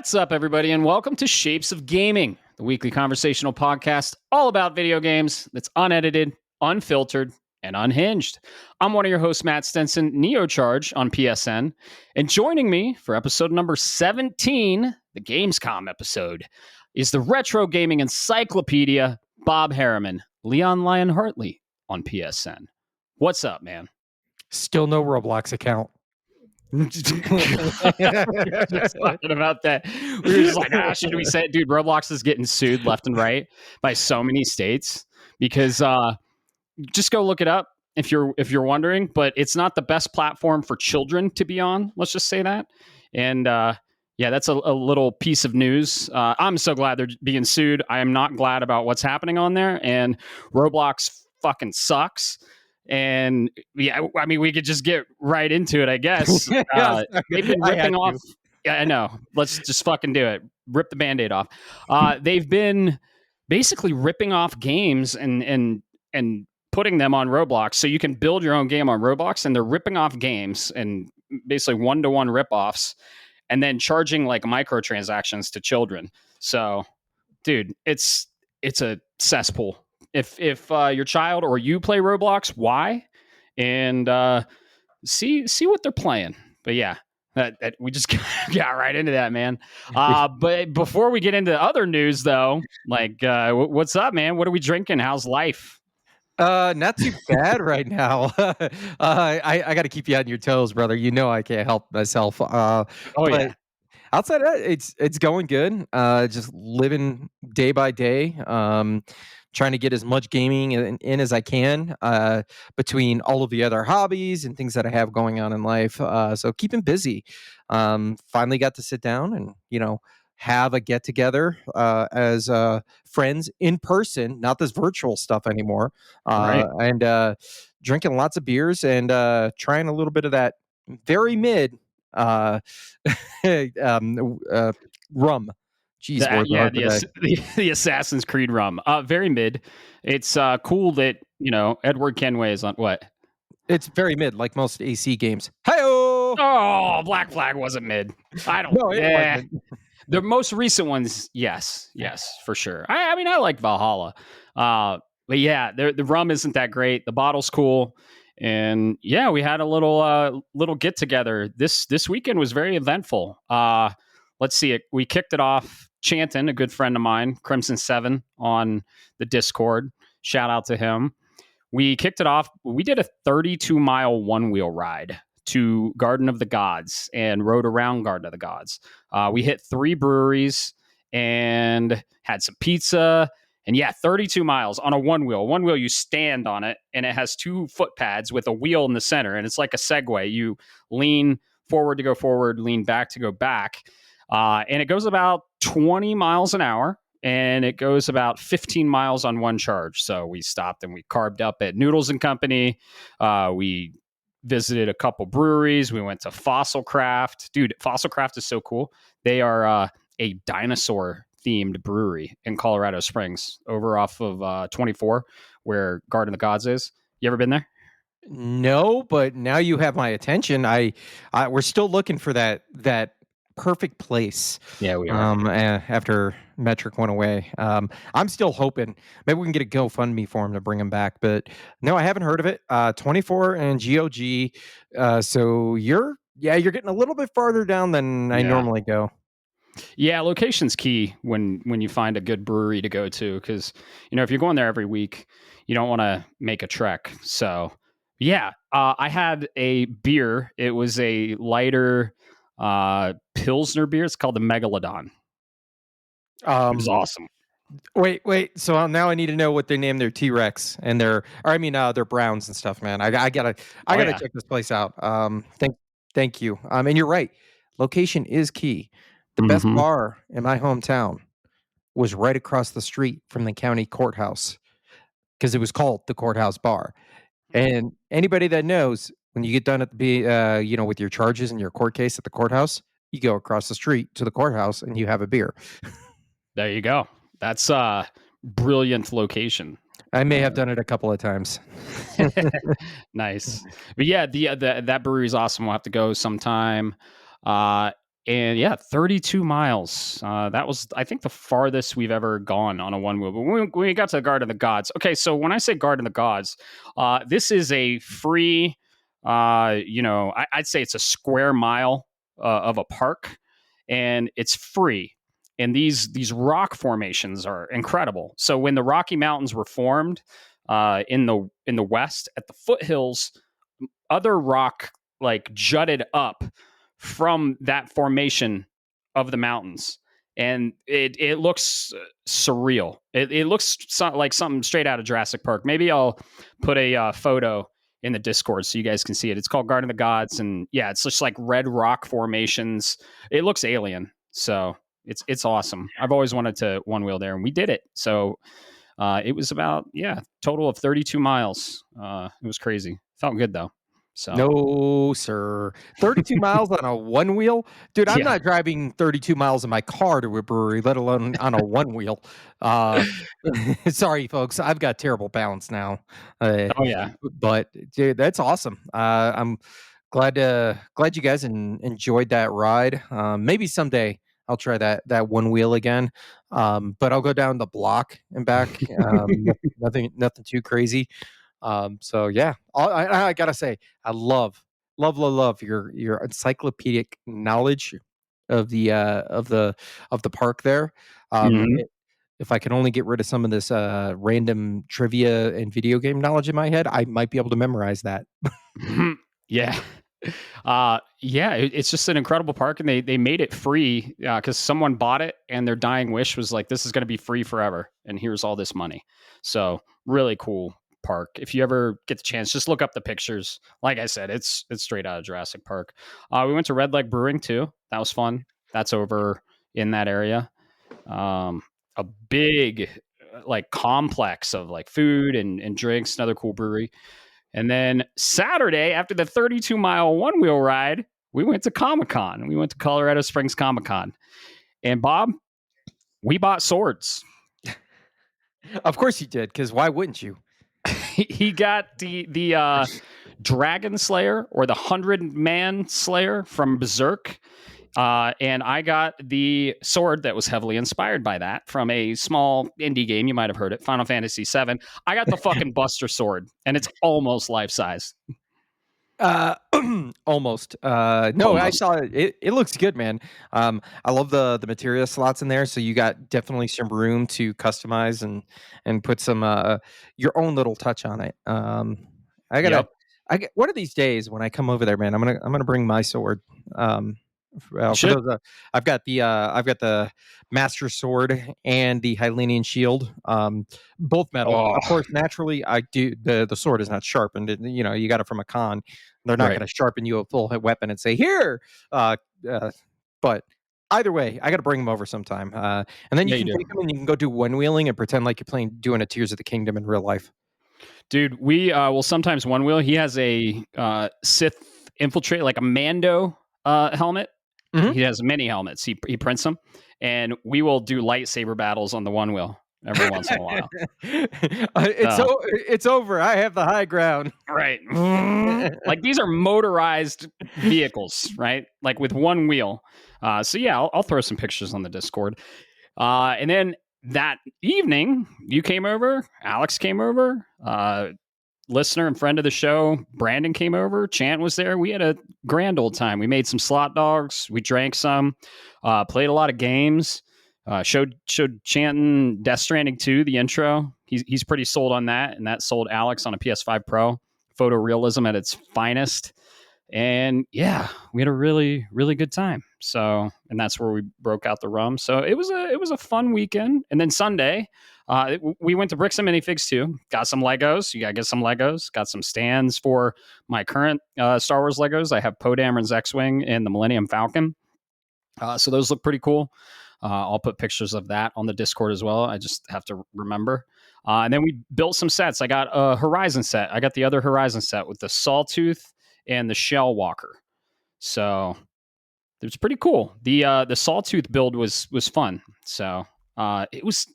What's up, everybody, and welcome to Shapes of Gaming, the weekly conversational podcast all about video games that's unedited, unfiltered, and unhinged. I'm one of your hosts, Matt Stenson, Neocharge on PSN, and joining me for episode number 17, the Gamescom episode, is the retro gaming encyclopedia, Bob Harriman, Leon Lyon Hartley on PSN. What's up, man? Still no Roblox account. Just talking about that. We were just like, should we say it? Dude, Roblox is getting sued left and right by so many states because just go look it up if you're wondering, but it's not the best platform for children to be on. Let's just say that. And yeah, that's a little piece of news. I'm so glad they're being sued. I am not glad about what's happening on there, and Roblox fucking sucks. And yeah, I mean, we could just get right into it, I guess. They've been ripping off. Yeah, I know. Let's just fucking do it. Rip the Band-Aid off. They've been basically ripping off games and putting them on Roblox, so you can build your own game on Roblox. And they're ripping off games and basically one-to-one ripoffs, and then charging like microtransactions to children. So, dude, it's a cesspool. If your child or you play Roblox, why? And see what they're playing. But yeah, that we just got right into that, man. But before we get into other news, though, like what's up, man? What are we drinking? How's life? Not too bad right now. I got to keep you on your toes, brother. You know I can't help myself. Yeah. Outside of that, it's going good. Just living day by day. Trying to get as much gaming in as I can between all of the other hobbies and things that I have going on in life. So keeping busy. Finally got to sit down and, have a get together as friends in person, not this virtual stuff anymore. Right. And drinking lots of beers and trying a little bit of that very mid rum. Jeez, the Assassin's Creed rum. Very mid. It's cool that Edward Kenway is on what? It's very mid, like most AC games. Hi-oh! Oh, Black Flag wasn't mid. I don't. No, it wasn't. The most recent ones, yes, for sure. I mean, I like Valhalla, but yeah, the rum isn't that great. The bottle's cool, and yeah, we had a little get together. This weekend was very eventful. Let's see it. We kicked it off. Chanton, a good friend of mine, Crimson 7 on the Discord. Shout out to him. We kicked it off. We did a 32-mile one-wheel ride to Garden of the Gods and rode around Garden of the Gods. We hit 3 breweries and had some pizza. And yeah, 32 miles on a one-wheel. One wheel, you stand on it, and it has 2 foot pads with a wheel in the center. And it's like a Segway. You lean forward to go forward, lean back to go back. And it goes about 20 miles an hour, and it goes about 15 miles on one charge. So we stopped and we carved up at Noodles and Company. We visited a couple breweries. We went to Fossil Craft. Dude, Fossil Craft is so cool. They are a dinosaur-themed brewery in Colorado Springs, over off of 24, where Garden of the Gods is. You ever been there? No, but now you have my attention. We're still looking for that perfect place. Yeah, we are. After Metric went away, I'm still hoping maybe we can get a GoFundMe for him to bring him back. But no, I haven't heard of it. 24 and GOG. So you're getting a little bit farther down than I normally go. Yeah, location's key when you find a good brewery to go to, because if you're going there every week, you don't want to make a trek. So yeah, I had a beer. It was a lighter Pilsner beer. It's called the Megalodon. It was awesome. Wait. So now I need to know what they name their T-Rex and their Browns and stuff, man. I gotta check this place out. Thank you. And you're right. Location is key. The best bar in my hometown was right across the street from the county courthouse, because it was called the Courthouse Bar. And anybody that knows, when you get done at the with your charges and your court case at the courthouse, you go across the street to the courthouse and you have a beer. There you go. That's a brilliant location. I may have done it a couple of times. Nice. But yeah, that brewery is awesome. We'll have to go sometime. And yeah, 32 miles. That was, I think, the farthest we've ever gone on a one wheel. But when we got to the Garden of the Gods, okay, so when I say Garden of the Gods, this is a free, I'd say it's a square mile of a park, and it's free. And these rock formations are incredible. So when the Rocky Mountains were formed in the west at the foothills, other rock like jutted up from that formation of the mountains, and it looks surreal. It looks like something straight out of Jurassic Park. Maybe I'll put a photo in the Discord so you guys can see it. It's called Garden of the Gods, and yeah, it's just like red rock formations. It looks alien, so it's awesome. I've always wanted to one wheel there, and we did it. So it was about total of 32 miles. It was crazy. Felt good though. So No, sir. 32 miles on a one wheel? Dude, I'm yeah. not driving 32 miles in my car to a brewery, let alone on a one wheel. Sorry, folks. I've got terrible balance now. Oh yeah. But dude, that's awesome. I'm glad you guys enjoyed that ride. Maybe someday I'll try that one wheel again. But I'll go down the block and back. Nothing too crazy. So yeah, I gotta say, I love your encyclopedic knowledge of the park there. Mhm. If I can only get rid of some of this random trivia and video game knowledge in my head, I might be able to memorize that. Yeah. Yeah, it's just an incredible park, and they made it free because someone bought it, and their dying wish was like, "This is going to be free forever, and here's all this money." So really cool park. If you ever get the chance, just look up the pictures. Like I said, it's straight out of Jurassic Park. We went to Red Leg Brewing too. That was fun. That's over in that area. A big like complex of like food and drinks. Another cool brewery. And then Saturday, after the 32-mile one wheel ride, we went to ComicCon. We went to Colorado Springs Comic Con. And Bob, we bought swords. Of course you did, because why wouldn't you? He got the Dragon Slayer, or the 100-Man Slayer from Berserk. And I got the sword that was heavily inspired by that from a small indie game. You might have heard it, Final Fantasy VII. I got the fucking Buster Sword, and it's almost life size. Uh, almost. No, I Almost. saw it. It looks good, man. I love the material slots in there, so you got definitely some room to customize and put some your own little touch on it. I gotta, Yep. I get one of these days when I come over there, man. I'm gonna bring my sword. You For should. those, I've got the Master Sword and the Hylenian Shield, both metal. Oh, Of course, naturally, I do the sword is not sharpened. You know, you got it from a con. They're not right. going to sharpen you a full weapon and say here. Uh, uh, but either way, I got to bring them over sometime, and then you Yeah, you can do. take them and you can go do one wheeling and pretend like you're doing a Tears of the Kingdom in real life. Dude, we will sometimes one wheel. He has a Sith infiltrate, like a Mando helmet. Mhm. He has many helmets. He prints them, and we will do lightsaber battles on the one wheel every once in a while. So It's over. I have the high ground. right, like these are motorized vehicles, right? Like with one wheel. So yeah, I'll throw some pictures on the Discord. And then that evening, you came over. Alex came over. Listener and friend of the show, Brandon came over. Chant was there. We had a grand old time. We made some slot dogs. We drank some, played a lot of games. Showed Chanton Death Stranding 2, the intro. He's pretty sold on that, and that sold Alex on a PS5 Pro. Photorealism at its finest. And yeah, we had a really, really good time. So, and that's where we broke out the rum. So it was a fun weekend. And then Sunday, we went to Bricks and Minifigs too. Got some Legos. You gotta get some Legos. Got some stands for my current Star Wars Legos. I have Poe Dameron's X-wing and the Millennium Falcon. So those look pretty cool. I'll put pictures of that on the Discord as well. I just have to remember. And then we built some sets. I got a Horizon set. I got the other Horizon set with the Sawtooth and the Shell Walker. So it was pretty cool. The Sawtooth build was fun. So it was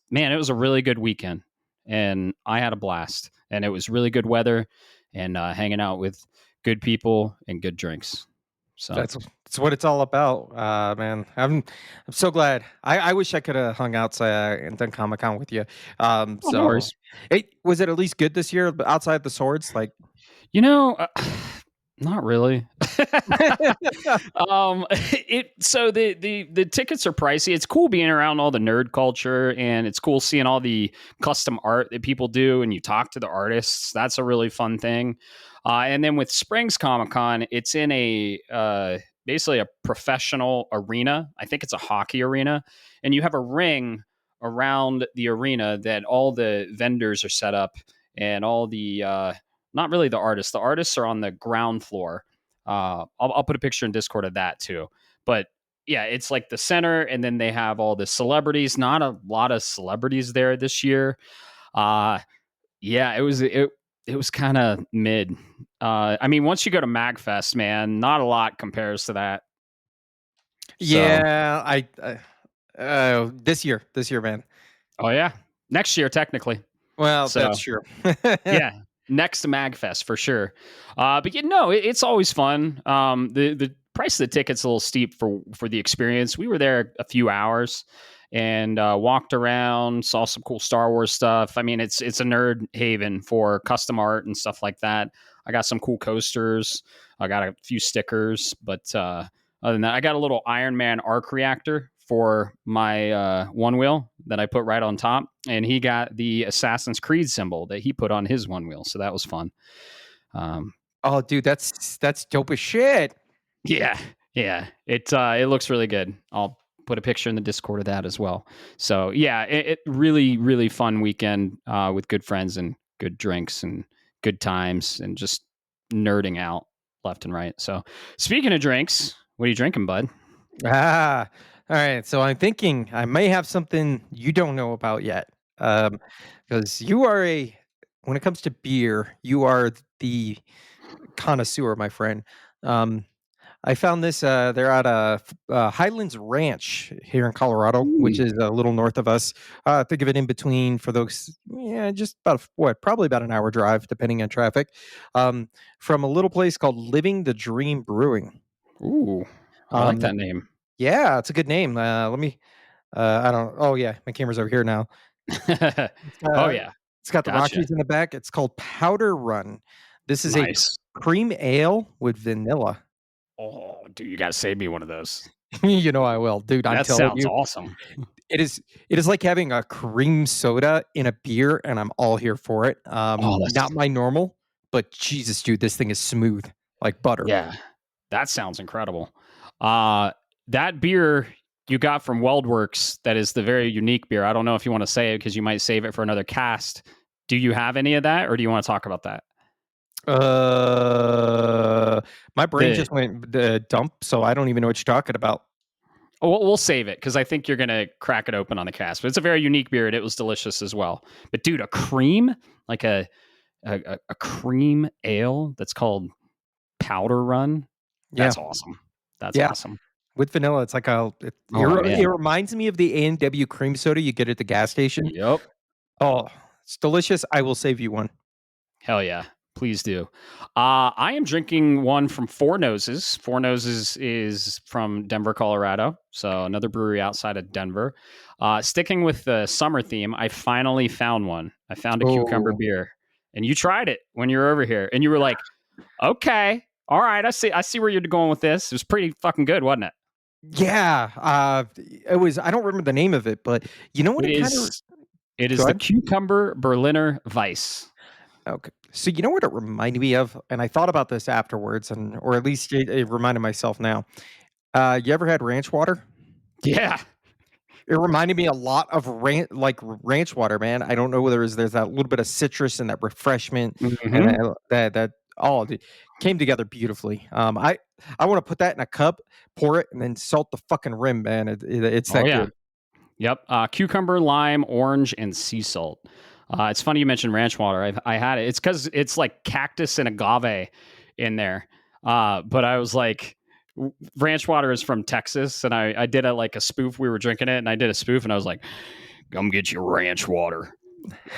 a really good weekend, and I had a blast. And it was really good weather, and hanging out with good people and good drinks. So That's what it's all about, man. I'm so glad. I wish I could have hung outside and done Comic-Con with you. no So worries. was it at least good this year outside the swords? Like, You know, not really. It so the tickets are pricey. It's cool being around all the nerd culture, and it's cool seeing all the custom art that people do, and you talk to the artists. That's a really fun thing. And then with Springs Comic Con, it's in a basically a professional arena. I think it's a hockey arena, and you have a ring around the arena that all the vendors are set up, and all the not really the artists. The artists are on the ground floor. I'll put a picture in Discord of that too. But yeah, it's like the center, and then they have all the celebrities. Not a lot of celebrities there this year. Uh, yeah, it was kind of mid. I mean, once you go to Magfest, man, not a lot compares to that. So, yeah, this year, man. oh yeah, next year technically. Well, So that's true. yeah, next to Magfest for sure. But you know, it's always fun. The price of the ticket's a little steep for the experience. We were there a few hours and walked around, saw some cool Star Wars stuff. I mean, it's a nerd haven for custom art and stuff like that. I got some cool coasters. I got a few stickers, but other than that, I got a little Iron Man arc reactor for my OneWheel that I put right on top, and he got the Assassin's Creed symbol that he put on his OneWheel, so that was fun. Oh, dude, that's dope as shit. Yeah, yeah, it looks really good. I'll put a picture in the Discord of that as well. So yeah, it really fun weekend with good friends and good drinks and good times and just nerding out left and right. So speaking of drinks, what are you drinking, bud? Ah, all right. So I'm thinking I may have something you don't know about yet. Because you are when it comes to beer, you are the connoisseur, my friend. Um, I found this. They're at Highlands Ranch here in Colorado, which Ooh. is a little north of us. Think of it in between for those. Yeah, just about probably about an hour drive, depending on traffic. From a little place called Living the Dream Brewing. Ooh, I like Um, that name. yeah, it's a good name. Let me. I don't. Oh yeah, my camera's over here now. It's Oh got, yeah, it's got the gotcha. Rockies in the back. It's called Powder Run. This is a Nice. cream ale with vanilla. Oh, dude, you got to save me one of those. You know I will, dude. I'm That telling sounds you, awesome. it is. It is like having a cream soda in a beer, and I'm all here for it. Oh, that's Not my normal, but Jesus, dude, this thing is smooth like butter. yeah, that sounds incredible. Uh, that beer you got from WeldWorks, that is the very unique beer. I don't know if you want to say it because you might save it for another cast. Do you have any of that, or do you want to talk about that? Uh, my brain The just went dump, so I don't even know what you're talking about. Oh, we'll save it because I think you're gonna crack it open on the cast. But it's a very unique beer, and it was delicious as well. But dude, a cream like a cream ale that's called Powder Run. Yeah, That's awesome. That's yeah. awesome. With vanilla, it's like Oh man. it reminds me of the A&W cream soda you get at the gas station. Yep. Oh, it's delicious. I will save you one. Hell yeah. Please do. I am drinking one from Four Noses. Four Noses is from Denver, Colorado. So another brewery outside of Denver. Sticking with the summer theme, I finally found one. I found a cucumber Oh, beer. And you tried it when you were over here. And you were like, okay, all right, I see where you're going with this. It was pretty fucking good, wasn't it? yeah. It was. I don't remember the name of it, but you know what? It It kind of. is it Go is the ahead. cucumber Berliner Weiss. Okay. So you know what it reminded me of, and I thought about this afterwards, or at least it reminded myself now. You ever had ranch water? Yeah. It reminded me a lot of ranch water, man. I don't know whether there's that little bit of citrus and that refreshment, and Hmm. that all came together beautifully. I want to put that in a cup, pour it, and then salt the fucking rim, man. It's Oh that yeah. good. Yep. Cucumber, lime, orange, and sea salt. It's funny you mentioned ranch water. I had it. It's because it's like cactus and agave in there. But I was like, ranch water is from Texas, and I did like a spoof. We were drinking it, and I did a spoof, and I was like, "Come get your ranch water.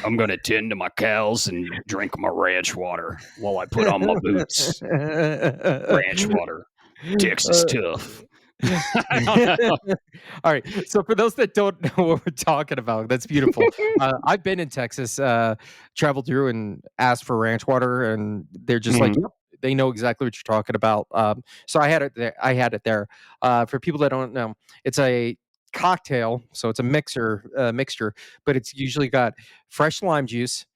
I'm gonna tend to my cows and drink my ranch water while I put on my boots." Ranch water. Texas tough. I don't know. All right. So for those that don't know what we're talking about, that's beautiful. I've been in Texas, traveled through and asked for ranch water, and they're just like, Mhm. yep, they know exactly what you're talking about. So I had it there. I had it there. For people that don't know, it's a cocktail, so it's a mixture, but it's usually got fresh lime juice,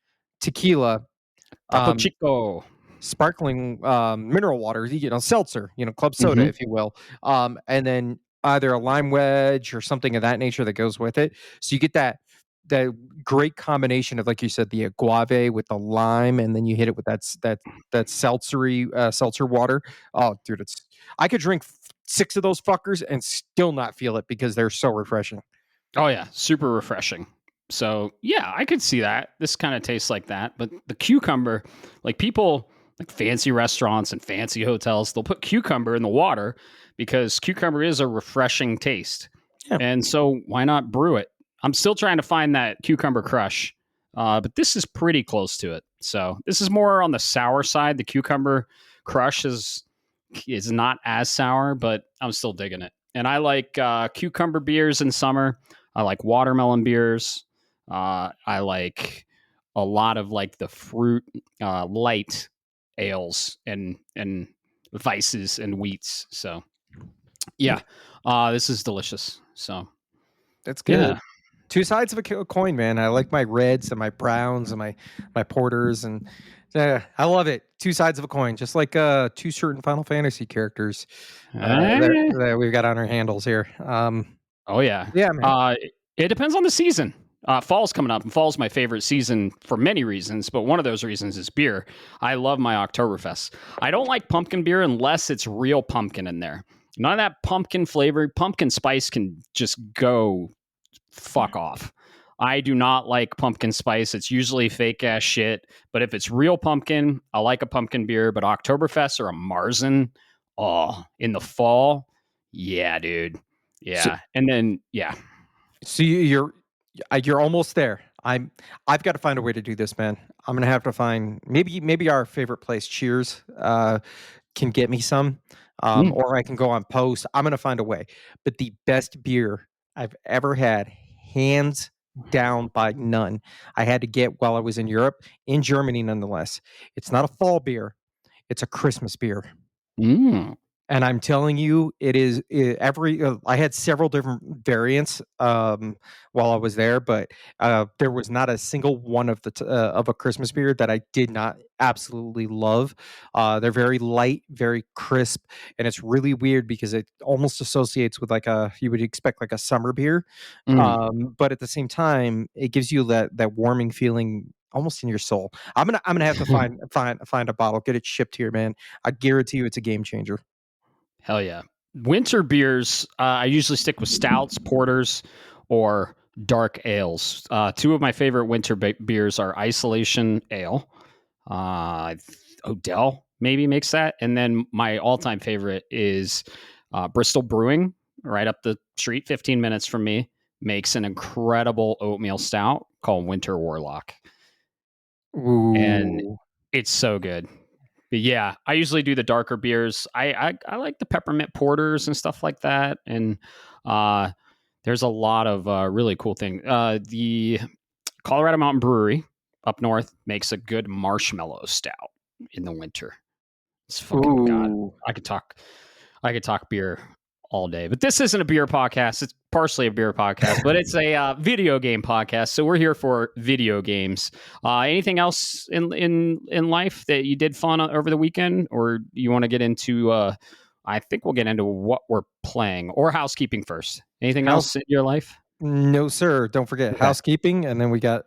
tequila, Topo um, Chico. sparkling mineral water, seltzer, club soda, Mhm. if you will, and then either a lime wedge or something of that nature that goes with it. So you get that great combination of, like you said, the agave with the lime, and then you hit it with that seltzery seltzer water. Oh, dude, I could drink 6 of those fuckers and still not feel it because they're so refreshing. Oh yeah, super refreshing. So yeah, I could see that. This kind of tastes like that, but the cucumber, like people like fancy restaurants and fancy hotels, they'll put cucumber in the water because cucumber is a refreshing taste. Yeah. And so why not brew it? I'm still trying to find that cucumber crush, but this is pretty close to it. So this is more on the sour side. The cucumber crush is not as sour, but I'm still digging it. And I like cucumber beers in summer. I like watermelon beers. I like a lot of like the fruit light ales and vices and wheats. So yeah, this is delicious. So That's yeah, good. Two sides of a coin, man. I like my reds and my browns and my porters, and yeah, I love it. Two sides of a coin, just like two certain Final Fantasy characters Eh, that we've got on our handles here. oh yeah. Yeah, man. It depends on the season. Fall's coming up, and fall's my favorite season for many reasons, but one of those reasons is beer. I love my Oktoberfest. I don't like pumpkin beer unless it's real pumpkin in there. None of that pumpkin flavor, pumpkin spice can just go fuck off. I do not like pumpkin spice. It's usually fake ass shit. But if it's real pumpkin, I like a pumpkin beer. But Oktoberfest or a Marzen, oh, in the fall, yeah, dude. So, Yeah. And then, yeah. so you're almost there. I've got to find a way to do this, man. I'm gonna have to find maybe our favorite place, Cheers, can get me some, Mm. or I can go on post. I'm gonna find a way. But the best beer I've ever had, hands down by none, I had to get while I was in Europe, in Germany, nonetheless. It's not a fall beer; it's a Christmas beer. Mm. And I'm telling you, it is every. I had several different variants while I was there, but there was not a single one of of a Christmas beer that I did not absolutely love. They're very light, very crisp, and it's really weird because it almost associates with like a you would expect like a summer beer, Mm. but at the same time, it gives you that warming feeling almost in your soul. I'm gonna have to find a bottle, get it shipped here, man. I guarantee you, it's a game changer. Hell yeah. Winter beers, I usually stick with stouts, porters, or dark ales. Two of my favorite winter beers are Isolation Ale. Odell maybe makes that. And then my all time favorite is Bristol Brewing, right up the street, 15 minutes from me, makes an incredible oatmeal stout called Winter Warlock. And Ooh. it's so good. But yeah, I usually do the darker beers. I like the peppermint porters and stuff like that. And uh, there's a lot of really cool things. The Colorado Mountain Brewery up north makes a good marshmallow stout in the winter. It's fucking god. Ooh. I could talk. I could talk beer all day, but this isn't a beer podcast. It's partially a beer podcast, but it's a video game podcast. So we're here for video games. Anything else in life that you did fun over the weekend, or you want to get into? I think we'll get into what we're playing or housekeeping first. Anything House else in your life? No, sir. Don't forget Okay. housekeeping, and then we got.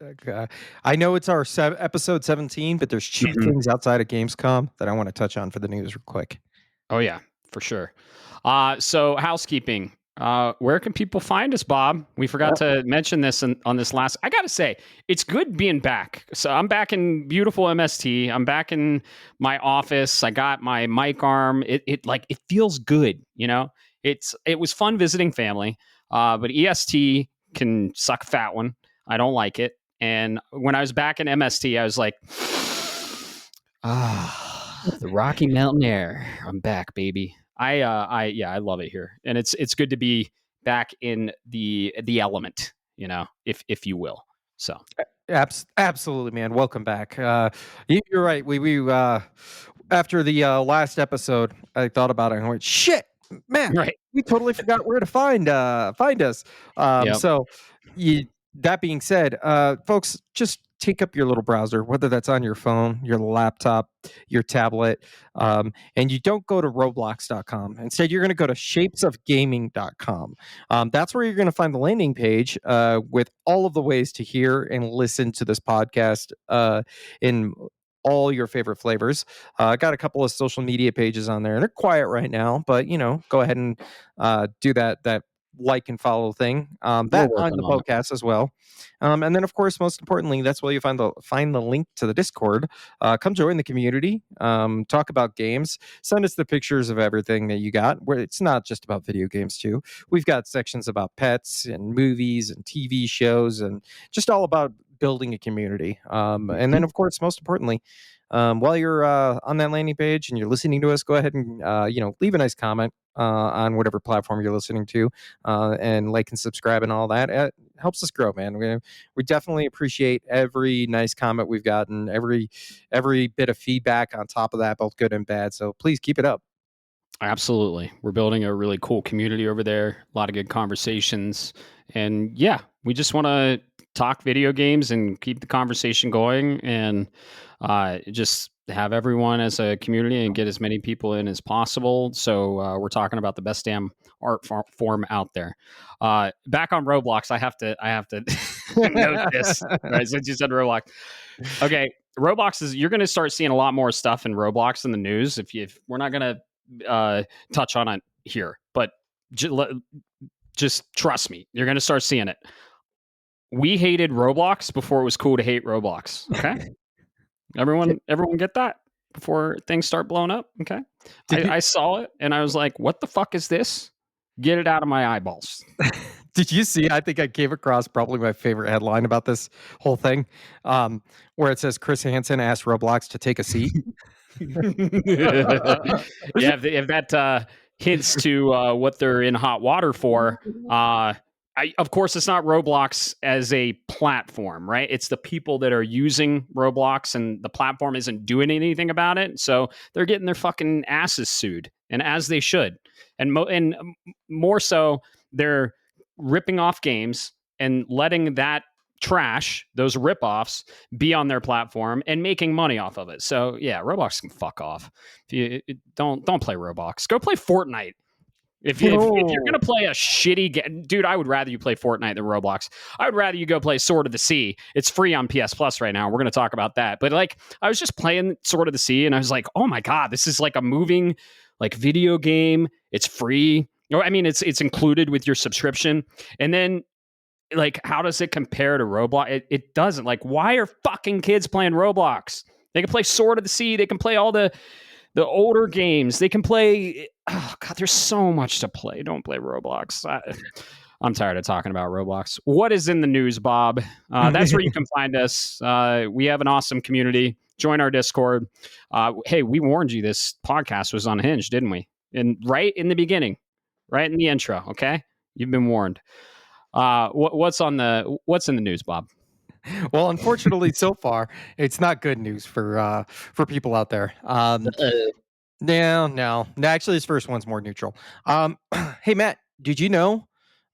I know it's our episode 17, but there's two Mhm. things outside of Gamescom that I want to touch on for the news real quick. Oh yeah, for sure. So housekeeping. Where can people find us, Bob? We forgot to mention this on this last. I gotta say, it's good being back. So I'm back in beautiful MST. I'm back in my office. I got my mic arm. It feels good. It was fun visiting family. But EST can suck a fat one. I don't like it. And when I was back in MST, I was like, the Rocky Mountain Air. I'm back, baby. I love it here, and it's good to be back in the element, if you will. So Absolutely, man. Welcome back. You're right. We after the last episode, I thought about it and I went, shit, man, right, we totally forgot where to find us. yeah, So you that being said, folks, just take up your little browser, whether that's on your phone, your laptop, your tablet, and you don't go to roblox.com. Instead, you're going to go to shapesofgaming.com. That's where you're going to find the landing page with all of the ways to hear and listen to this podcast in all your favorite flavors. I got a couple of social media pages on there, and they're quiet right now, but go ahead and do that like and follow thing. we're That on working the on it. podcast as well. And then, of course, most importantly, that's where you find the link to the Discord. Come join the community. Talk about games. Send us the pictures of everything that you got. Where it's not just about video games too. We've got sections about pets and movies and TV shows and just all about building a community. And then, of course, most importantly, while you're on that landing page and you're listening to us, go ahead and leave a nice comment on whatever platform you're listening to, and like and subscribe and all that. It helps us grow, man. We definitely appreciate every nice comment we've gotten, every bit of feedback on top of that, both good and bad. So please keep it up. Absolutely. We're building a really cool community over there. A lot of good conversations. And yeah, we just want to talk video games and keep the conversation going, and just have everyone as a community and get as many people in as possible. So we're talking about the best damn form out there. Back on Roblox, I have to note this, right? Since you said Roblox. Okay. Roblox you're going to start seeing a lot more stuff in Roblox in the news. If we're not going to touch on it here, but just trust me, you're going to start seeing it. We hated Roblox before it was cool to hate Roblox. Okay, everyone get that before things start blowing up. Okay, I saw it and I was like, "What the fuck is this? Get it out of my eyeballs." Did you see? I think I came across probably my favorite headline about this whole thing, where it says Chris Hansen asked Roblox to take a seat. Yeah, if that hints to what they're in hot water for, of course, it's not Roblox as a platform, right? It's the people that are using Roblox, and the platform isn't doing anything about it. So they're getting their fucking asses sued, and as they should. And more so, they're ripping off games and letting that trash, those ripoffs, be on their platform and making money off of it. So yeah, Roblox can fuck off. If you don't play Roblox, go play Fortnite. If you're gonna play a shitty game, dude, I would rather you play Fortnite than Roblox. I would rather you go play Sword of the Sea. It's free on PS Plus right now. We're gonna talk about that. But like, I was just playing Sword of the Sea, and I was like, oh my god, this is like a moving like video game. It's free. I mean, it's included with your subscription, and then like, how does it compare to Roblox? It doesn't. Like, why are fucking kids playing Roblox? They can play Sword of the Sea. They can play all the older games. They can play. Oh god, there's so much to play. Don't play Roblox. I'm tired of talking about Roblox. What is in the news, Bob? That's where you can find us. We have an awesome community. Join our Discord. Hey, we warned you this podcast was unhinged, didn't we? And right in the beginning, right in the intro. Okay, you've been warned. What's in the news, Bob? Well, unfortunately, so far it's not good news for people out there. No. Actually, this first one's more neutral. Hey, Matt, did you know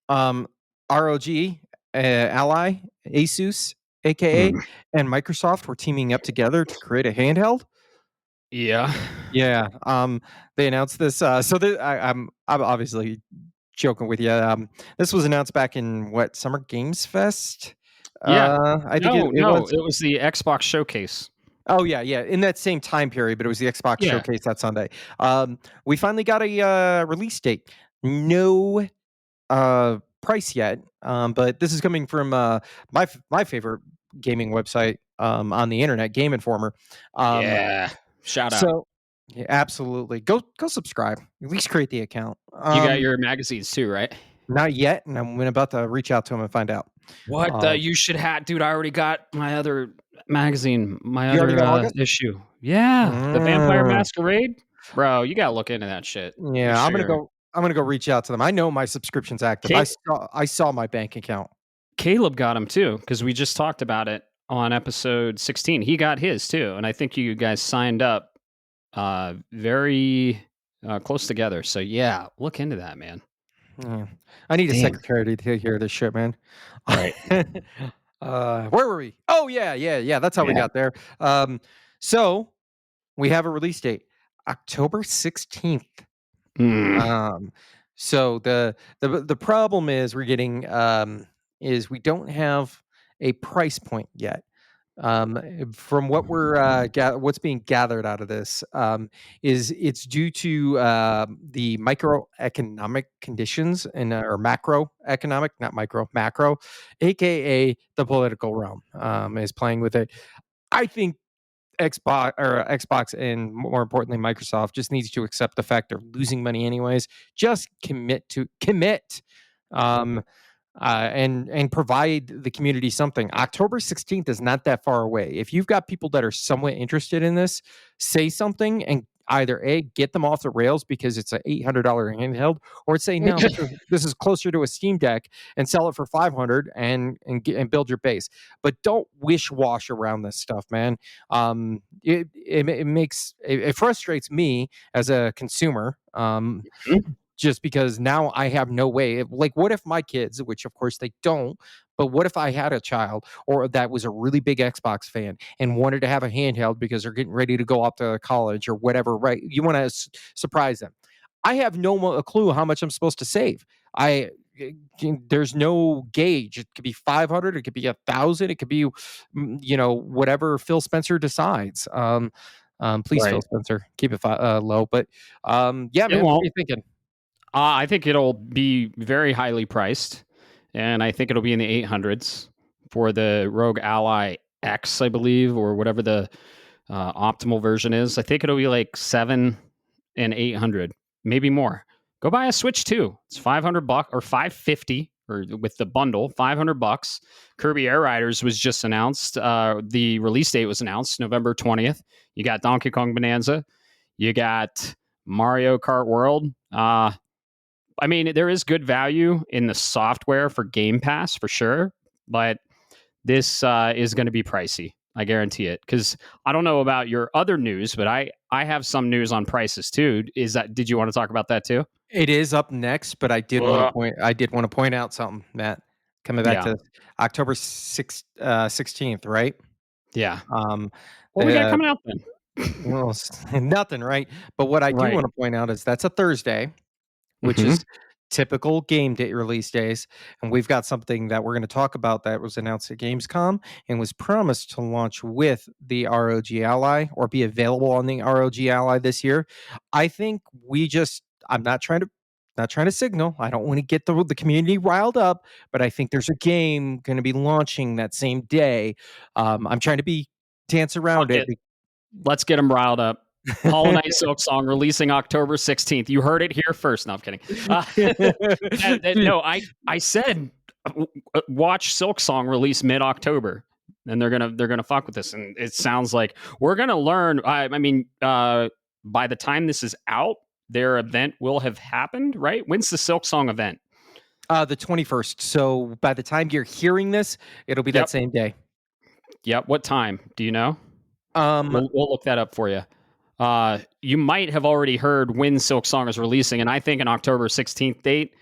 ROG, Ally, Asus, aka, and Microsoft were teaming up together to create a handheld? Yeah. Yeah. They announced this. I'm obviously joking with you. This was announced back in Summer Games Fest. Yeah. I think it was the Xbox showcase. Oh yeah. In that same time period, but it was the Xbox showcase that Sunday. We finally got a release date. No price yet, but this is coming from my favorite gaming website on the internet, Game Informer. Shout out. So yeah, absolutely, go subscribe. At least create the account. You got your magazines too, right? Not yet, and I'm about to reach out to him and find out. What you should have, dude? I already got my other magazine, my You already got other August? issue. Yeah, the Vampire Masquerade. Bro, you gotta look into that shit. Make Yeah, sure. I'm gonna go reach out to them. I know my subscription's active. I saw my bank account. Caleb got him too, because we just talked about it on episode 16. He got his too, and I think you guys signed up very close together. So yeah, look into that, man. Yeah. I need a Damn. secretary to take care of this shit, man. Right. Where were we? Oh yeah. That's how we Yeah. got there. So we have a release date, October 16th. Mm. So the problem is is we don't have a price point yet. From what what's being gathered out of this, is it's due to the microeconomic conditions and or macroeconomic, not micro, macro, aka the political realm, is playing with it. I think Xbox and more importantly Microsoft just needs to accept the fact they're losing money anyways. Just commit. Um, and provide the community something. October 16th is not that far away. If you've got people that are somewhat interested in this, say something and either A, get them off the rails because it's an $800 handheld, or say no, this is closer to a Steam Deck and sell it for 500 and build your base. But don't wish wash around this stuff, man. It frustrates me as a consumer. Just because now I have no way. Like, what if my kids, which of course they don't, but what if I had a child or that was a really big Xbox fan and wanted to have a handheld because they're getting ready to go off to college or whatever, right? You want to surprise them. I have a clue how much I'm supposed to save. There's no gauge. It could be 500, it could be 1,000, it could be, whatever Phil Spencer decides. Please, Right. Phil Spencer, keep it low. But yeah, It man, what are won't. you thinking? I think it'll be very highly priced, and I think it'll be in the 800s for the Rogue Ally X, I believe, or whatever the optimal version is. I think it'll be like 7 and 800, maybe more. Go buy a Switch 2. It's $500 or 550, or with the bundle, $500. Kirby Air Riders was just announced. The release date was announced November 20th. You got Donkey Kong Bonanza. You got Mario Kart World. I mean, there is good value in the software for Game Pass for sure, but this is going to be pricey. I guarantee it. Because I don't know about your other news, but I have some news on prices too. Did you want to talk about that too? It is up next, but I did want to point out something, Matt. Coming back Yeah. to October 16th, right? Yeah. Um, What we got the coming out then? well, nothing, right? But what I do Right. want to point out is that's a Thursday, which Mm-hmm. is typical game day release days. And we've got something that we're going to talk about that was announced at Gamescom and was promised to launch with the ROG Ally or be available on the ROG Ally this year. I think I'm not trying to signal. I don't want to get the community riled up, but I think there's a game going to be launching that same day. I'm trying to dance around Fuck it. it. Let's get them riled up. Hollow Knight Silk Song releasing October 16th. You heard it here first. No, I'm kidding. No, I said watch Silk Song release mid October, and they're gonna fuck with this. And it sounds like we're gonna learn. I mean, by the time this is out, their event will have happened. Right? When's the Silk Song event? The 21st. So by the time you're hearing this, it'll be that Yep. same day. Yep. What time? Do you know? Um, We'll look that up for you. You might have already heard when Silk Song is releasing, and I think an October 16th date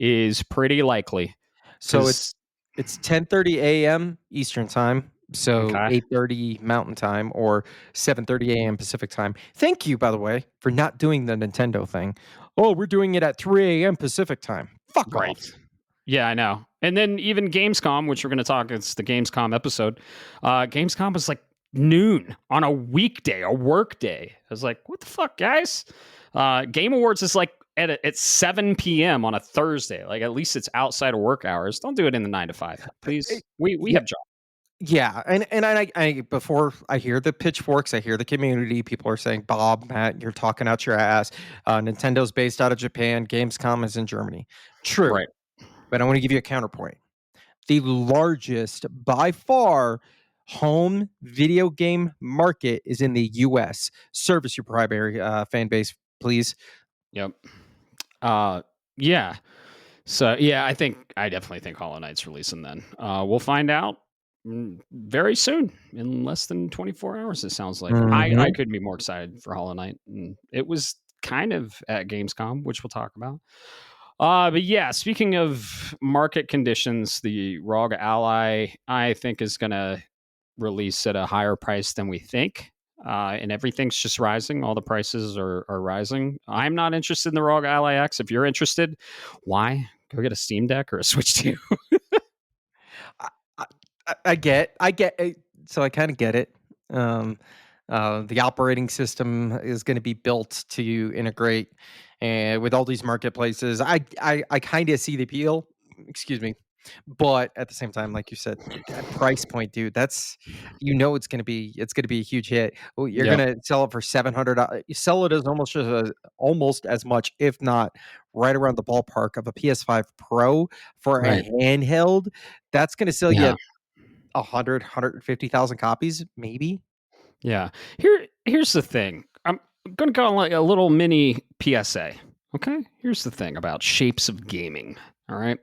is pretty likely. so it's 10:30 a.m. Eastern time, so Okay. 8:30 Mountain time or 7:30 a.m. Pacific time. Thank you, by the way, for not doing the Nintendo thing. Oh, we're doing it at 3 a.m. Pacific time. Fuck Right. off. Yeah, I know. And then even Gamescom, which we're going to talk, it's the Gamescom episode. Gamescom was like noon on a weekday, a work day. I was like, what the fuck, guys? Game Awards is like at 7 p.m. on a Thursday. Like, at least it's outside of work hours. Don't do it in the 9 to 5, please. We Yeah, have jobs. yeah, and I before I hear the pitchforks, I hear the community. People are saying, "Bob, Matt, you're talking out your ass." Nintendo's based out of Japan. Gamescom is in Germany. True, Right. but I want to give you a counterpoint. The largest, by far, home video game market is in the US. Service your primary fan base, please. Yep. Yeah. So yeah, I definitely think Hollow Knight's releasing then. We'll find out very soon, in less than 24 hours. It sounds like I couldn't be more excited for Hollow Knight. And it was kind of at Gamescom, which we'll talk about. But yeah, speaking of market conditions, the ROG Ally I think is going to release at a higher price than we think. And everything's just rising. All the prices are rising. I'm not interested in the ROG Ally X. If you're interested, why? Go get a Steam Deck or a Switch 2. I get it. So I kind of get it. The operating system is going to be built to integrate and with all these marketplaces. I kind of see the appeal. Excuse me. But at the same time, like you said, that price point, dude, that's it's gonna be a huge hit. You're Yep. gonna sell it for $700. You sell it as almost as much, if not right around the ballpark of a PS5 Pro for a Right. handheld. That's gonna sell you Yeah. 150,000 copies, maybe. Yeah. Here's the thing. I'm going to go on like a little mini PSA. Okay? Here's the thing about shapes of gaming. All right?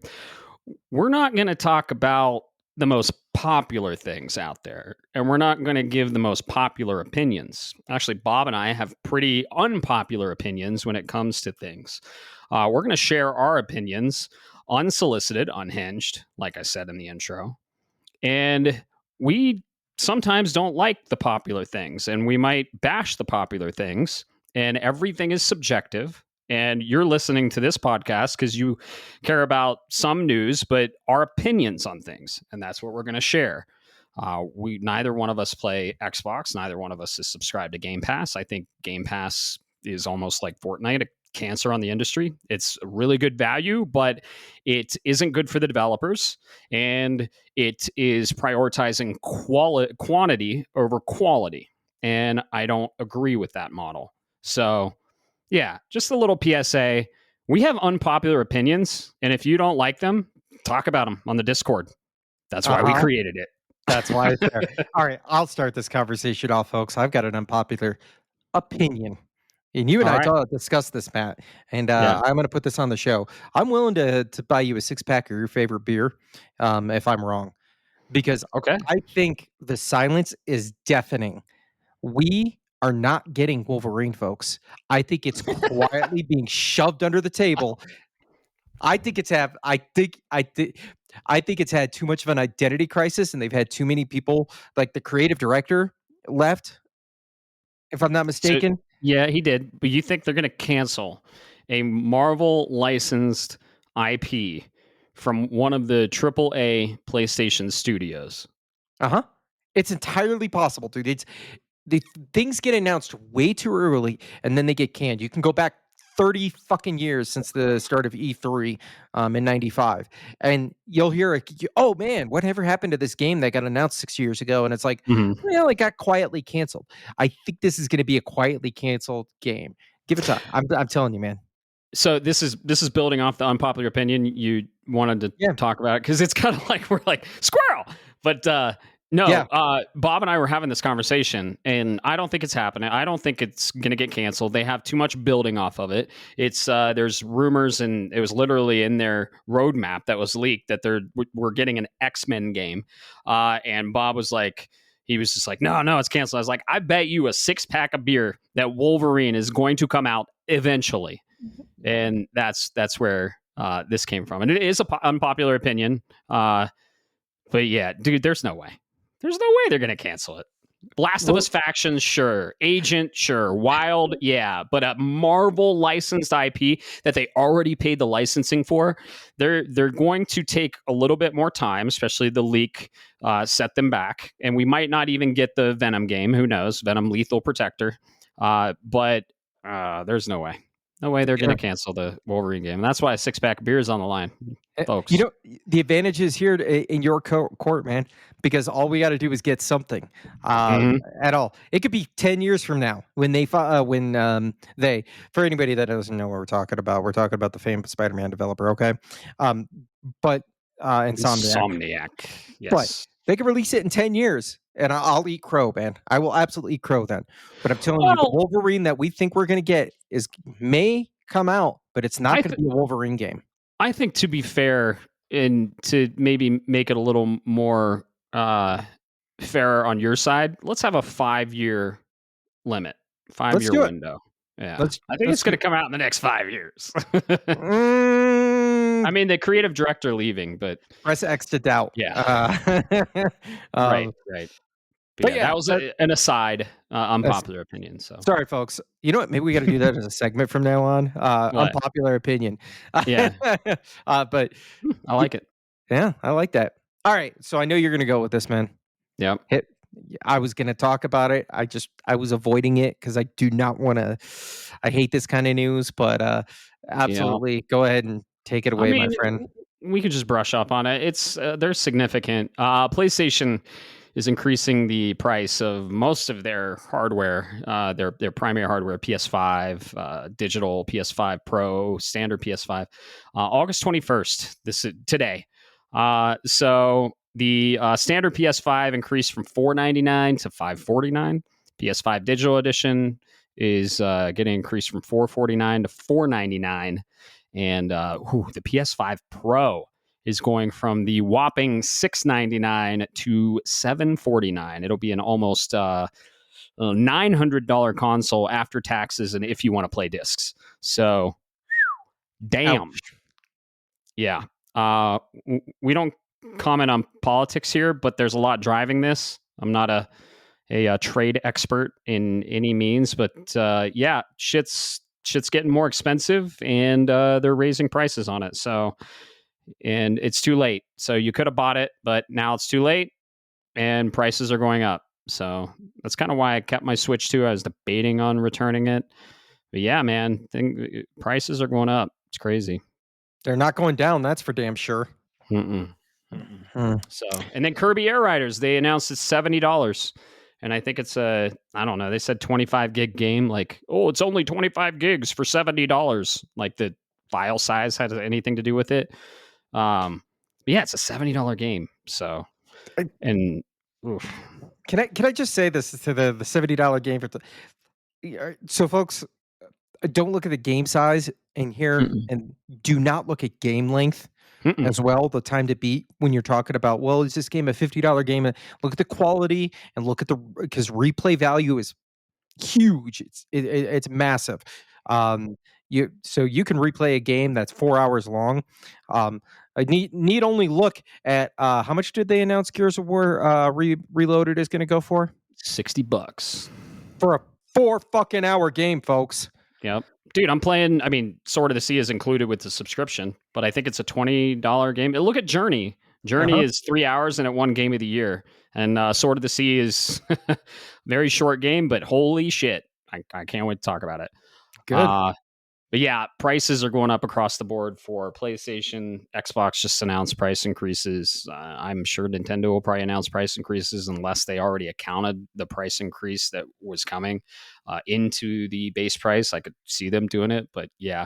We're not going to talk about the most popular things out there, and we're not going to give the most popular opinions. Actually, Bob and I have pretty unpopular opinions when it comes to things. We're going to share our opinions unsolicited, unhinged, like I said in the intro. And we sometimes don't like the popular things, and we might bash the popular things, and everything is subjective. And you're listening to this podcast because you care about some news, but our opinions on things, and that's what we're going to share. We neither one of us play Xbox. Neither one of us is subscribed to Game Pass. I think Game Pass is almost like Fortnite, a cancer on the industry. It's a really good value, but it isn't good for the developers, and it is prioritizing quantity over quality. And I don't agree with that model. So yeah, just a little PSA. We have unpopular opinions, and if you don't like them, talk about them on the Discord. That's why we created it. That's why it's there. All right, I'll start this conversation off, folks. I've got an unpopular opinion. And you and All I right. discussed this, Matt. And Yeah. I'm going to put this on the show. I'm willing to buy you a 6-pack of your favorite beer if I'm wrong, because Okay. I think the silence is deafening. We are not getting Wolverine, folks. I think it's quietly being shoved under the table. I think it's had too much of an identity crisis, and they've had too many people, like the creative director left, if I'm not So mistaken. yeah, he did. But you think they're going to cancel a Marvel licensed IP from one of the AAA PlayStation studios? Uh-huh. It's entirely possible, dude. The things get announced way too early, and then they get canned. You can go back 30 fucking years since the start of E3 in 95, and you'll hear, oh man, whatever happened to this game that got announced 6 years ago? And it's like, Mm-hmm. well, it got quietly canceled. I think this is going to be a quietly canceled game. Give it time. I'm telling you, man. So this is building off the unpopular opinion you wanted to Yeah. talk about, because it's kind of like we're like squirrel, but no. Yeah. Bob and I were having this conversation, and I don't think it's happening. I don't think it's going to get canceled. They have too much building off of it. It's there's rumors, and it was literally in their roadmap that was leaked that we're getting an X-Men game, and Bob was like. He was just like, no, it's canceled. I was like, I bet you a 6-pack of beer that Wolverine is going to come out eventually. And that's where this came from, and it is an unpopular opinion. But yeah, dude, there's no way they're gonna cancel it. Last of Us factions, sure. Agent, sure. Wild, yeah. But a Marvel licensed IP that they already paid the licensing for, they're going to take a little bit more time, especially the leak set them back, and we might not even get the Venom game. Who knows? Venom Lethal Protector, but there's no way. No way they're going to cancel the Wolverine game. And that's why a 6-pack of beer is on the line, folks. The advantage is here in your court, man, because all we got to do is get something at all. It could be 10 years from now when for anybody that doesn't know what we're talking about the famous Spider-Man developer, okay? But Insomniac. Yes. They can release it in 10 years, and I'll eat crow, man. I will absolutely eat crow then. But I'm telling you, the Well, Wolverine that we think we're going to get may come out, but it's not I going to th- be a Wolverine game. I think to be fair and to maybe make it a little more fair on your side, let's have a 5-year limit, Let's 5-year do it. window. Yeah, Let's I think let's it's going do to come out in the next 5 years. Mm, I mean, the creative director leaving, but press X to doubt. yeah, right, Um, right. But but yeah, yeah, that was an aside, that's unpopular opinion. So sorry, folks. You know what? Maybe we got to do that as a segment from now on. what? Unpopular opinion. Yeah, But I like it. yeah, I like that. All right, so I know you're gonna go with this, man. Yep. Hit. I was gonna talk about it. I was avoiding it because I do not want to. I hate this kind of news, but Yeah. absolutely, go ahead and take it I away, my mean, friend. we could just brush up on it. It's they're significant. PlayStation is increasing the price of most of their hardware, their primary hardware, PS5, digital PS5 Pro, standard PS5, August 21st. This is today. So the standard PS5 increased from $499 to $549. PS5 Digital Edition is getting increased from $449 to $499. And the PS5 Pro is going from the whopping $699 to $749. It'll be an almost $900 console after taxes, and if you want to play discs. So, damn, Ouch. yeah. We don't comment on politics here, but there's a lot driving this. I'm not a trade expert in any means, but yeah, shit's getting more expensive, and they're raising prices on it. So, and it's too late. So you could have bought it, but now it's too late, and prices are going up. So that's kind of why I kept my Switch too. I was debating on returning it, but yeah, man, prices are going up. It's crazy. They're not going down. That's for damn sure. Mm-mm. Mm-mm. Hmm. So, and then Kirby Air Riders, they announced it's $70. And I think it's I don't know, they said 25 gig game. Like, oh, it's only 25 gigs for $70. Like the file size has anything to do with it. But yeah, it's a $70 game. So, I- and oof. Can I just say this to the $70 game for so folks, don't look at the game size in here, Mm-mm. and do not look at game length Mm-mm. as well, the time to beat when you're talking about, well, is this game a $50 game? And look at the quality and look at because replay value is huge. It's massive. So you can replay a game that's 4 hours long. I need only look at how much did they announce Gears of War Reloaded is going to go for $60 a 4 fucking hour game, folks. Yep. Dude, I'm playing. I mean, Sword of the Sea is included with the subscription, but I think it's a $20 game. Look at Journey. Journey is 3 hours and it won Game of the Year. And Sword of the Sea is very short game, but holy shit. I can't wait to talk about it. Good. But yeah, prices are going up across the board for PlayStation. Xbox just announced price increases. I'm sure Nintendo will probably announce price increases unless they already accounted the price increase that was coming into the base price. I could see them doing it, but yeah,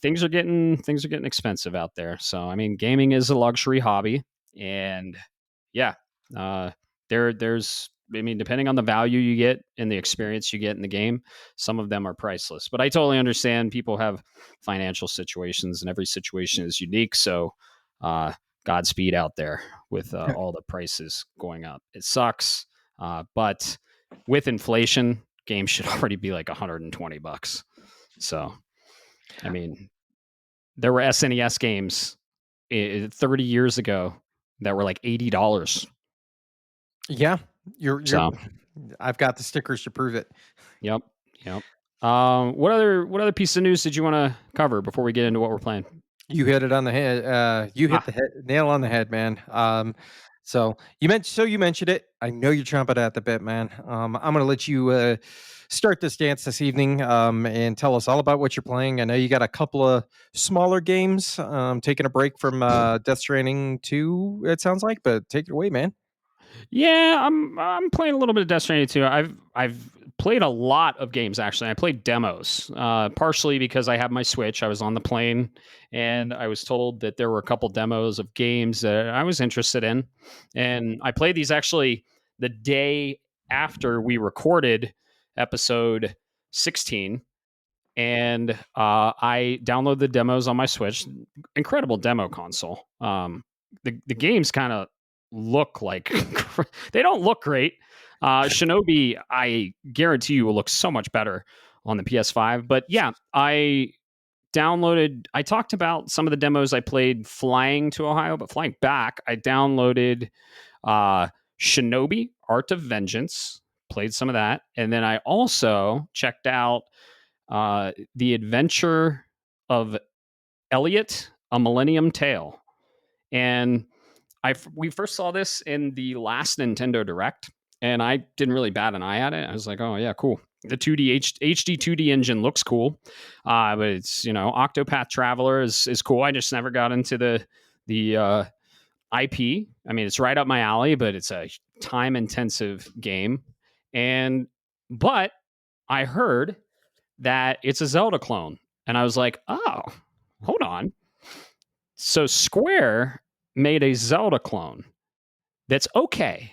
things are getting expensive out there. So I mean, gaming is a luxury hobby, and yeah, there's I mean, depending on the value you get and the experience you get in the game, some of them are priceless. But I totally understand people have financial situations, and every situation is unique. So, Godspeed out there with all the prices going up. It sucks, but with inflation, games should already be like $120. So, I mean, there were SNES games 30 years ago that were like $80. Yeah, you're. So, I've got the stickers to prove it. yep. What other piece of news did you want to cover before we get into what we're playing? You hit it on the head. You hit the nail on the head, man. So you mentioned it. I know you're chomping at the bit, man. I'm gonna let you start this dance this evening, and tell us all about what you're playing. I know you got a couple of smaller games, taking a break from Death Stranding 2. It sounds like, but take it away, man. Yeah, I'm playing a little bit of Death Stranding too. I've played a lot of games, actually. I played demos, partially because I have my Switch. I was on the plane and I was told that there were a couple demos of games that I was interested in. And I played these actually the day after we recorded episode 16. And I downloaded the demos on my Switch. Incredible demo console. The games kind of look like they don't look great. Shinobi, I guarantee you, will look so much better on the PS5. But yeah, I talked about some of the demos I played flying to Ohio, but flying back, I downloaded Shinobi, Art of Vengeance, played some of that. And then I also checked out The Adventure of Elliot, A Millennium Tale. And we first saw this in the last Nintendo Direct, and I didn't really bat an eye at it. I was like, oh, yeah, cool. The 2D HD 2D engine looks cool, but it's, Octopath Traveler is cool. I just never got into the IP. I mean, it's right up my alley, but it's a time-intensive game. But I heard that it's a Zelda clone, and I was like, oh, hold on. So Square made a Zelda clone that's okay.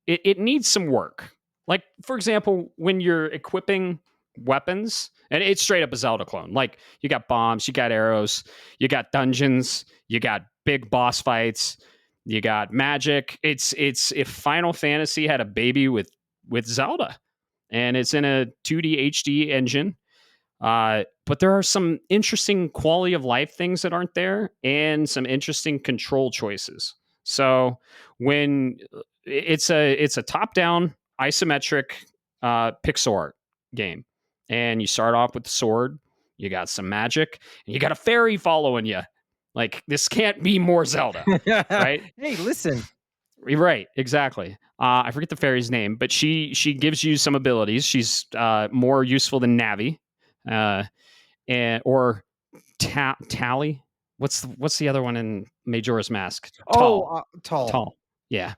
It needs some work. Like, for example, when you're equipping weapons, and it's straight up a Zelda clone. Like, you got bombs, you got arrows, you got dungeons, you got big boss fights, you got magic. It's if Final Fantasy had a baby with Zelda, and it's in a 2D HD engine. But there are some interesting quality of life things that aren't there, and some interesting control choices. So when it's a top down isometric pixel art game, and you start off with the sword, you got some magic, and you got a fairy following you. Like, this can't be more Zelda, right? Hey, listen. Right, exactly. I forget the fairy's name, but she gives you some abilities. She's more useful than Navi, or Tally. What's the other one in Majora's Mask? Tall. Tall. Yeah.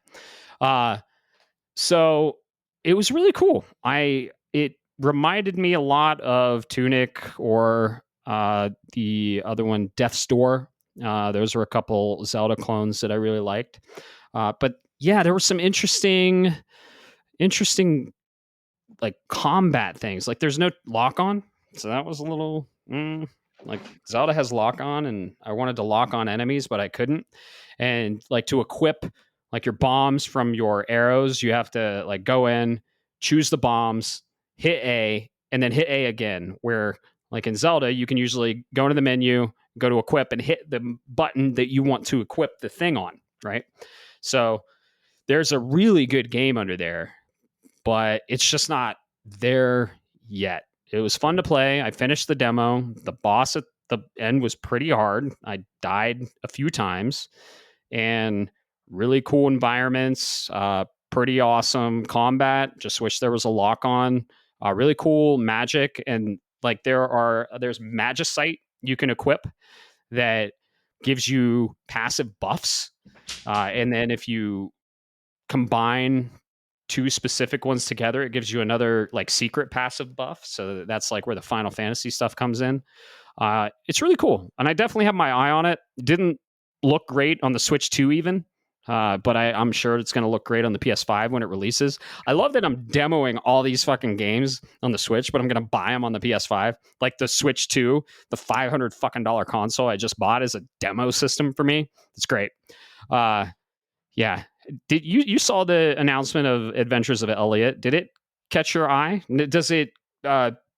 So it was really cool. It reminded me a lot of Tunic, or the other one, Death's Door. Those were a couple Zelda clones that I really liked. But yeah, there were some interesting like combat things. Like, there's no lock on, so that was a little like, Zelda has lock on, and I wanted to lock on enemies, but I couldn't. And like, to equip like your bombs from your arrows, you have to like go in, choose the bombs, hit A, and then hit A again. Where like in Zelda, you can usually go into the menu, go to equip, and hit the button that you want to equip the thing on, right? So there's a really good game under there, but it's just not there yet. It was fun to play. I finished the demo. The boss at the end was pretty hard. I died a few times, and really cool environments, pretty awesome combat. Just wish there was a lock on. Really cool magic, and like, there's Magicite you can equip that gives you passive buffs, and then if you combine two specific ones together, it gives you another like secret passive buff. So that's like where the Final Fantasy stuff comes in. It's really cool, and I definitely have my eye on it. Didn't look great on the Switch 2 even, but I'm sure it's going to look great on the PS5 when it releases. I love that I'm demoing all these fucking games on the Switch, but I'm going to buy them on the PS5. Like the Switch 2, the $500 fucking console I just bought, is a demo system for me. It's great. Yeah. Did you saw the announcement of Adventures of Elliot? Did it catch your eye? Does it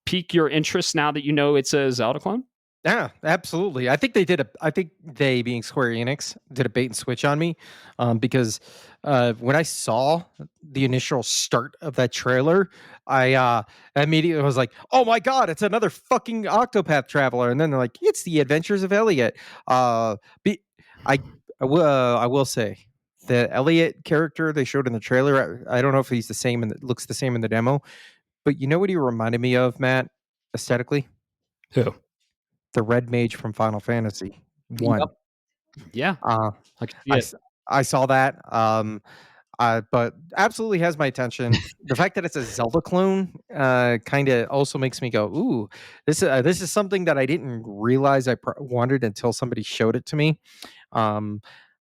pique your interest now that you know it's a Zelda clone? Yeah, absolutely. I think they, being Square Enix, did a bait and switch on me, because when I saw the initial start of that trailer, I immediately was like, "Oh my god, it's another fucking Octopath Traveler!" And then they're like, "It's the Adventures of Elliot." I will say, the Elliot character they showed in the trailer, I don't know if he's the same and looks the same in the demo, but you know what he reminded me of, Matt, aesthetically? Who? The red mage from Final Fantasy 1. Yep. Yeah. Uh, I can see I it. s I saw that. but absolutely has my attention. The fact that it's a Zelda clone kind of also makes me go, "Ooh, this is something that I didn't realize I wanted until somebody showed it to me." Um,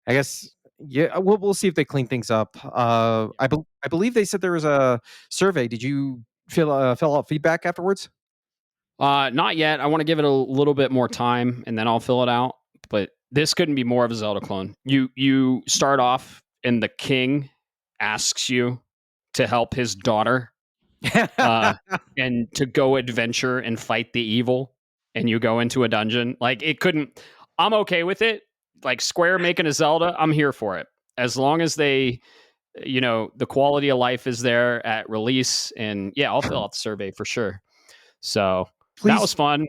I guess yeah, we'll see if they clean things up. I believe they said there was a survey. Did you fill out feedback afterwards? Not yet. I want to give it a little bit more time, and then I'll fill it out. But this couldn't be more of a Zelda clone. You start off, and the king asks you to help his daughter, uh, and to go adventure and fight the evil, and you go into a dungeon. Like it couldn't. I'm okay with it. Like Square making a Zelda, I'm here for it. As long as they, the quality of life is there at release, and yeah, I'll fill out the survey for sure. So that was Please, fun.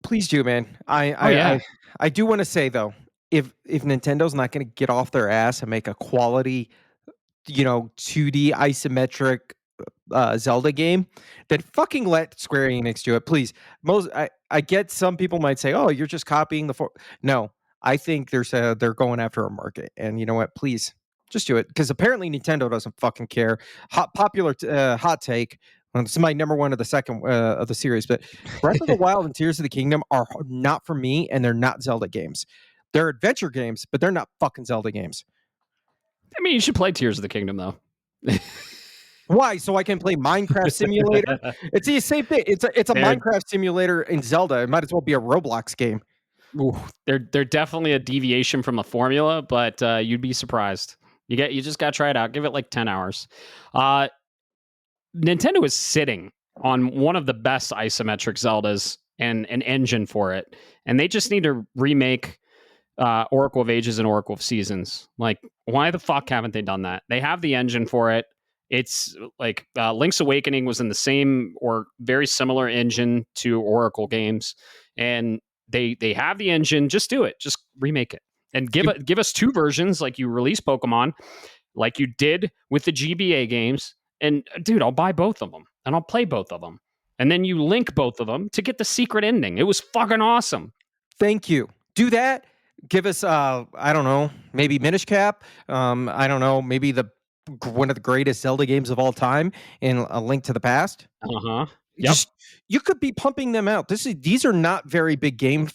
please do, man. Oh yeah. I do want to say though, if Nintendo's not going to get off their ass and make a quality, 2D isometric Zelda game, then fucking let Square Enix do it, please. I get some people might say, "Oh, you're just copying No, I think they're going after a market, and you know what? Please, just do it because apparently Nintendo doesn't fucking care. Hot take. Well, this is my number one of the second of the series, but Breath of the Wild and Tears of the Kingdom are not for me, and they're not Zelda games. They're adventure games, but they're not fucking Zelda games. I mean, you should play Tears of the Kingdom though. Why? So I can play Minecraft Simulator? It's the same thing. It's a they're, Minecraft simulator in Zelda. It might as well be a Roblox game. they're definitely a deviation from the formula, but you'd be surprised. You just got to try it out. Give it like 10 hours. Nintendo is sitting on one of the best isometric Zeldas and an engine for it, and they just need to remake Oracle of Ages and Oracle of Seasons. Like, why the fuck haven't they done that? They have the engine for it. It's like Link's Awakening was in the same or very similar engine to Oracle games, and they have the engine. Just do it. Just remake it and give us two versions, like you release Pokemon, like you did with the GBA games. And dude, I'll buy both of them and I'll play both of them. And then you link both of them to get the secret ending. It was fucking awesome. Thank you. Do that. Give us I don't know, maybe Minish Cap. I don't know, maybe one of the greatest Zelda games of all time in A Link to the Past. Uh-huh. Yep. Just you could be pumping them out. These are not very big games,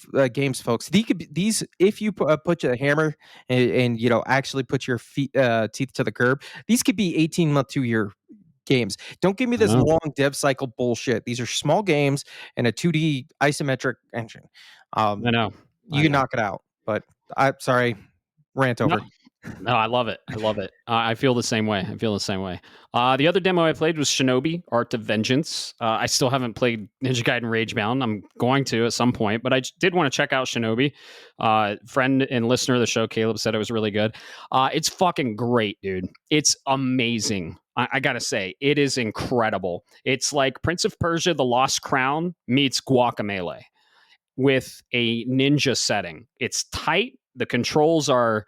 folks. These if you put a hammer and actually put your teeth to the curb, these could be 18-month, 2-year games. Don't give me this long dev cycle bullshit. These are small games and a 2D isometric engine. I know. You can knock it out. But I'm sorry, rant over. No, I love it. I love it. I feel the same way. The other demo I played was Shinobi, Art of Vengeance. I still haven't played Ninja Gaiden Ragebound. I'm going to at some point, but I did want to check out Shinobi. Friend and listener of the show, Caleb, said it was really good. It's fucking great, dude. It's amazing. I gotta say, it is incredible. It's like Prince of Persia, The Lost Crown meets Guacamelee with a ninja setting. It's tight. The controls are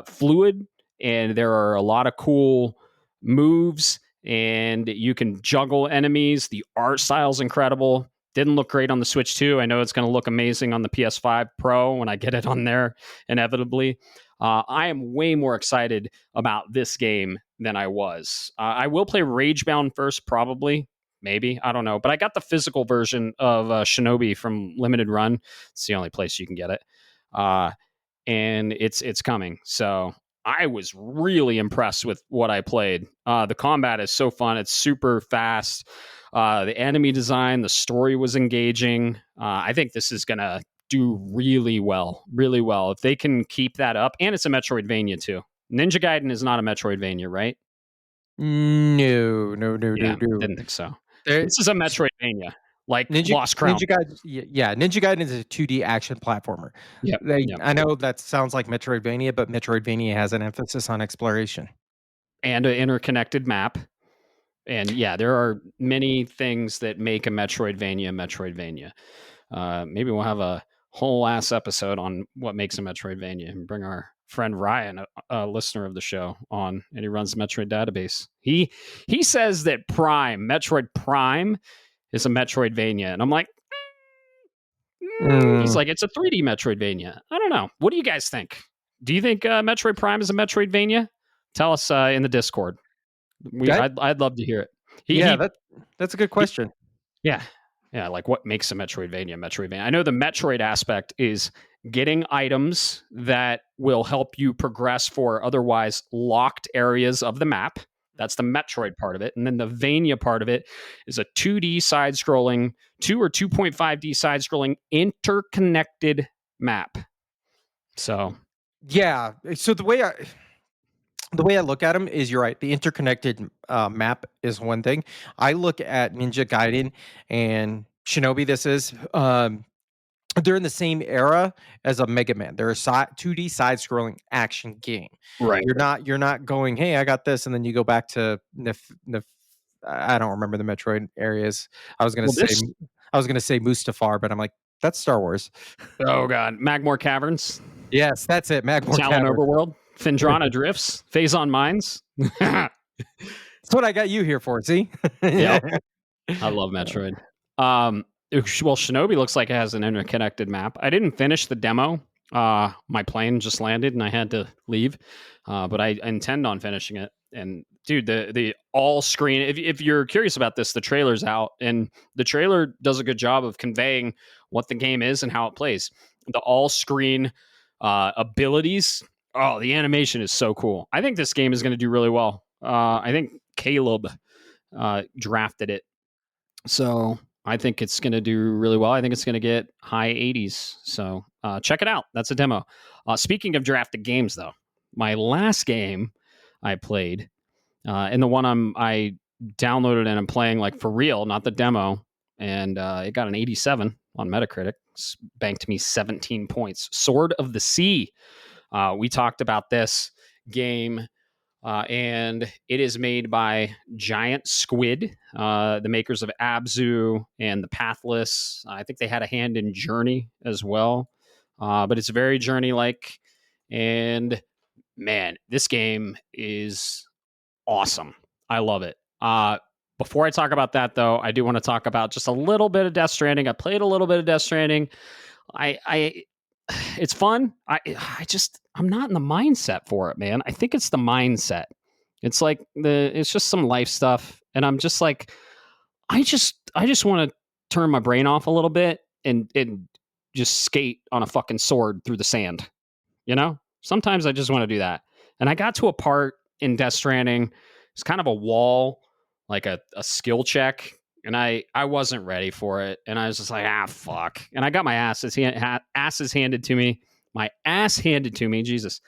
fluid, and there are a lot of cool moves, and you can juggle enemies. The art style's incredible. Didn't look great on the Switch 2. I know it's going to look amazing on the PS5 Pro when I get it on there, inevitably. I am way more excited about this game than I was. I will play Ragebound first, probably. Maybe. I don't know. But I got the physical version of Shinobi from Limited Run. It's the only place you can get it. And it's coming. So I was really impressed with what I played. The combat is so fun. It's super fast. The enemy design, the story was engaging. I think this is going to do really well. If they can keep that up. And it's a Metroidvania too. Ninja Gaiden is not a Metroidvania, right? No. Didn't think so. This is a Metroidvania, like Lost Crown. Ninja Gaiden is a 2D action platformer. Yep. I know that sounds like Metroidvania, but Metroidvania has an emphasis on exploration. And an interconnected map. And yeah, there are many things that make a Metroidvania. Maybe we'll have a whole ass episode on what makes a Metroidvania and bring our friend Ryan, a listener of the show, on, and he runs the Metroid database. He says that Metroid Prime is a Metroidvania, and I'm like, he's like, it's a 3D Metroidvania. I don't know. What do you guys think? Do you think Metroid Prime is a Metroidvania? Tell us in the Discord. I'd love to hear it. That's a good question. Yeah. Yeah, like what makes a Metroidvania? I know the Metroid aspect is getting items that will help you progress for otherwise locked areas of the map. That's the Metroid part of it. And then the Vania part of it is a 2D side scrolling, 2 or 2.5D side scrolling interconnected map. So, yeah. So the way I look at them is, you're right. The interconnected map is one thing. I look at Ninja Gaiden and Shinobi. They're in the same era as a Mega Man. They're a 2D side-scrolling action game. right. You're not going, hey, I got this, and then you go back to I don't remember the Metroid areas. I was gonna say Mustafar, but I'm like, that's Star Wars. Oh god, Magmore Caverns. Yes, that's it. Magmore Talon Caverns. Overworld. Findrana Drifts. Phazon Mines. That's what I got you here for. See? Yep. I love Metroid. Well, Shinobi looks like it has an interconnected map. I didn't finish the demo. My plane just landed and I had to leave. But I intend on finishing it. And dude, the all screen. If you're curious about this, the trailer's out, and the trailer does a good job of conveying what the game is and how it plays. The all screen abilities. Oh, the animation is so cool. I think this game is going to do really well. I think Caleb drafted it. So I think it's going to do really well. I think it's going to get high 80s. So check it out. That's a demo. Speaking of drafted games, though, my last game I played, and the one I downloaded and I'm playing like for real, not the demo, and it got an 87 on Metacritic. It's banked me 17 points. Sword of the Sea. We talked about this game. And it is made by Giant Squid, the makers of Abzu and The Pathless. I think they had a hand in Journey as well, but it's very Journey-like. And man, this game is awesome. I love it. Before I talk about that, though, I do want to talk about just a little bit of Death Stranding. I played a little bit of Death Stranding. It's fun. I'm not in the mindset for it, man. I think it's the mindset. It's like it's just some life stuff, and I'm just like, I just want to turn my brain off a little bit and just skate on a fucking sword through the sand. You know, sometimes I just want to do that. And I got to a part in Death Stranding. It's kind of a wall, like a skill check, and I wasn't ready for it, and I was just like, fuck. And I got my asses handed to me. My ass handed to me, Jesus.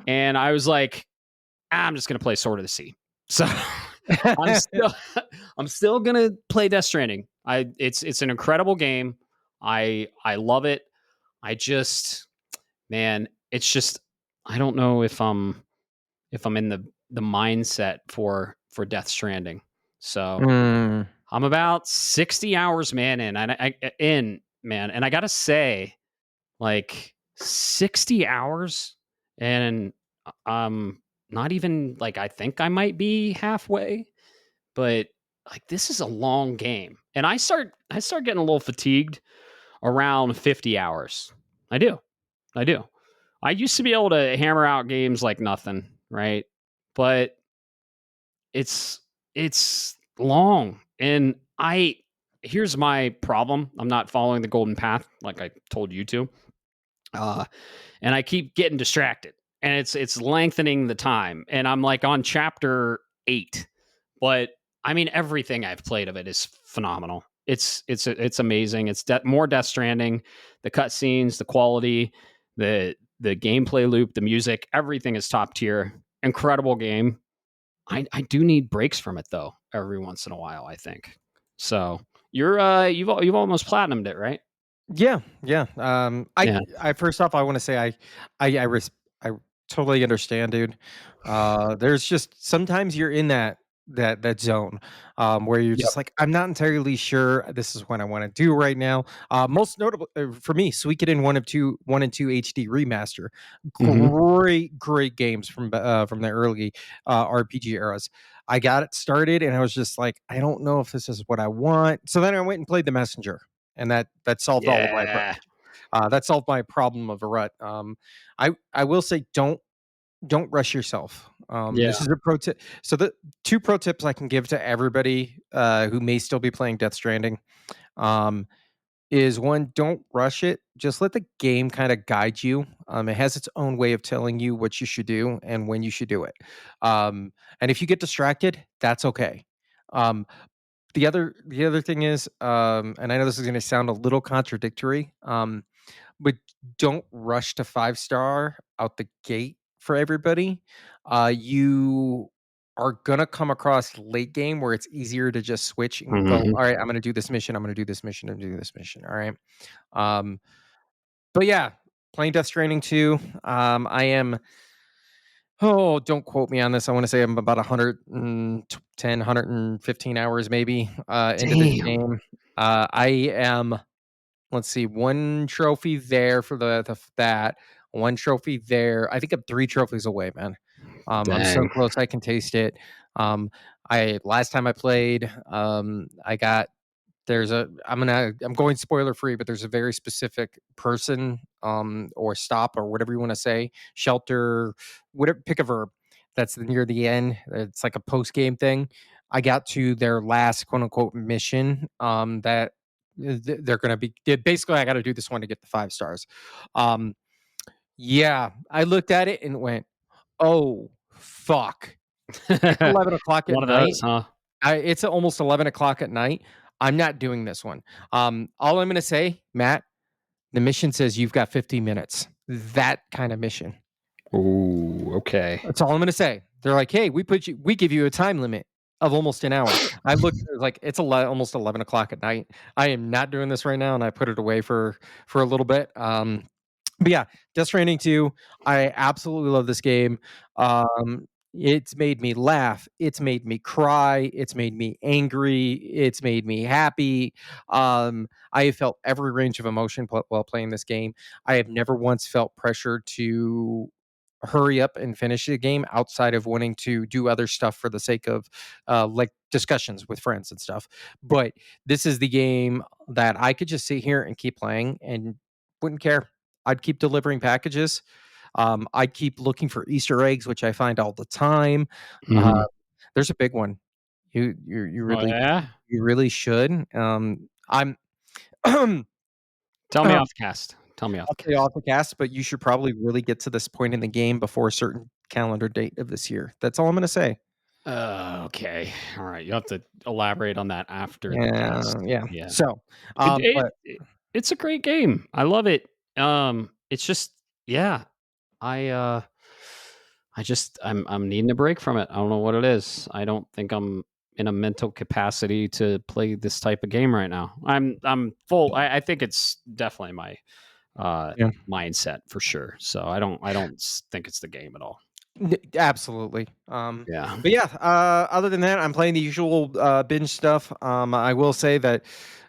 And I was like, I'm just gonna play Sword of the Sea. So I'm still gonna play Death Stranding. It's an incredible game. I love it. It's just I don't know if I'm in the mindset for Death Stranding. So I'm about 60 hours, man, and I gotta say, like 60 hours, and not even like I think I might be halfway, but like this is a long game, and I start getting a little fatigued around 50 hours. I do. I used to be able to hammer out games like nothing, right? But it's long, and here's my problem. I'm not following the golden path like I told you to. And I keep getting distracted, and it's lengthening the time, and I'm like on chapter 8, but I mean everything I've played of it is phenomenal. It's amazing. It's more Death Stranding. The cutscenes, the quality, the gameplay loop, the music, everything is top tier. Incredible game. I do need breaks from it though every once in a while, I think. So you've almost platinumed it, right? Yeah. Yeah. I first off, I want to say I totally understand, dude. There's just sometimes you're in that zone where you're Yep. just like, I'm not entirely sure this is what I want to do right now. Most notable for me, Suikoden 1 and 2 HD remaster. Great games from the early RPG eras. I got it started and I was just like, I don't know if this is what I want. So then I went and played The Messenger, and that solved all of my that solved my problem of a rut. I will say, don't rush yourself. Yeah. This is a pro tip. So the 2 pro tips I can give to everybody who may still be playing Death Stranding is one, don't rush it. Just let the game kind of guide you. It has its own way of telling you what you should do and when you should do it. And if you get distracted, that's okay. Um, the other thing is, and I know this is going to sound a little contradictory, but don't rush to 5-star out the gate for everybody. You are gonna come across late game where it's easier to just switch and go, Mhm. all right, I'm gonna do this mission, I'm gonna do this mission, I'm gonna do this mission. All right. Um, but yeah, playing Death Stranding 2. I am don't quote me on this. I want to say I'm about 110, 115 hours maybe into this Damn. game. I am, let's see, 1 trophy there for that, 1 trophy there. I think I'm 3 trophies away, man. I'm so Dang. close I can taste it. I last time I played, I got I'm going spoiler free, but there's a very specific person, or stop or whatever you want to say, shelter, whatever, pick a verb that's near the end. It's like a post game thing. I got to their last quote unquote mission, that they're going to be basically, I got to do this one to get the 5 stars. Um, yeah, I looked at it and went, oh, fuck. It's 11 o'clock at One of night. those, huh? It's almost 11 o'clock at night. I'm not doing this one. All I'm going to say, Matt, the mission says you've got 15 minutes. That kind of mission. Ooh, okay. That's all I'm going to say. They're like, hey, we give you a time limit of almost an hour. I looked like it's almost 11 o'clock at night. I am not doing this right now, and I put it away for a little bit. But yeah, Death Stranding 2, I absolutely love this game. It's made me laugh. It's made me cry. It's made me angry. It's made me happy. I have felt every range of emotion while playing this game. I have never once felt pressure to hurry up and finish the game outside of wanting to do other stuff for the sake of like discussions with friends and stuff. But this is the game that I could just sit here and keep playing and wouldn't care. I'd keep delivering packages. I'd keep looking for Easter eggs, which I find all the time. Uh, Mhm. there's a big one. You Oh, really yeah? you really should. I'm I'll Tell me off the cast. Tell me off the say cast. off the cast, but you should probably really get to this point in the game before a certain calendar date of this year. That's all I'm going to say. Okay. All right. You have to elaborate on that after the Yeah, cast. yeah. Yeah. So, It, it, but it it's a great game. I love it. It's just yeah. I uh I'm needing a break from it. I don't know what it is. I don't think I'm in a mental capacity to play this type of game right now. I'm full. I think it's definitely my yeah. mindset for sure. So I don't think it's the game at all. Absolutely. Yeah. But yeah, other than that, I'm playing the usual binge stuff. I will say that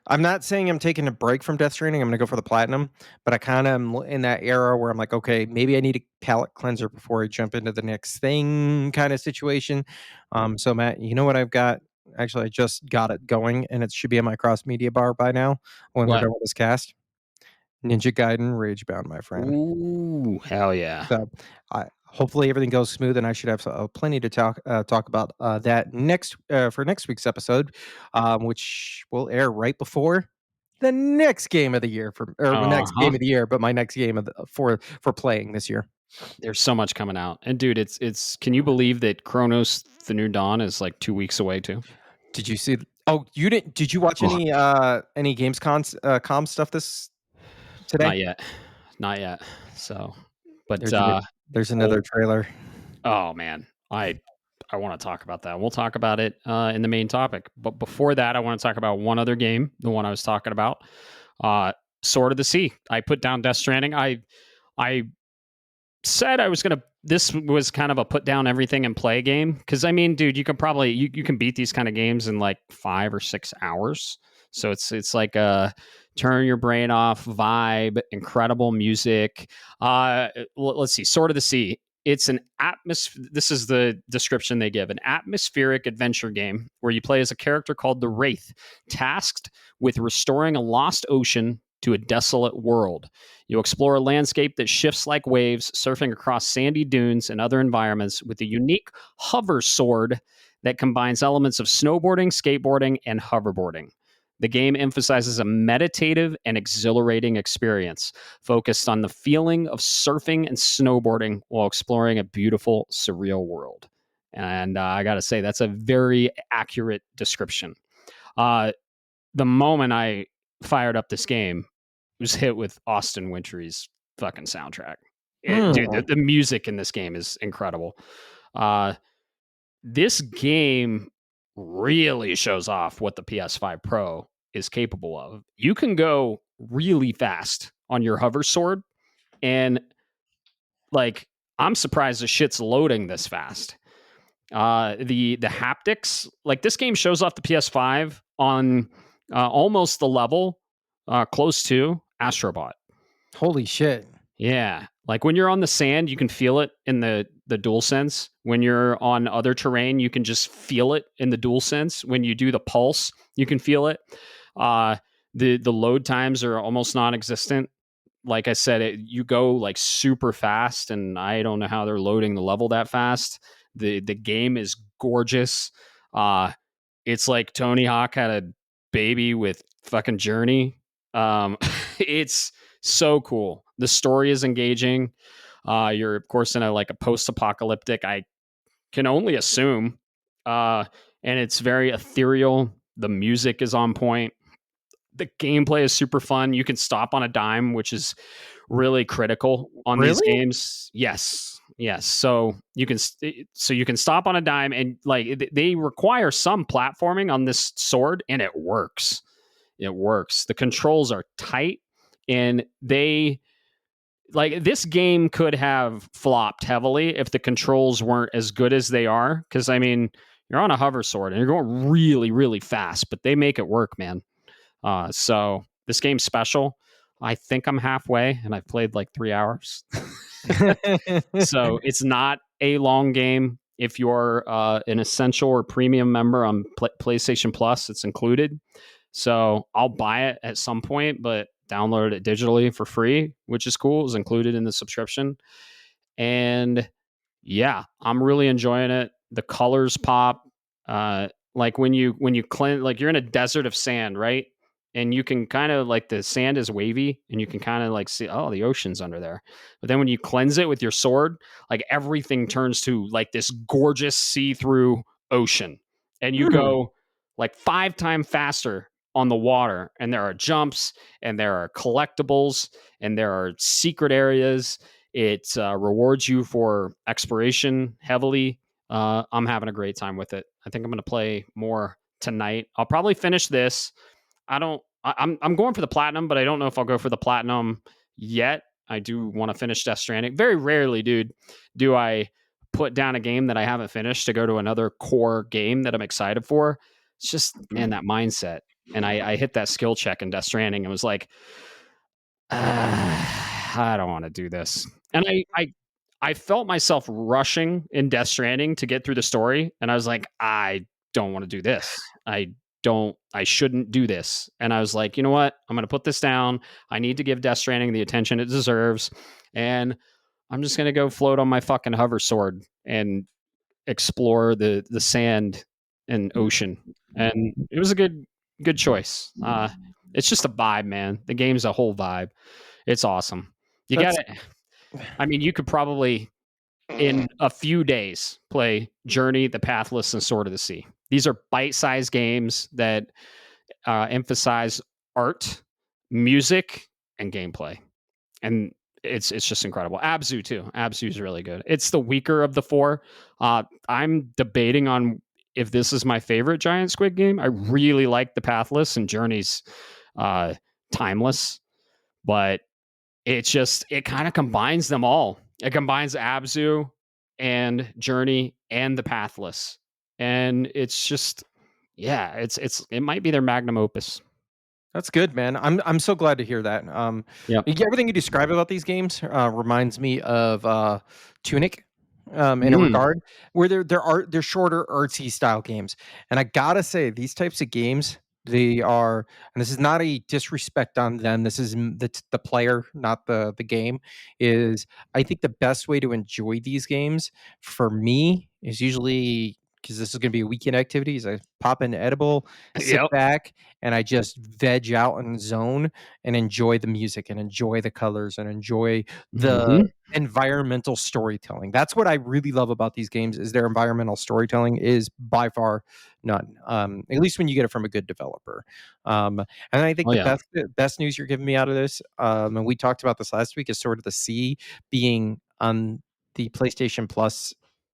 I'm not saying I'm taking a break from Death Stranding. I'm going to go for the platinum, but I kind of am in that era where I'm like, okay, maybe I need a palate cleanser before I jump into the next thing kind of situation. So Matt, you know what I've got? Actually, I just got it going, and it should be on my cross media bar by now when we're What? done with this cast. Ninja Gaiden Ragebound, my friend. Ooh, hell yeah. So, hopefully everything goes smooth, and I should have plenty to talk about that next for next week's episode, which will air right before the next game of the year next Uh-huh. game of the year, but my next game of for playing this year. There's so much coming out. And dude, it's can you believe that Chronos The New Dawn is like 2 weeks away too? Did you see? Oh, you didn't? Did you watch Ugh. any Gamescom com stuff this today? Not yet. Not yet. So, but There's a new, there's another oh, trailer. oh man. I want to talk about that. We'll talk about it in the main topic. But before that, I want to talk about one other game, the one I was talking about. Uh Sword of the Sea. I put down Death Stranding. I said I was gonna. This was kind of a put down everything and play game because I mean, dude, you can probably you can beat these kind of games in like 5 or 6 hours. So it's like a turn your brain off vibe, incredible music. Let's see, Sword of the Sea. It's an atmosphere. This is the description they give: an atmospheric adventure game where you play as a character called the Wraith, tasked with restoring a lost ocean to a desolate world. You explore a landscape that shifts like waves, surfing across sandy dunes and other environments with a unique hover sword that combines elements of snowboarding, skateboarding, and hoverboarding. The game emphasizes a meditative and exhilarating experience focused on the feeling of surfing and snowboarding while exploring a beautiful, surreal world. And I got to say, that's a very accurate description. The moment I fired up this game, was hit with Austin Wintory's fucking soundtrack. Dude, the music in this game is incredible. This game really shows off what the PS5 Pro is capable of. You can go really fast on your hover sword, and like I'm surprised the shit's loading this fast. The haptics, like this game shows off the PS5 on almost the level close to Astrobot. Holy shit. Yeah. Like when you're on the sand, you can feel it in the DualSense. When you're on other terrain, you can just feel it in the DualSense. When you do the pulse, you can feel it. The load times are almost non-existent. Like I said, you go like super fast, and I don't know how they're loading the level that fast. The game is gorgeous. It's like Tony Hawk had a baby with fucking Journey. It's so cool. The story is engaging. You're of course in a post-apocalyptic, I can only assume, and it's very ethereal. The music is on point. The gameplay is super fun. You can stop on a dime, which is really critical on these games. Yes. So you can stop on a dime, and like they require some platforming on this sword, and it works. It works. The controls are tight, and this game could have flopped heavily if the controls weren't as good as they are. Because I mean, you're on a hover sword and you're going really, really fast, but they make it work, man. So this game's special. I think I'm halfway, and I've played like 3 hours. So it's not a long game. If you're an essential or premium member on PlayStation Plus, it's included. So I'll buy it at some point, but download it digitally for free, which is cool. It's included in the subscription. And yeah, I'm really enjoying it. The colors pop. Like when you cleanse, like you're in a desert of sand, right? And you can kind of like the sand is wavy, and you can kind of like see, oh, the ocean's under there. But then when you cleanse it with your sword, like everything turns to like this gorgeous see-through ocean, and you go like 5 times faster on the water, and there are jumps, and there are collectibles, and there are secret areas. It rewards you for exploration heavily. I'm having a great time with it. I think I'm going to play more tonight. I'll probably finish this. I'm going for the platinum, but I don't know if I'll go for the platinum yet. I do want to finish Death Stranding. Very rarely, dude, do I put down a game that I haven't finished to go to another core game that I'm excited for. It's just, man, that mindset. And I hit that skill check in Death Stranding and was like, I don't want to do this. And I felt myself rushing in Death Stranding to get through the story, and I was like, I don't want to do this. I shouldn't do this. And I was like, you know what? I'm going to put this down. I need to give Death Stranding the attention it deserves. And I'm just going to go float on my fucking hover sword and explore the sand and ocean. And it was a good choice. It's just a vibe, man. The game's a whole vibe. It's awesome. You got it. I mean, you could probably in a few days play Journey, The Pathless, and Sword of the Sea. These are bite-sized games that emphasize art, music, and gameplay, and it's just incredible. Abzu too. Abzu is really good. It's the weaker of the 4. I'm debating on if this is my favorite Giant Squid game. I really like The Pathless, and Journey's timeless, but it kind of combines them all. It combines Abzu and Journey and The Pathless. And it's just, yeah, it might be their magnum opus. That's good, man. I'm so glad to hear that. Everything you describe about these games reminds me of Tunic, in a regard where they're shorter, artsy style games. And I gotta say, these types of games They are, and this is not a disrespect on them. This is the player, not the game. Is I think the best way to enjoy these games for me is usually because this is going to be a weekend activity. Is I pop an edible, sit Yep. back, and I just veg out and zone and enjoy the music and enjoy the colors and enjoy the Hmm. environmental storytelling. That's what I really love about these games. Is their environmental storytelling is by far none. At least when you get it from a good developer. And I think Oh the yeah. best news you're giving me out of this, and we talked about this last week, is sort of the C being on the PlayStation Plus,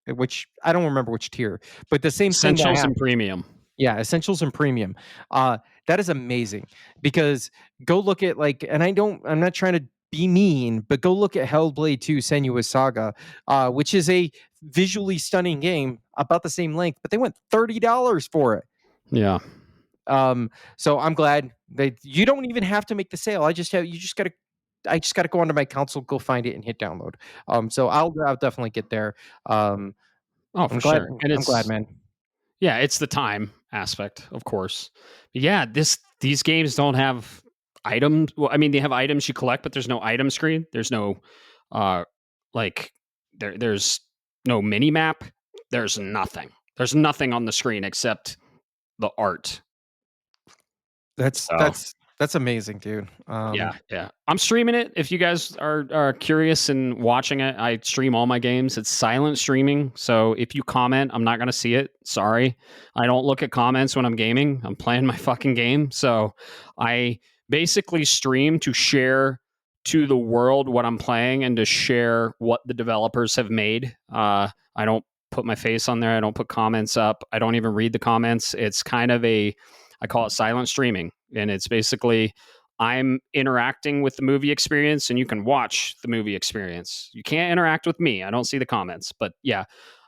which I don't remember which tier, but the same thing that Essentials happened. and premium. Yeah, essentials and premium. That is amazing because go look at like, and I'm not trying to be mean, but go look at Hellblade 2 Senua's Saga, which is a visually stunning game about the same length, but they went $30 for it. Yeah. So I'm glad you don't even have to make the sale. I just gotta go onto my console, go find it, and hit download. So I'll definitely get there. Um, Oh, for sure. And I'm glad, man. yeah, it's the time aspect, of course. But yeah, these games don't have items. Well, I mean, they have items you collect, but there's no item screen. There's no uh like there's no mini map. There's nothing. There's nothing on the screen except the art. That's So that's that's amazing, dude. yeah, yeah. I'm streaming it. If you guys are curious and watching it, I stream all my games. It's silent streaming, so if you comment, I'm not gonna see it. Sorry, I don't look at comments when I'm gaming. I'm playing my fucking game, so I basically stream to share to the world what I'm playing and to share what the developers have made. I don't put my face on there. I don't put comments up. I don't even read the comments. It's kind of I call it silent streaming, and it's basically I'm interacting with the movie experience and you can watch the movie experience. You can't interact with me. I don't see the comments, but yeah,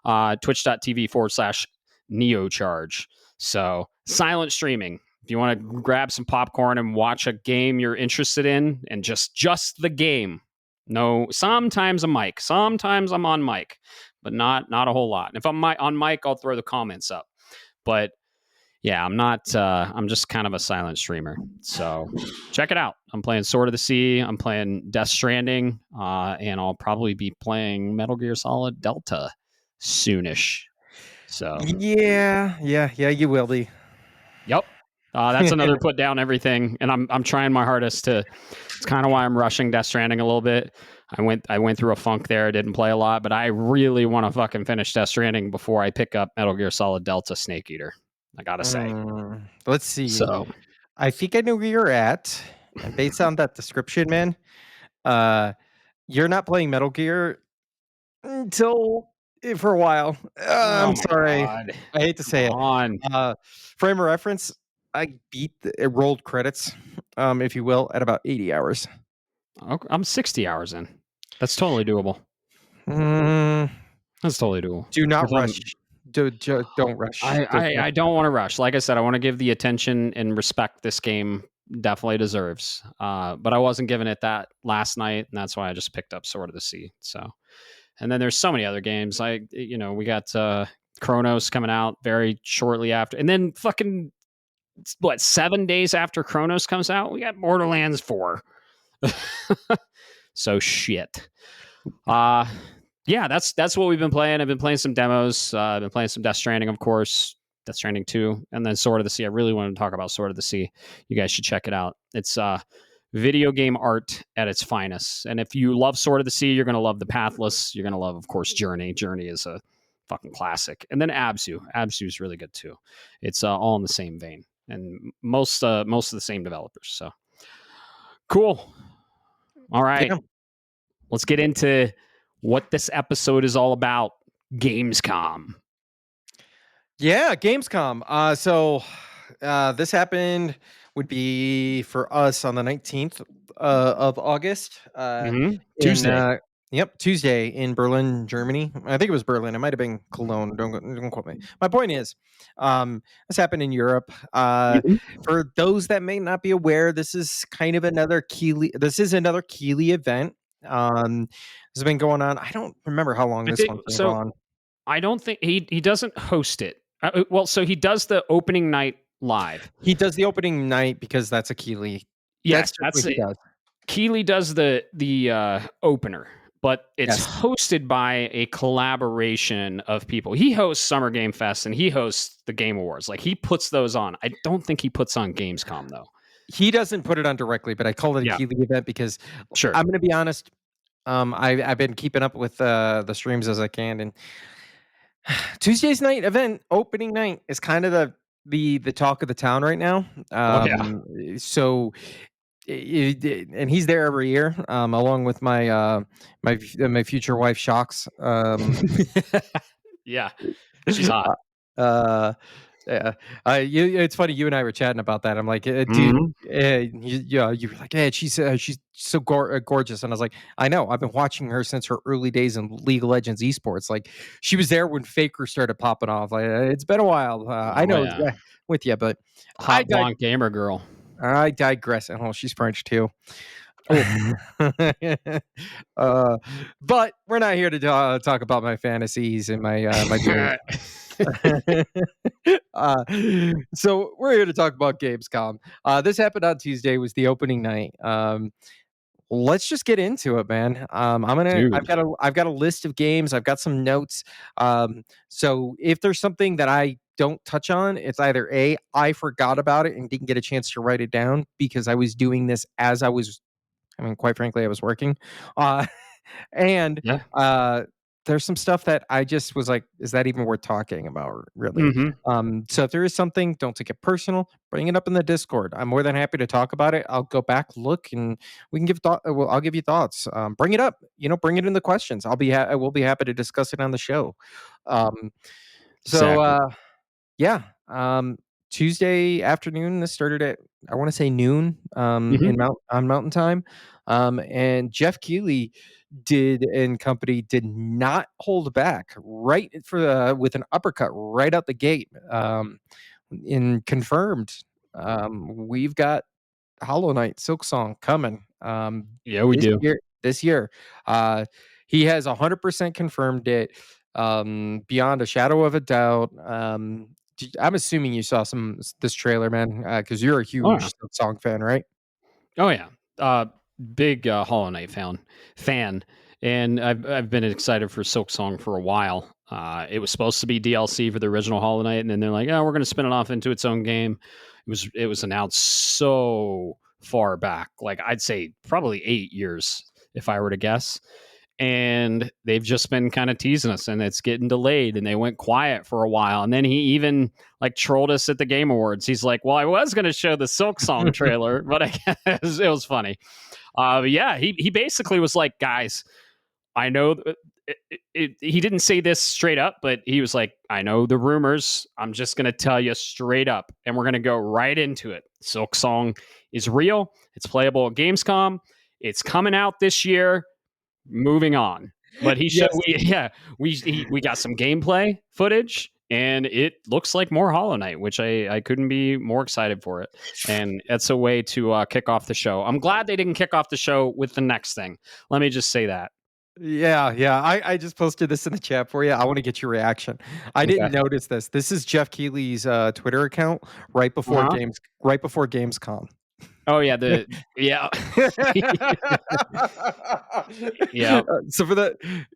twitch.tv/. Neocharge. So silent streaming. If you want to grab some popcorn and watch a game you're interested in and just the game. No, sometimes a mic. Sometimes I'm on mic, but not a whole lot. And if I'm on mic, I'll throw the comments up. But yeah, I'm not. I'm just kind of a silent streamer. So check it out. I'm playing Sword of the Sea. I'm playing Death Stranding, and I'll probably be playing Metal Gear Solid Delta soonish. So Yeah, you will be. yep, that's another put down everything, and I'm trying my hardest to. It's kind of why I'm rushing Death Stranding a little bit. I went through a funk there. Didn't play a lot, but I really want to fucking finish Death Stranding before I pick up Metal Gear Solid Delta Snake Eater. I gotta say. Let's see. So I think I know where you're at, and based on that description, man, uh, you're not playing Metal Gear until for a while. oh I'm my sorry. god. I hate to Come say it. on. Frame of reference, I beat it rolled credits, if you will, at about 80 hours. I'm 60 hours in. That's totally doable. Mm, That's totally doable. do not If I'm rush. Don't rush. I don't want to rush. Like I said, I want to give the attention and respect this game definitely deserves. But I wasn't giving it that last night, and that's why I just picked up Sword of the Sea. So, and then there's so many other games. We got Chronos coming out very shortly after, and then fucking 7 days after Chronos comes out, we got Borderlands 4. So shit. Yeah, that's what we've been playing. I've been playing some demos. I've been playing some Death Stranding, of course, Death Stranding 2, and then Sword of the Sea. I really wanted to talk about Sword of the Sea. You guys should check it out. It's video game art at its finest. And if you love Sword of the Sea, you're going to love The Pathless. You're going to love, of course, Journey. Journey is a fucking classic. And then Abzu. Abzu is really good too. It's all in the same vein, and most of the same developers. So cool. All right. Yeah. Let's get into what this episode is all about. Gamescom. Yeah, Gamescom. This happened would be for us on the 19th of August. Tuesday. Tuesday in Berlin, Germany. I think it was Berlin. It might have been Cologne. Don't quote me. My point is, this happened in Europe. For those that may not be aware, this is kind of another Keeley. This is another Keeley event. This has been going on. I don't remember how long this one's been going on. I don't think he doesn't host it. Well, so he does the opening night live. He does the opening night because that's a Keeley. Yes, That's just that's what he it. does. Keeley does the opener, but it's Yes. hosted by a collaboration of people. He hosts Summer Game Fest and he hosts the Game Awards. Like he puts those on. I don't think he puts on Gamescom though. He doesn't put it on directly, but I call it a Yeah, Keeley event because sure. I'm gonna be honest, I've been keeping up with the streams as I can, and Tuesday's night event, opening night, is kind of the talk of the town right now. Oh yeah. So and he's there every year, along with my future wife, Shocks. Yeah. She's hot. Uh, yeah, it's funny. You and I were chatting about that. I'm like, dude, Mhm. you were like, hey, she's so gorgeous, and I was like, I know. I've been watching her since her early days in League of Legends esports. Like, she was there when Faker started popping off. Like, it's been a while. I Oh know yeah. with you, but I Hot blonde gamer girl. I digress. Oh, she's French too. Oh. uh, but we're not here to talk about my fantasies and my dreams. uh, so we're here to talk about Gamescom. This happened on Tuesday. Was the opening night. Let's just get into it, man. Dude. I've got a list of games. I've got some notes. So if there's something that I don't touch on, it's either A, I forgot about it and didn't get a chance to write it down because I was doing this as I mean, quite frankly, I was working. Uh, and Yeah. there's some stuff that I just was like, is that even worth talking about, really? Mhm. So if there is something, don't take it personal. Bring it up in the Discord. I'm more than happy to talk about it. I'll go back, look, and we can give thought. Well, I'll give you thoughts. Bring it up. Bring it in the questions. I will be happy to discuss it on the show. Um, so Exactly. yeah. Tuesday afternoon. This started at, I want to say, noon. Mhm. On Mountain Time. And Jeff Keighley did not hold back right for with an uppercut right out the gate. And confirmed. We've got Hollow Knight Silksong coming. Yeah, we This do. year. This year. He has 100% confirmed it. Beyond a shadow of a doubt. I'm assuming you saw this trailer, man, because you're a Oh yeah. huge song fan, right? Oh yeah. Big Hollow Knight fan, and I've been excited for Silk Song for a while. It was supposed to be DLC for the original Hollow Knight, and then they're like, "Oh, we're going to spin it off into its own game." It was announced so far back, like I'd say probably 8 years if I were to guess. And they've just been kind of teasing us, and it's getting delayed, and they went quiet for a while, and then he even like trolled us at the Game Awards. He's like, well, I was going to show the Silk Song trailer, but I guess it was funny. But yeah, he basically was like, guys, I know he didn't say this straight up, but he was like, I know the rumors. I'm just going to tell you straight up, and we're going to go right into it. Silk Song is real. It's playable at Gamescom. It's coming out this year. Moving on. But he showed, Yes. we got some gameplay footage, and it looks like more Hollow Knight, which I couldn't be more excited for it. And that's a way to kick off the show. I'm glad they didn't kick off the show with the next thing. Let me just say that. Yeah. I just posted this in the chat for you. I want to get your reaction. I didn't Okay. notice this. This is Jeff Keighley's Twitter account Uh-huh. right before Gamescom. Oh yeah, yeah. Yeah. So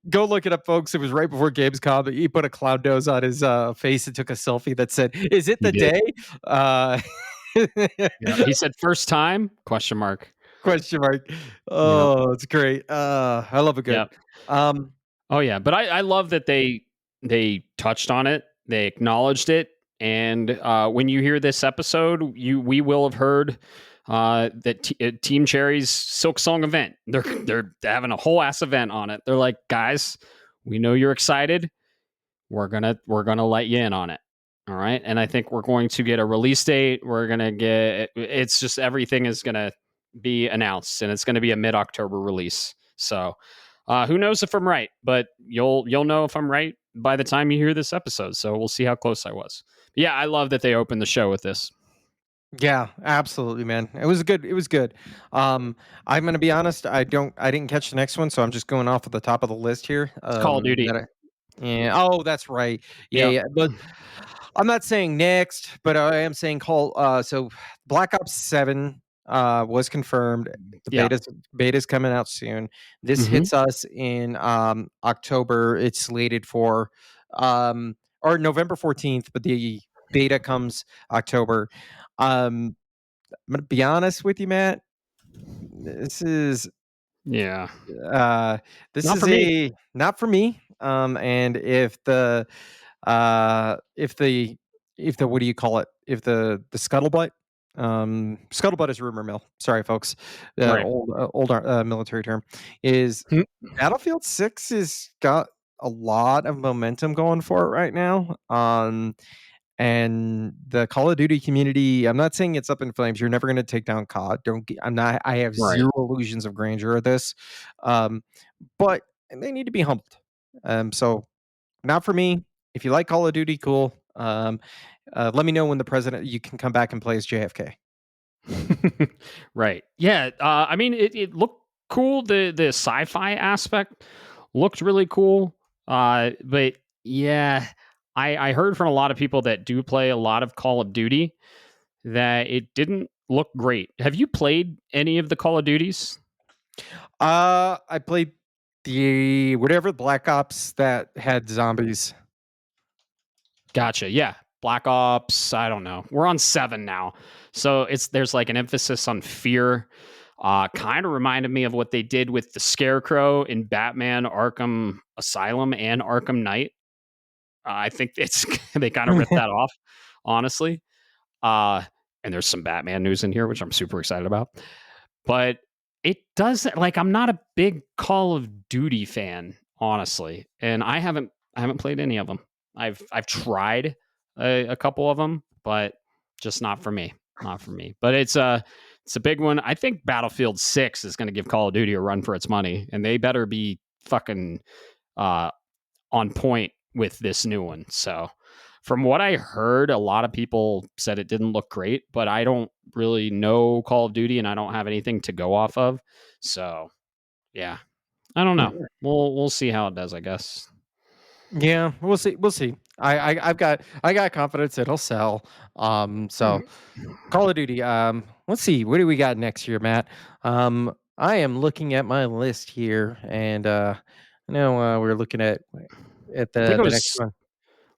go look it up, folks. It was right before Gamescom. He put a clown nose on his face and took a selfie that said, "Is it He the did. day?" Uh, Yeah. He said first time? Question mark. Question mark. Yeah. Oh, it's great. I love it Yeah. good. Um, Oh yeah, but I love that they touched on it, they acknowledged it, and when you hear this episode, we will have heard that Team Cherry's Silk Song event. They're having a whole ass event on it. They're like, guys, we know you're excited. We're gonna let you in on it. All right, and I think we're going to get a release date. We're gonna get. It's just everything is gonna be announced, and it's gonna be a mid-October release. So who knows if I'm right, but you'll know if I'm right by the time you hear this episode. So we'll see how close I was. But yeah, I love that they opened the show with this. yeah, absolutely, man. It was good. It was good. I'm gonna be honest. I didn't catch the next one, so I'm just going off at the top of the list here. It's Call of Duty. Yeah. Oh, that's right. Yeah, Yep. yeah. But I'm not saying next, but I am saying call. So Black Ops 7 was confirmed. The Yeah. beta's coming out soon. This Hmm. hits us in October. It's slated for or November 14th, but the beta comes October. I'm gonna be honest with you, Matt. This is Yeah. uh this Not is for me. a not for me. And if the what do you call it? If the scuttlebutt, scuttlebutt is rumor mill. Sorry, folks. Right. Old military term is Hmm. Battlefield 6 has got a lot of momentum going for it right now. And the Call of Duty community, I'm not saying it's up in flames. You're never going to take down COD. Don't get, I'm not. I have Right. zero illusions of grandeur of this, um, but they need to be humbled. So not for me. If you like Call of Duty, cool. Let me know when the president you can come back and play as JFK. Right. Yeah. I mean, it looked cool. The sci-fi aspect looked really cool. But yeah, I heard from a lot of people that do play a lot of Call of Duty that it didn't look great. Have you played any of the Call of Duties? I played the whatever Black Ops that had zombies. Gotcha. Yeah. Black Ops, I don't know. We're on 7 now. So there's like an emphasis on fear. Kind of reminded me of what they did with the Scarecrow in Batman Arkham Asylum and Arkham Knight. I think it's they kind of ripped that off, honestly. Uh and there's some Batman news in here, which I'm super excited about. But it does like I'm not a big Call of Duty fan, honestly, and I haven't played any of them. I've tried a couple of them, but just not for me. Not for me. But it's a big one. I think Battlefield 6 is going to give Call of Duty a run for its money, and they better be fucking uh, on point with this new one. So, from what I heard, a lot of people said it didn't look great, but I don't really know Call of Duty and I don't have anything to go off of. So, yeah, I don't know. We'll see how it does, I guess. Yeah, we'll see. We'll see. I got confidence it'll sell. So Call of Duty. Let's see. What do we got next year, Matt? I am looking at my list here, and I know we're looking at I think it the next was one.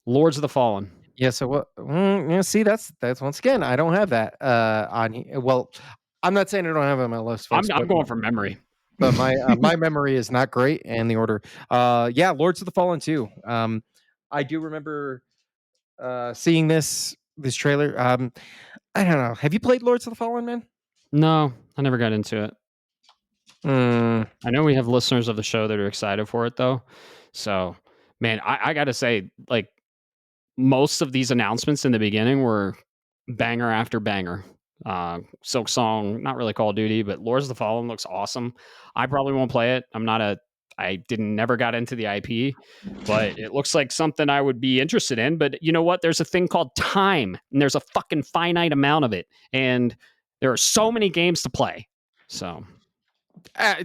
Lords of the Fallen. Yeah. So what? Yeah. See, that's once again, I don't have that on here. Well, I'm not saying I don't have it on my list, folks, I'm going from memory. but my memory is not great, and the order. Yeah, Lords of the Fallen too. I do remember seeing this trailer. I don't know. Have you played Lords of the Fallen, man? No, I never got into it. Mm. I know we have listeners of the show that are excited for it though. So, man, I got to say, like, most of these announcements in the beginning were banger after banger. Silk Song, not really Call of Duty, but Lords of the Fallen looks awesome. I probably won't play it. I didn't never got into the IP, but it looks like something I would be interested in. But you know what? There's a thing called time, and there's a fucking finite amount of it, and there are so many games to play. So Uh,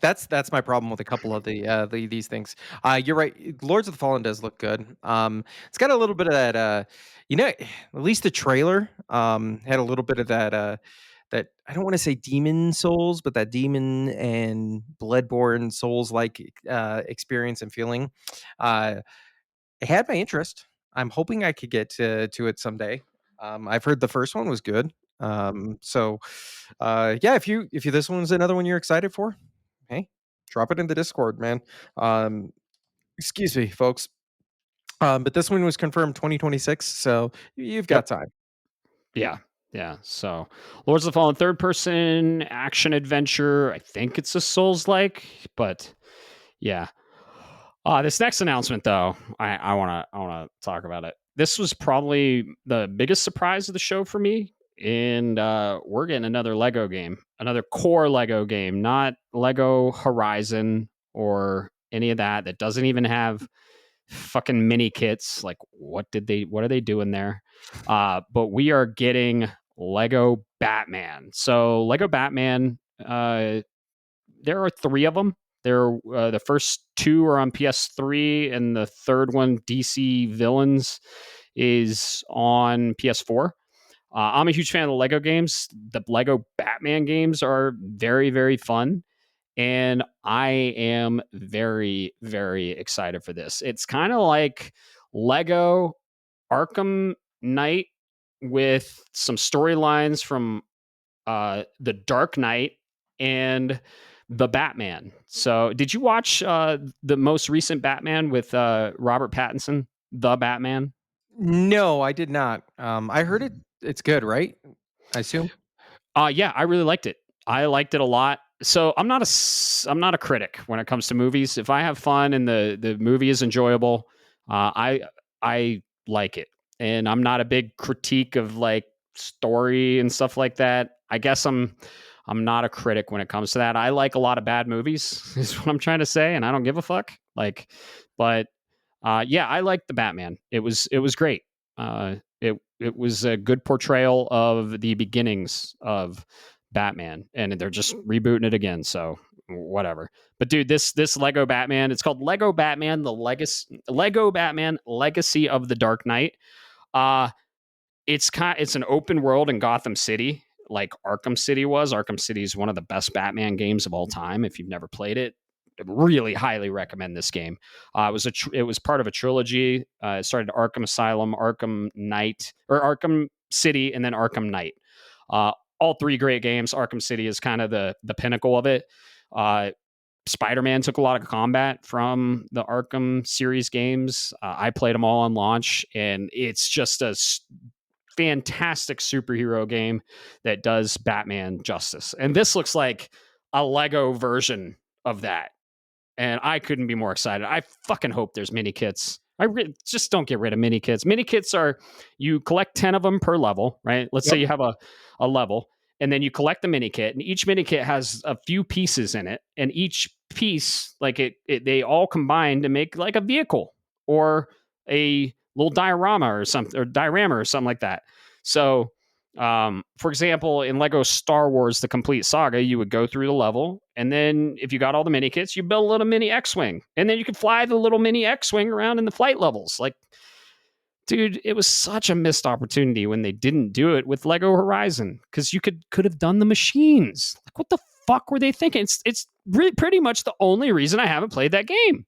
that's my problem with a couple of these things. You're right. Lords of the Fallen does look good. It's got a little bit of that. At least the trailer had a little bit of that. That I don't want to say Demon Souls, but that Demon and Bloodborne Souls like experience and feeling. It had my interest. I'm hoping I could get to it someday. I've heard the first one was good. So yeah, if you this one's another one you're excited for, hey, drop it in the Discord, man. Um, excuse me, folks. But this one was confirmed 2026, so you've yep, got time. yeah, yeah. So Lords of the Fallen, third person action adventure. I think it's a Souls like, but yeah. This next announcement, though, I wanna talk about it. This was probably the biggest surprise of the show for me, and we're getting another Lego game, another core Lego game, not Lego Horizon or any of that. That doesn't even have fucking mini kits. Like, what are they doing there? But we are getting Lego Batman. So Lego Batman, there are 3 of them. The first two are on PS3, and the third one, DC Villains, is on PS4. I'm a huge fan of the Lego games. The Lego Batman games are very, very fun. And I am very, very excited for this. It's kind of like Lego Arkham Knight with some storylines from the Dark Knight and the Batman. So, did you watch the most recent Batman with Robert Pattinson, the Batman? No, I did not. I heard it's good, right? I assume. Yeah, I really liked it. I liked it a lot. So I'm not a critic when it comes to movies. If I have fun and the movie is enjoyable, I like it. And I'm not a big critique of like story and stuff like that. I guess I'm not a critic when it comes to that. I like a lot of bad movies, is what I'm trying to say, and I don't give a fuck. Like, but yeah, I like the Batman. It was great. It was a good portrayal of the beginnings of Batman, and they're just rebooting it again. So whatever. But dude, this Lego Batman, it's called Lego Batman: Lego Batman Legacy of the Dark Knight. Uh it's an open world in Gotham City, like Arkham City was. Arkham City is one of the best Batman games of all time. If you've never played it, I really highly recommend this game. It was part of a trilogy. It started Arkham Asylum, Arkham Knight, or Arkham City, and then Arkham Knight. All three great games. Arkham City is kind of the pinnacle of it. Spider-Man took a lot of combat from the Arkham series games. I played them all on launch, and it's just a fantastic superhero game that does Batman justice. And this looks like a Lego version of that. And I couldn't be more excited. I fucking hope there's mini kits. Just don't get rid of mini kits. Mini kits are, you collect 10 of them per level, right? Let's say you have a level, and then you collect the mini kit, and each mini kit has a few pieces in it, and each piece, like they all combine to make like a vehicle or a little diorama or something like that. So, for example, in Lego Star Wars: The Complete Saga, you would go through the level, and then if you got all the mini kits, you build a little mini X-wing, and then you could fly the little mini X-wing around in the flight levels. Like, dude, it was such a missed opportunity when they didn't do it with Lego Horizon, because you could have done the machines. Like, what the fuck were they thinking? It's really pretty much the only reason I haven't played that game.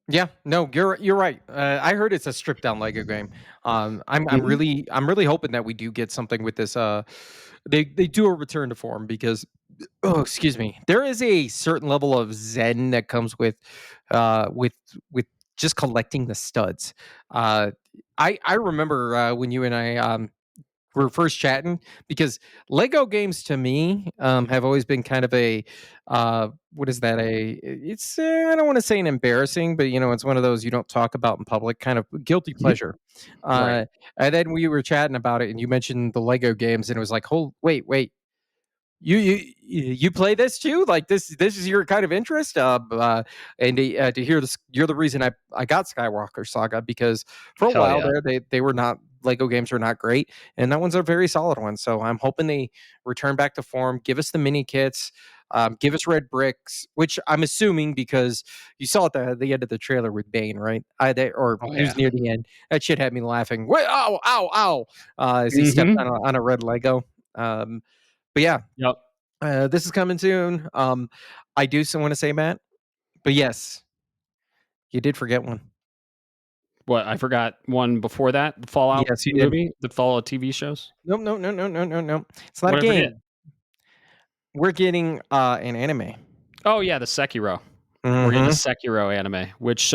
Yeah, no, you're right. I heard it's a stripped down Lego game. I'm Mhm. really hoping that we do get something with this. They do a return to form because, oh, excuse me, there is a certain level of zen that comes with with just collecting the studs. Uh, I remember when you and I we were first chatting because Lego games to me have always been kind of a what is that it's I don't want to say an embarrassing, but you know it's one of those you don't talk about in public, kind of guilty Mhm. pleasure. Right. And then we were chatting about it, and you mentioned the Lego games, and it was like, "Oh, wait, you play this too? Like this is your kind of interest?" And to hear this, you're the reason I got Skywalker Saga because for a Hell while yeah. there they were not Lego games were not great, and that one's a very solid one. So I'm hoping they return back to form, give us the mini kits, give us red bricks, which I'm assuming because you saw at the end of the trailer with Bane, right? Or Oh it was yeah. near the end. That shit had me laughing. Wait, ow, ow, ow! As he stepped Hmm. on a red Lego. But yeah, Yep. this is coming soon. I do want to say, Matt, but yes, you did forget one. What, I forgot one before that, the Fallout Yes, you did. movie, the Fallout TV shows. Nope, no, no, no, no, no, no. It's not What a I forget? game. We're getting an anime. Oh yeah, the Sekiro. We're getting a Mm-hmm. Sekiro anime, which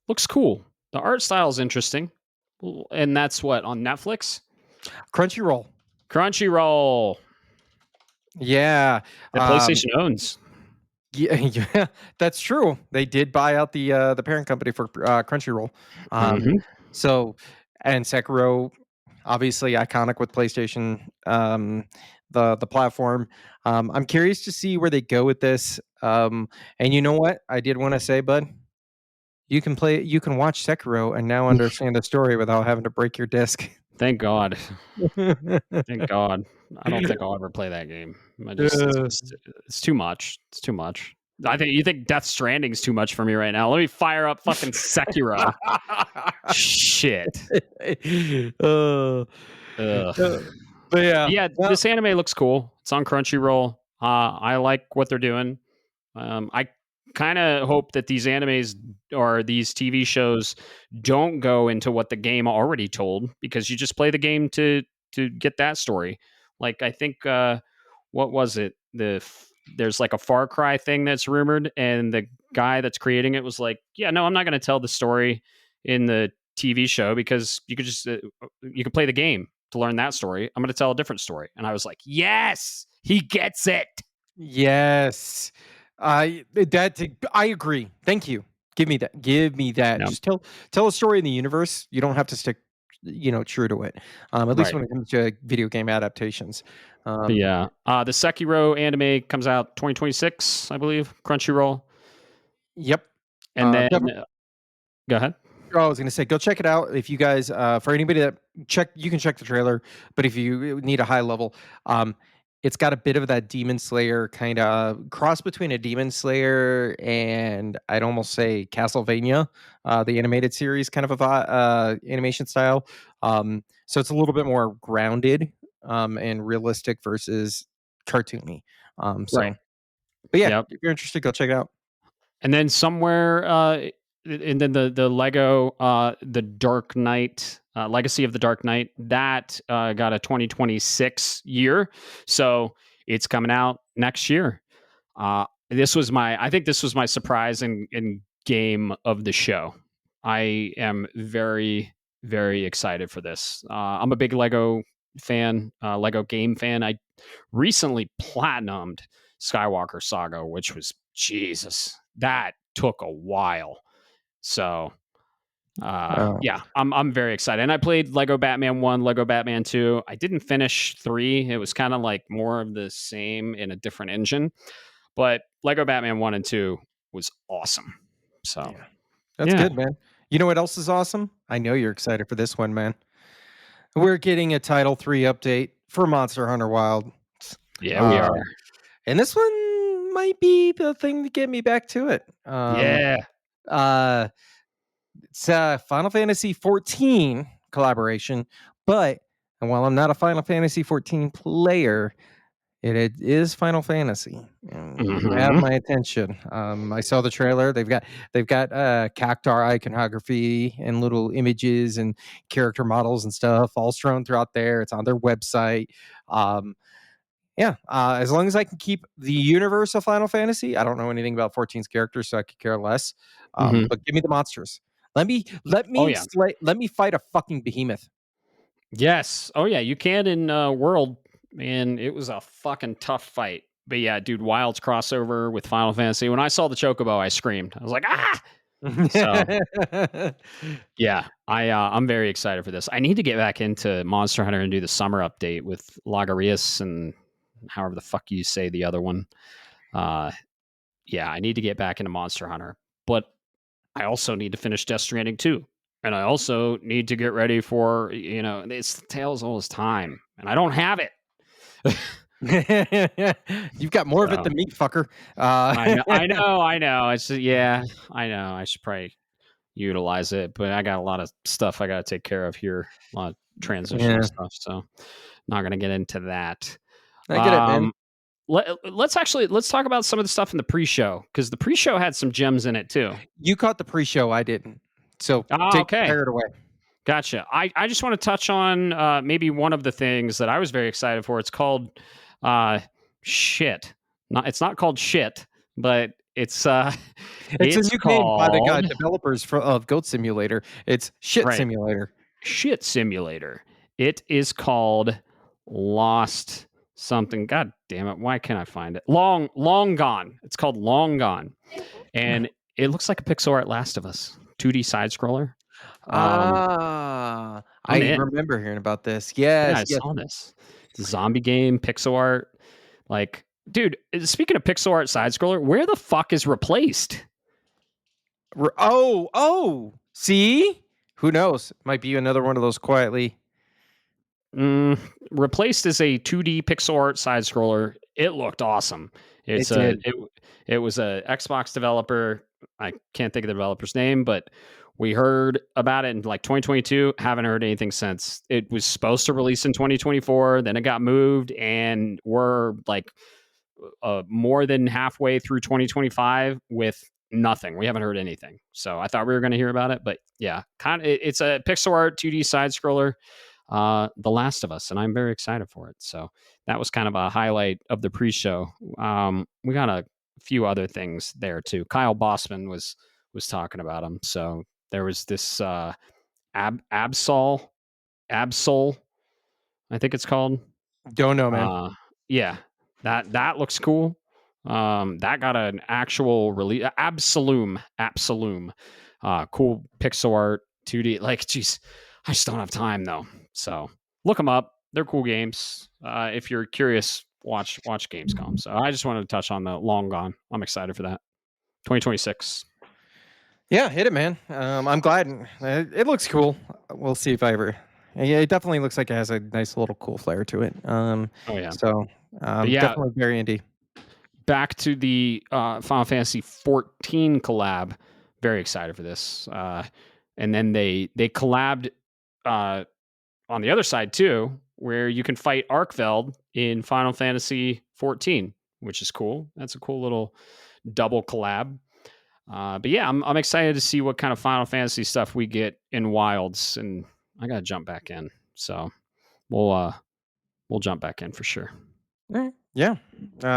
looks cool. The art style is interesting, and that's what, on Netflix, Crunchyroll. Crunchyroll, Yeah. that Um, PlayStation owns. yeah, yeah, that's true. They did buy out the parent company for Crunchyroll. Um, Hmm. so and Sekiro, obviously iconic with PlayStation, the platform. I'm curious to see where they go with this. And you know what? I did want to say, bud, you can watch Sekiro and now understand the story without having to break your disc. Thank God. Thank God. I don't think I'll ever play that game. It's too much. It's too much. I think you think Death Stranding's too much for me right now. Let me fire up fucking Sekiro. Shit. uh, Ugh. but yeah, Yeah, well, this anime looks cool. It's on Crunchyroll. I like what they're doing. I kind of hope that these animes or these TV shows don't go into what the game already told, because you just play the game to get that story. Like I think what was it? There's like a Far Cry thing that's rumored, and the guy that's creating it was like, "Yeah, no, I'm not going to tell the story in the TV show because you could just you can play the game to learn that story. I'm going to tell a different story." And I was like, "Yes, he gets it." yes, I agree. Thank you. Give me that. Give me that. No, Just tell a story in the universe. You don't have to stick, true to it. At least right. when it comes to video game adaptations. But Um, yeah, the Sekiro anime comes out 2026, I believe, Crunchyroll. yep. And then, Definitely. go ahead. I was gonna say, go check it out. If you guys, for anybody that you can check the trailer. But if you need a high level, it's got a bit of that Demon Slayer kind of cross between a Demon Slayer and I'd almost say Castlevania, the animated series kind of animation style. So it's a little bit more grounded, and realistic versus cartoony. Right. But yeah, Yep. if you're interested, go check it out. And then somewhere, and then the Lego, the Dark Knight, Legacy of the Dark Knight, that got a 2026 year, so it's coming out next year. I think this was my surprise in game of the show. I am very, very excited for this. I'm a big Lego fan, Lego game fan. I recently platinumed Skywalker Saga, which was Jesus. That took a while. So Oh, yeah, I'm very excited. And I played Lego Batman 1, Lego Batman 2. I didn't finish 3. It was kind of like more of the same in a different engine. But Lego Batman 1 and 2 was awesome. So, yeah, that's yeah. good, man. You know what else is awesome? I know you're excited for this one, man. We're getting a Title 3 update for Monster Hunter Wild. Yeah, we Uh, are. and this one might be the thing to get me back to it. Yeah. Uh, it's a Final Fantasy 14 collaboration, but and while I'm not a Final Fantasy 14 player, it is Final Fantasy, and you have Mhm. my attention. I saw the trailer. They've got cactuar iconography and little images and character models and stuff all strewn throughout there. It's on their website. Um, yeah, as long as I can keep the universe of Final Fantasy, I don't know anything about 14's characters, so I could care less. Mhm. But give me the monsters. Oh yeah. Let me fight a fucking behemoth. Yes. Oh yeah, you can in World, and it was a fucking tough fight. But yeah, dude, Wild's crossover with Final Fantasy. When I saw the Chocobo, I screamed. I was like, "Ah!" So, yeah, I'm very excited for this. I need to get back into Monster Hunter and do the summer update with Lagarius and however the fuck you say the other one. Uh yeah, I need to get back into Monster Hunter. But I also need to finish Death Stranding 2. And I also need to get ready for, it's Tales all this time. And I don't have it. You've got more of it So, than me, fucker. I know. It's yeah, I know. I should probably utilize it, but I got a lot of stuff I got to take care of here, a lot of transitional Yeah, stuff. So, not going to get into that. I get it, man. Um, let's talk about some of the stuff in the pre-show, because the pre-show had some gems in it too. You caught the pre-show, I didn't. So Okay. fire it away. Gotcha. I just want to touch on maybe one of the things that I was very excited for. It's called shit. It's not called shit, but it's It's a it's new game by the called developers of Goat Simulator. It's Shit right, Simulator. Shit Simulator. It is called Lost something. God damn it! Why can't I find it? Long Gone. It's called Long Gone, and it looks like a pixel art Last of Us 2D side scroller. I'm I in. remember hearing about this. Yeah, Yes, I yes. saw this. It's a zombie game, pixel art. Like, dude, speaking of pixel art side scroller, where the fuck is Replaced? See? Who knows? Might be another one of those quietly. Replaced is a 2D pixel art side scroller. it looked awesome. It It's a did. it was a Xbox developer. I can't think of the developer's name, but we heard about it in like 2022. Haven't heard anything since. It was supposed to release in 2024, then it got moved, and we're like more than halfway through 2025 with nothing. We haven't heard anything. So I thought we were going to hear about it, but yeah, it's a pixel art 2D side scroller, The Last of Us, and I'm very excited for it. So that was kind of a highlight of the pre-show. We got a few other things there too. Kyle Bossman was talking about them. So there was this Absol, I think it's called. Don't know, man. Yeah, that looks cool. That got an actual release. Absolum. Cool pixel art, 2D. Like, geez, I just don't have time though. So look them up. They're cool games. If you're curious, watch Gamescom. So I just wanted to touch on the Long Gone. I'm excited for that. 2026. Yeah, hit it, man. I'm glad. It looks cool. We'll see if I ever. Yeah, it definitely looks like it has a nice little cool flair to it. Oh yeah. So But yeah, definitely very indie. back to the Final Fantasy 14 collab. Very excited for this. And then they collabed on the other side too, where you can fight Arkveld in Final Fantasy 14, which is cool. That's a cool little double collab. But yeah, I'm excited to see what kind of Final Fantasy stuff we get in Wilds, and I gotta jump back in. So we'll jump back in for sure. Yeah.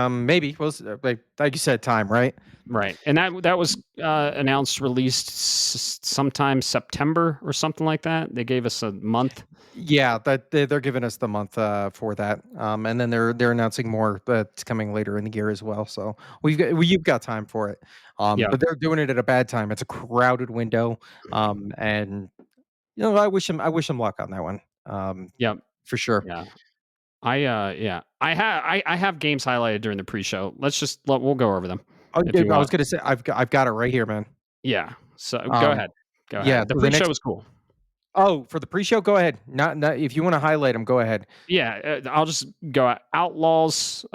Maybe. Well, like you said, time, right? Right, and that was announced, released sometime September or something like that. They gave us a month. Yeah, that they're giving us the month for that, and then they're announcing more that's coming later in the year as well. So you've got time for it, Yeah, but they're doing it at a bad time. It's a crowded window, and I wish them luck on that one, yeah, for sure. yeah. I have games highlighted during the pre-show. We'll go over them Oh, if yeah, you I was want. gonna say I've got it right here, man. Yeah, so go Um, ahead. Go yeah. ahead. The So the pre-show next. was cool. Oh, for the pre-show, go ahead. Not if you want to highlight them, go ahead. Yeah, I'll just go Outlaws.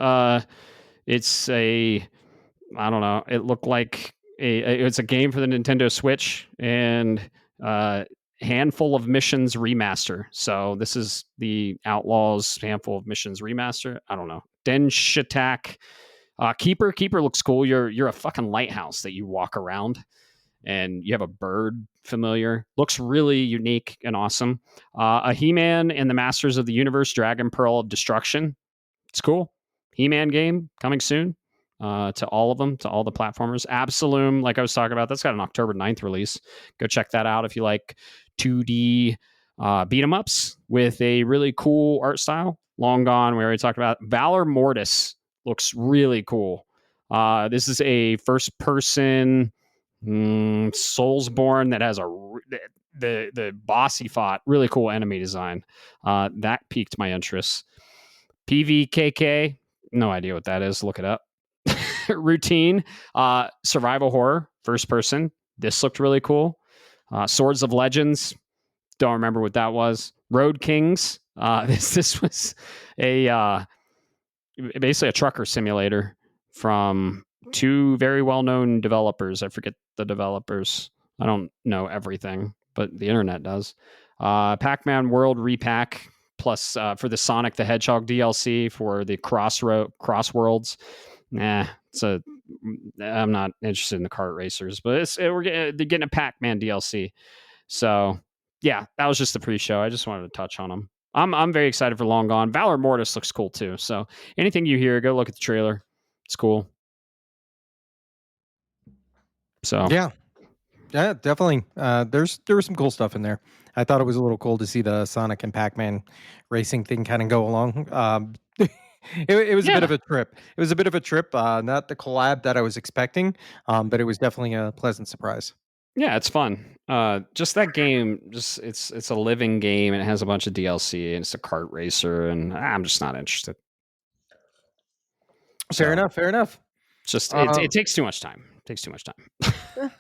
It's a I don't know. It looked like it's a game for the Nintendo Switch and handful of missions remaster. So this is the Outlaws handful of missions remaster. I don't know. Densh Attack. Keeper looks cool. You're a fucking lighthouse that you walk around, and you have a bird familiar. Looks really unique and awesome. A He-Man and the Masters of the Universe Dragon Pearl of Destruction. It's cool. He-Man game coming soon to all of them, to all the platformers. Absolum, like I was talking about, that's got an October 9th release. Go check that out if you like 2D beat 'em ups with a really cool art style. Long Gone, we already talked about. Valor Mortis looks really cool. This is a first person Soulsborne that has the boss he fought. Really cool enemy design. That piqued my interest. PVKK, no idea what that is. Look it up. Routine, survival horror, first person. This looked really cool. Swords of Legends, don't remember what that was. Road Kings, this was a basically a trucker simulator from two very well-known developers. I forget the developers. I don't know everything, but the internet does. Pac-Man World Repack plus for the Sonic the Hedgehog DLC for the Crossworlds. Nah, I'm not interested in the kart racers, but they're getting a Pac-Man DLC. So yeah, that was just the pre-show. I just wanted to touch on them. I'm very excited for Long Gone. Valor Mortis looks cool too. So anything you hear, go look at the trailer. It's cool. So Yeah, definitely. There was some cool stuff in there. I thought it was a little cool to see the Sonic and Pac-Man racing thing kind of go along. It was a bit yeah, of a trip. It was a bit of a trip. Not the collab that I was expecting, but it was definitely a pleasant surprise. yeah, it's fun. Just that game, it's a living game and it has a bunch of DLC and it's a kart racer, and I'm just not interested. Fair So enough. Fair enough. just Um, it takes too much time. It takes too much time.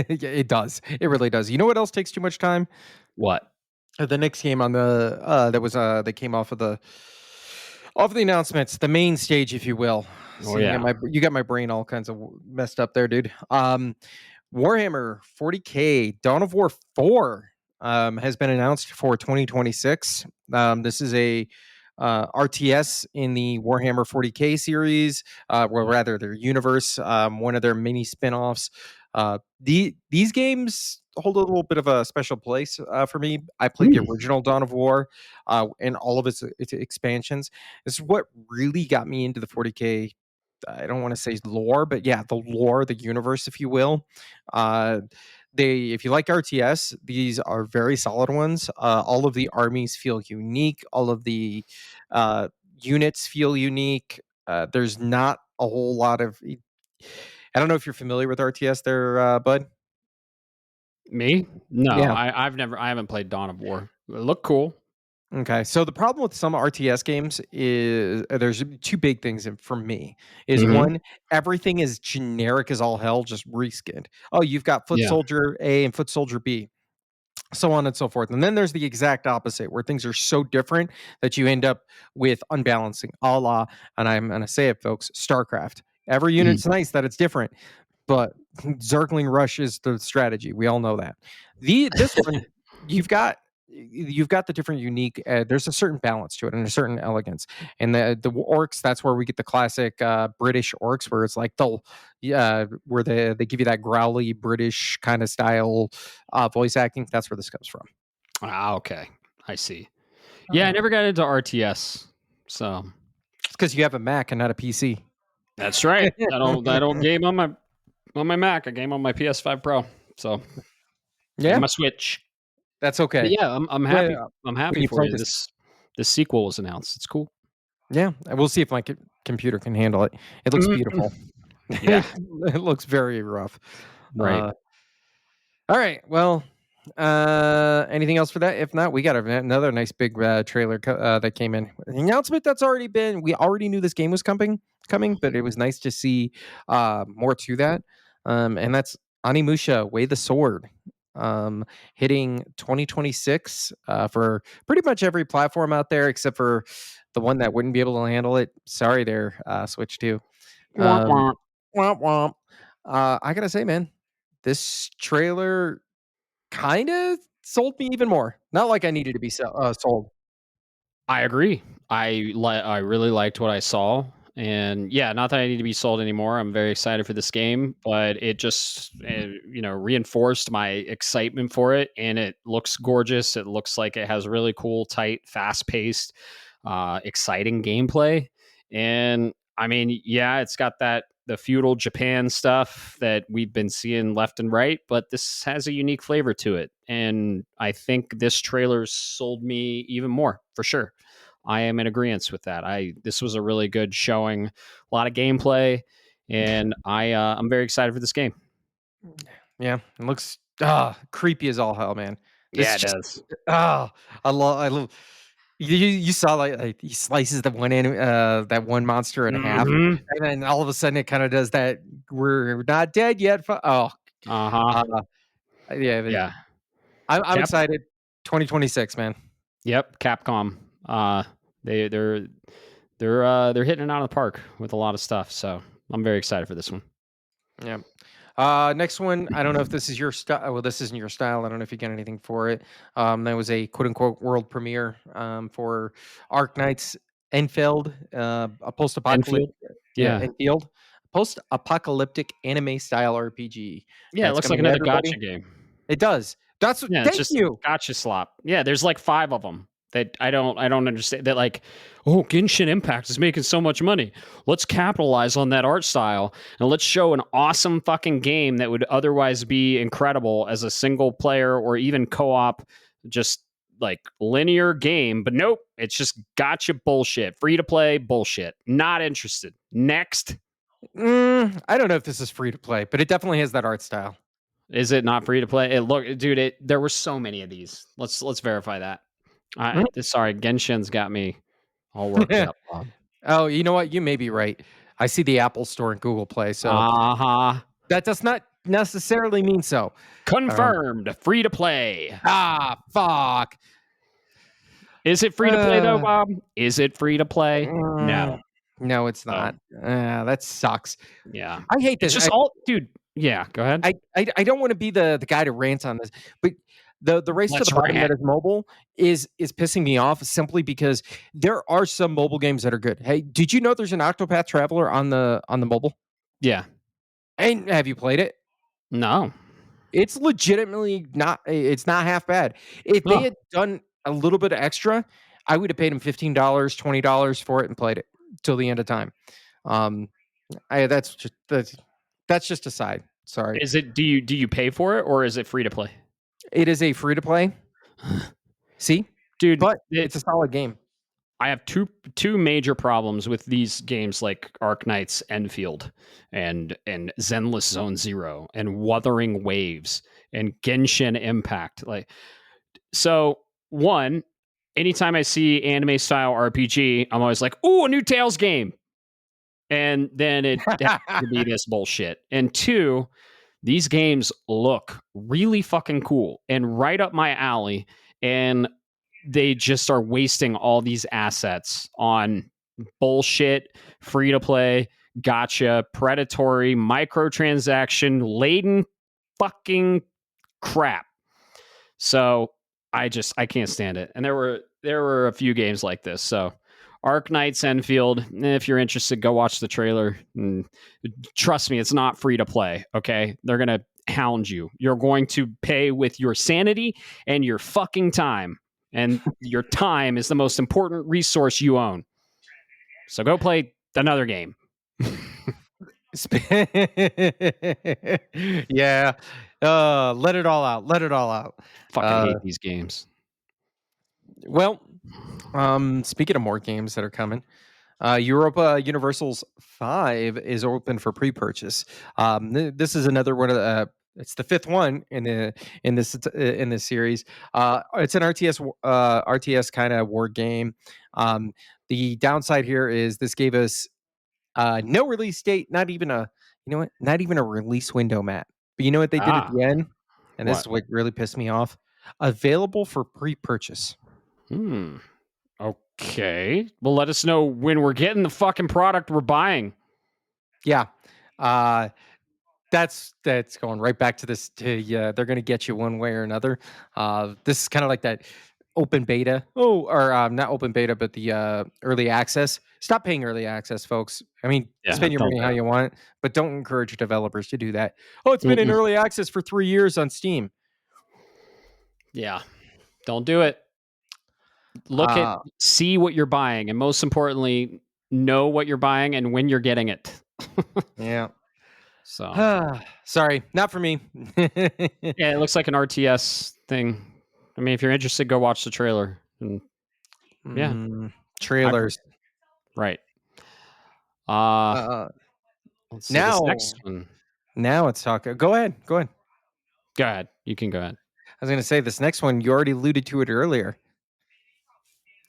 yeah, it does. It really does. You know what else takes too much time? What? The next game on the that came off of the Off the announcements, the main stage, if you will. Oh See, yeah. you got my brain all kinds of messed up there, dude. Warhammer 40K Dawn of War 4 has been announced for 2026. This is a RTS in the Warhammer 40K series, well, rather their universe, one of their mini spin-offs. These games hold a little bit of a special place for me. I played the original Dawn of War and all of its expansions. This is what really got me into the 40K. I don't want to say lore, but yeah, the lore, the universe, if you will. Uh, if you like RTS, these are very solid ones. All of the armies feel unique. All of the uh, units feel unique. There's not a whole lot of. I don't know if you're familiar with RTS, there, Bud. Me? No, Yeah. I haven't played Dawn of War. It looked cool. Okay, so the problem with some RTS games is there's two big things for me. Is Mm-hmm. one, everything is generic as all hell, just reskinned. Oh, you've got Foot Yeah. Soldier A and Foot Soldier B, so on and so forth. And then there's the exact opposite, where things are so different that you end up with unbalancing, a la, and I'm going to say it, folks, StarCraft. Every Mhm. unit's nice that it's different, but Zergling Rush is the strategy. We all know that. This one, you've got you've got the different unique. There's a certain balance to it and a certain elegance. And the orcs, that's where we get the classic British orcs, where it's like where they give you that growly British kind of style voice acting. That's where this comes from. Ah, okay. I see. Yeah, I never got into RTS. So It's because you have a Mac and not a PC. that's right. I don't game on my Mac. I game on my PS5 Pro. So Yeah, and my Switch. that's But okay. yeah, I'm happy. Well, I'm when happy you for play you. this, This sequel was announced. It's cool. yeah, we'll see if my computer can handle it. It looks Mhm. beautiful. Yeah. It looks very rough. Right. All right. Well, anything else for that? If not, we got another nice big trailer that came in. An announcement that's already been. We already knew this game was coming, but it was nice to see more to that. And that's Animusha Way the Sword, hitting 2026 for pretty much every platform out there except for the one that wouldn't be able to handle it. Sorry, there, Switch 2. Womp Um, womp. womp womp. I gotta say, man, this trailer kinda sold me even more. Not like I needed to be sold. I agree. I really liked what I saw, and yeah, not that I need to be sold anymore. I'm very excited for this game, but it just reinforced my excitement for it, and it looks gorgeous. It looks like it has really cool, tight, fast paced, exciting gameplay, and I mean, yeah, it's got the feudal Japan stuff that we've been seeing left and right, but this has a unique flavor to it. And I think this trailer sold me even more for sure. I am in agreement with that. This was a really good showing, a lot of gameplay, and I'm very excited for this game. Yeah, it looks creepy as all hell, man. Yeah, This it just does. I love you saw like he slices the that one monster in half, Hmm. and then all of a sudden it kind of does that we're not dead yet. Uh huh. Uh, yeah, Yeah. I'm Cap. excited. 2026, man. Yep. Capcom. They they're hitting it out of the park with a lot of stuff. So I'm very excited for this one. Yeah. Next one. I don't know if this is your style. Well, this isn't your style. I don't know if you get anything for it. That was a quote unquote world premiere for Arc Knights Enfield, a Enfield. post-apocalyptic, yeah, Yeah. Enfield, post-apocalyptic anime style RPG Yeah. It that's looks like coming to another everybody. gotcha game. It does. That's Yeah, it's thank just you. gotcha slop. Yeah, there's like 5 of them that I don't understand. That like, oh, Genshin Impact is making so much money. Let's capitalize on that art style and let's show an awesome fucking game that would otherwise be incredible as a single player or even co-op, just like linear game. But nope, it's just gotcha bullshit. Free to play bullshit. Not interested. Next. I don't know if this is free to play, but it definitely has that art style. Is it not free to play? Dude, there were so many of these. Let's verify that. Sorry, Genshin's got me all worked up. Oh, you know what? You may be right. I see the Apple Store and Google Play, so Uh-huh. that does not necessarily mean so. Um, Confirmed. Free to play. fuck. Is it free to play though, Bob? Is it free to play? No. No, it's Oh, not. That sucks. yeah. I hate It's this. just all, dude. Yeah, go ahead. I don't want to be the guy to rant on this, but the race to the Let's bottom that rant. is mobile is pissing me off simply because there are some mobile games that are good. Hey, did you know there's an Octopath Traveler on the mobile? Yeah. And have you played it? No. It's legitimately not. It's not half bad. If they Oh, had done a little bit of extra, I would have paid him $15, $20 for it and played it till the end of time. Um, that's just a side. Sorry. is it? Do you pay for it or is it free to play? It is a free to play. See, Dude, but it's a solid game. I have two major problems with these games like Arknight's Enfield and Zenless Zone Zero and Wuthering Waves and Genshin Impact. Like, so one, anytime I see anime style RPG, I'm always like, "Ooh, a new Tales game," and then it happens to be this bullshit. And two, these games look really fucking cool and right up my alley, and they just are wasting all these assets on bullshit, free to play, gotcha, predatory, microtransaction laden fucking crap. So I can't stand it. And there were a few games like this. So Arknight's Enfield, if you're interested, go watch the trailer. And trust me, it's not free to play. Okay, they're gonna hound you. You're going to pay with your sanity and your fucking time. And your time is the most important resource you own. So go play another game. Yeah. Let it all out. Let it all out. Fucking hate these games. Well, speaking of more games that are coming, Europa Universal's 5 is open for pre-purchase. This is another one of the. It's the fifth one in this series. It's an RTS kind of war game. The downside here is this gave us no release date, not even a not even a release window, Matt. But you know what they did at Ah, the end, and this what? is what really pissed me off. Available for pre-purchase. Okay. Well, let us know when we're getting the fucking product we're buying. Yeah. That's going right back to this. They're going to get you one way or another. This is kind of like that open beta. Oh, or not open beta, but the early access. Stop paying early access, folks. I mean, Yeah, spend your don't money do how it. you want, but don't encourage developers to do that. Oh, it's been in Mm-mm. early access for 3 years on Steam. Yeah, don't do it. Look at, Uh, see what you're buying, and most importantly, know what you're buying and when you're getting it. yeah. So, Sorry, not for me. yeah, it looks like an RTS thing. I mean, if you're interested, go watch the trailer. And yeah, Trailers. right. Uh, Uh, let's see this now, next one. now it's talking. Go ahead. Go ahead. Go ahead. You can go ahead. I was going to say this next one. You already alluded to it earlier.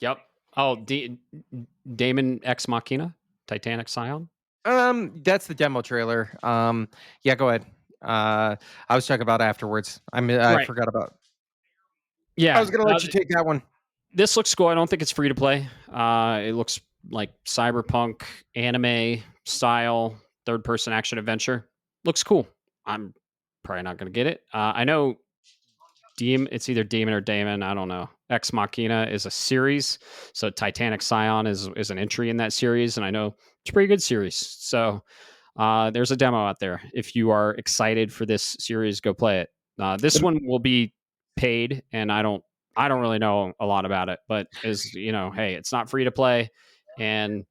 Yep. Oh, Damon Ex Machina, Titanic Scion. That's the demo trailer. Yeah, go ahead. I was talking about afterwards. I Right. forgot about. Yeah. I was gonna let you take that one. This looks cool. I don't think it's free to play. It looks like cyberpunk anime style third person action adventure. Looks cool. I'm probably not going to get it. I know it's either Demon or Damon. I don't know. Ex Machina is a series, so Titanic Scion is an entry in that series, and I know it's a pretty good series. So there's a demo out there. If you are excited for this series, go play it. This one will be paid, and I don't really know a lot about it, but hey, it's not free to play, and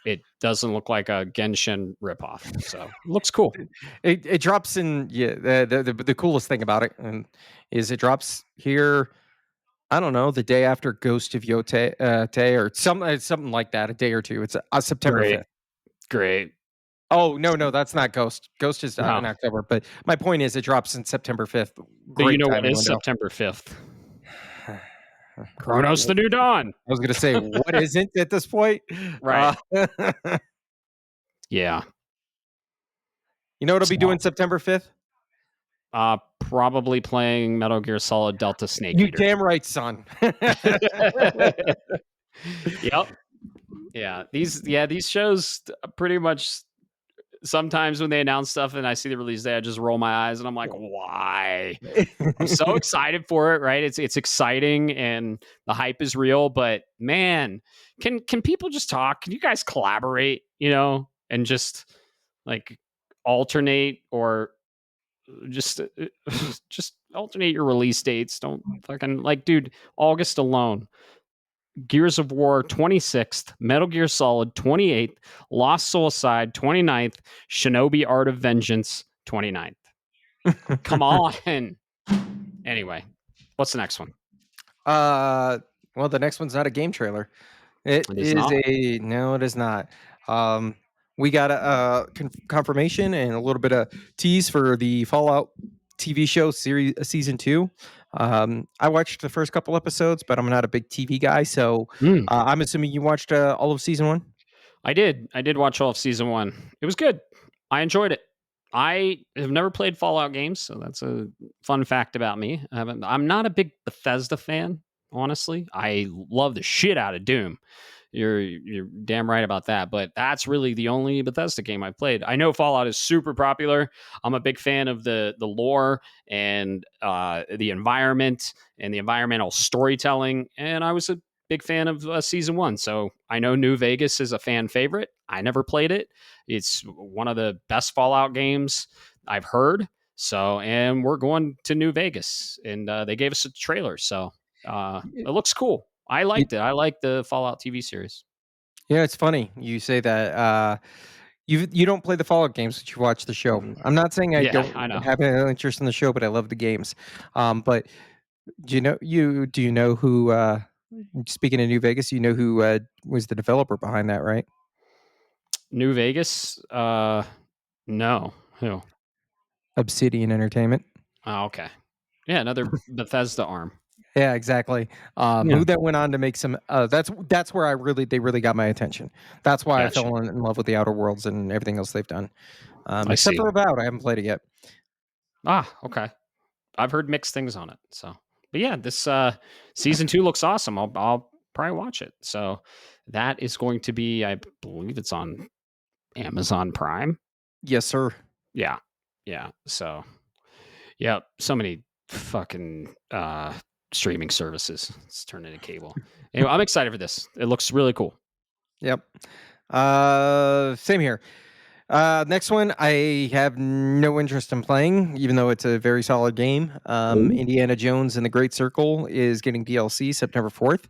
it doesn't look like a Genshin ripoff. So it looks cool. It drops in. Yeah, the coolest thing about it is it drops here. I don't know, the day after Ghost of Yote, or something like that, a day or two. It's September 5th. Great. Oh, no, that's not Ghost. Ghost is in October, but my point is it drops in September 5th. But you Great know what timing is window. September 5th? Chronos the New Dawn. I was going to say, what isn't at this point? Right. Yeah. You know what I'll be doing September 5th? Probably playing Metal Gear Solid Delta Snake You Eater. damn right, son. Yep. Yeah. These shows pretty much sometimes when they announce stuff and I see the release day, I just roll my eyes and I'm like, why? I'm so excited for it, right? It's exciting and the hype is real, but man, can people just talk? Can you guys collaborate, and just like alternate or just just alternate your release dates. Don't fucking like, dude, August alone. Gears of War 26th, Metal Gear Solid 28th, Lost Soulside 29th, Shinobi Art of Vengeance 29th. Come on. Anyway, what's the next one? Well, the next one's not a game trailer. It It is is not. no, it is not. We got a confirmation and a little bit of tease for the Fallout TV show series season 2. I watched the first couple episodes, but I'm not a big TV guy, so I'm assuming you watched all of season 1. I did watch all of season 1. It was good. I enjoyed it. I have never played Fallout games, so that's a fun fact about me. I'm not a big Bethesda fan, honestly. I love the shit out of Doom. You're damn right about that. But that's really the only Bethesda game I've played. I know Fallout is super popular. I'm a big fan of the lore and the environment and the environmental storytelling. And I was a big fan of season 1. So I know New Vegas is a fan favorite. I never played it. It's one of the best Fallout games I've heard. So, and we're going to New Vegas, and they gave us a trailer. So it looks cool. I liked it. I like the Fallout TV series. Yeah, it's funny you say that. You don't play the Fallout games, but you watch the show. I'm not saying I Yeah, don't I know. have any interest in the show, but I love the games. But do you know who? Speaking of New Vegas, you know who was the developer behind that, right? New Vegas? No. Who? Obsidian Entertainment. Oh, okay. Yeah, another Bethesda arm. Yeah, exactly. Yeah. Who that went on to make some. That's where they really got my attention. That's why I Gotcha. fell in love with the Outer Worlds and everything else they've done. I Except see. for Avowed, I haven't played it yet. Okay. I've heard mixed things on it. So, but yeah, this season 2 looks awesome. I'll probably watch it. So that is going to be, I believe it's on Amazon Prime. Yes, sir. Yeah. Yeah. So, yeah, so many fucking streaming services. It's turned into cable. Anyway, I'm excited for this. It looks really cool. Yep. Same here. Next one, I have no interest in playing, even though it's a very solid game. Indiana Jones and the Great Circle is getting DLC September 4th.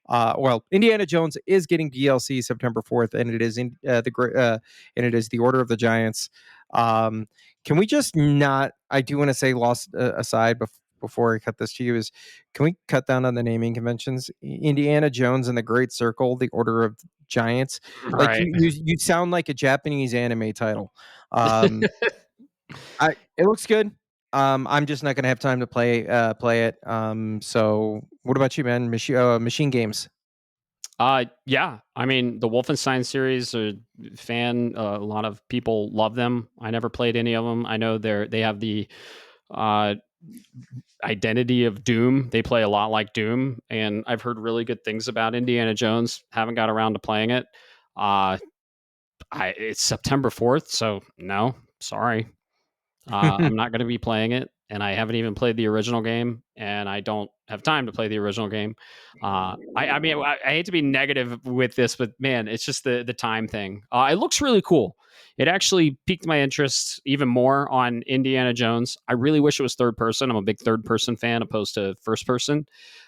Well, Indiana Jones is getting DLC September 4th, and it is and it is the Order of the Giants. Can we just not? I do want to say, lost aside before I cut this to you, is can we cut down on the naming conventions? Indiana Jones and the Great Circle, the Order of Giants. Like Right. you sound like a Japanese anime title. It looks good. I'm just not gonna have time to play it. So what about you, man? Machine Games. Yeah. I mean, the Wolfenstein series are fan. A lot of people love them. I never played any of them. I know they have the uh, identity of Doom. They play a lot like Doom, and I've heard really good things about Indiana Jones. Haven't got around to playing it. It's September 4th, so no, sorry. I'm not going to be playing it, and I haven't even played the original game, and I don't have time to play the original game. I mean, I hate to be negative with this, but man, it's just the time thing. It looks really cool. It actually piqued my interest even more on Indiana Jones. I really wish it was third person. I'm a big third person fan opposed to first person.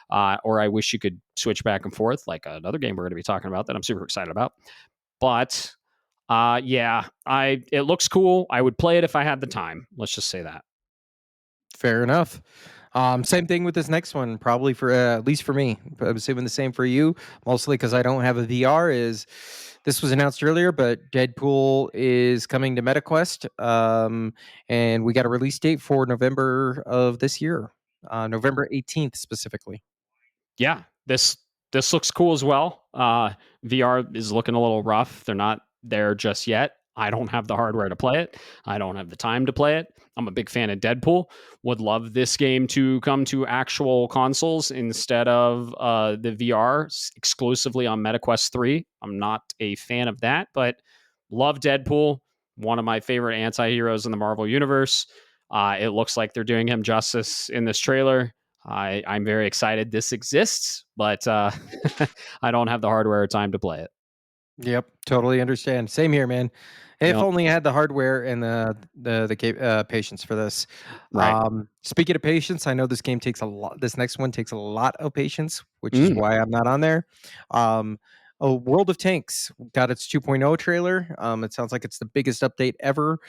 Or I wish you could switch back and forth, like another game we're going to be talking about that I'm super excited about. But yeah, it looks cool. I would play it if I had the time. Let's just say that. Fair enough. Same thing with this next one, probably for at least for me. I'm assuming the same for you, mostly because I don't have a VR. This was announced earlier, but Deadpool is coming to MetaQuest, and we got a release date for November of this year, November 18th specifically. Yeah, this looks cool as well. VR is looking a little rough. They're not there just yet. I don't have the hardware to play it. I don't have the time to play it. I'm a big fan of Deadpool. Would love this game to come to actual consoles instead of the VR exclusively on MetaQuest 3. I'm not a fan of that, but love Deadpool. One of my favorite anti-heroes in the Marvel Universe. It looks like they're doing him justice in this trailer. I'm very excited this exists, but I don't have the hardware or time to play it. Yep, totally understand. Same here, man. If Yep. only I had the hardware and patience for this. Right. Speaking of patience, I know this game takes a lot. This next one takes a lot of patience, which is Mm. why I'm not on there. Um, World of Tanks got its 2.0 trailer. It sounds like it's the biggest update ever,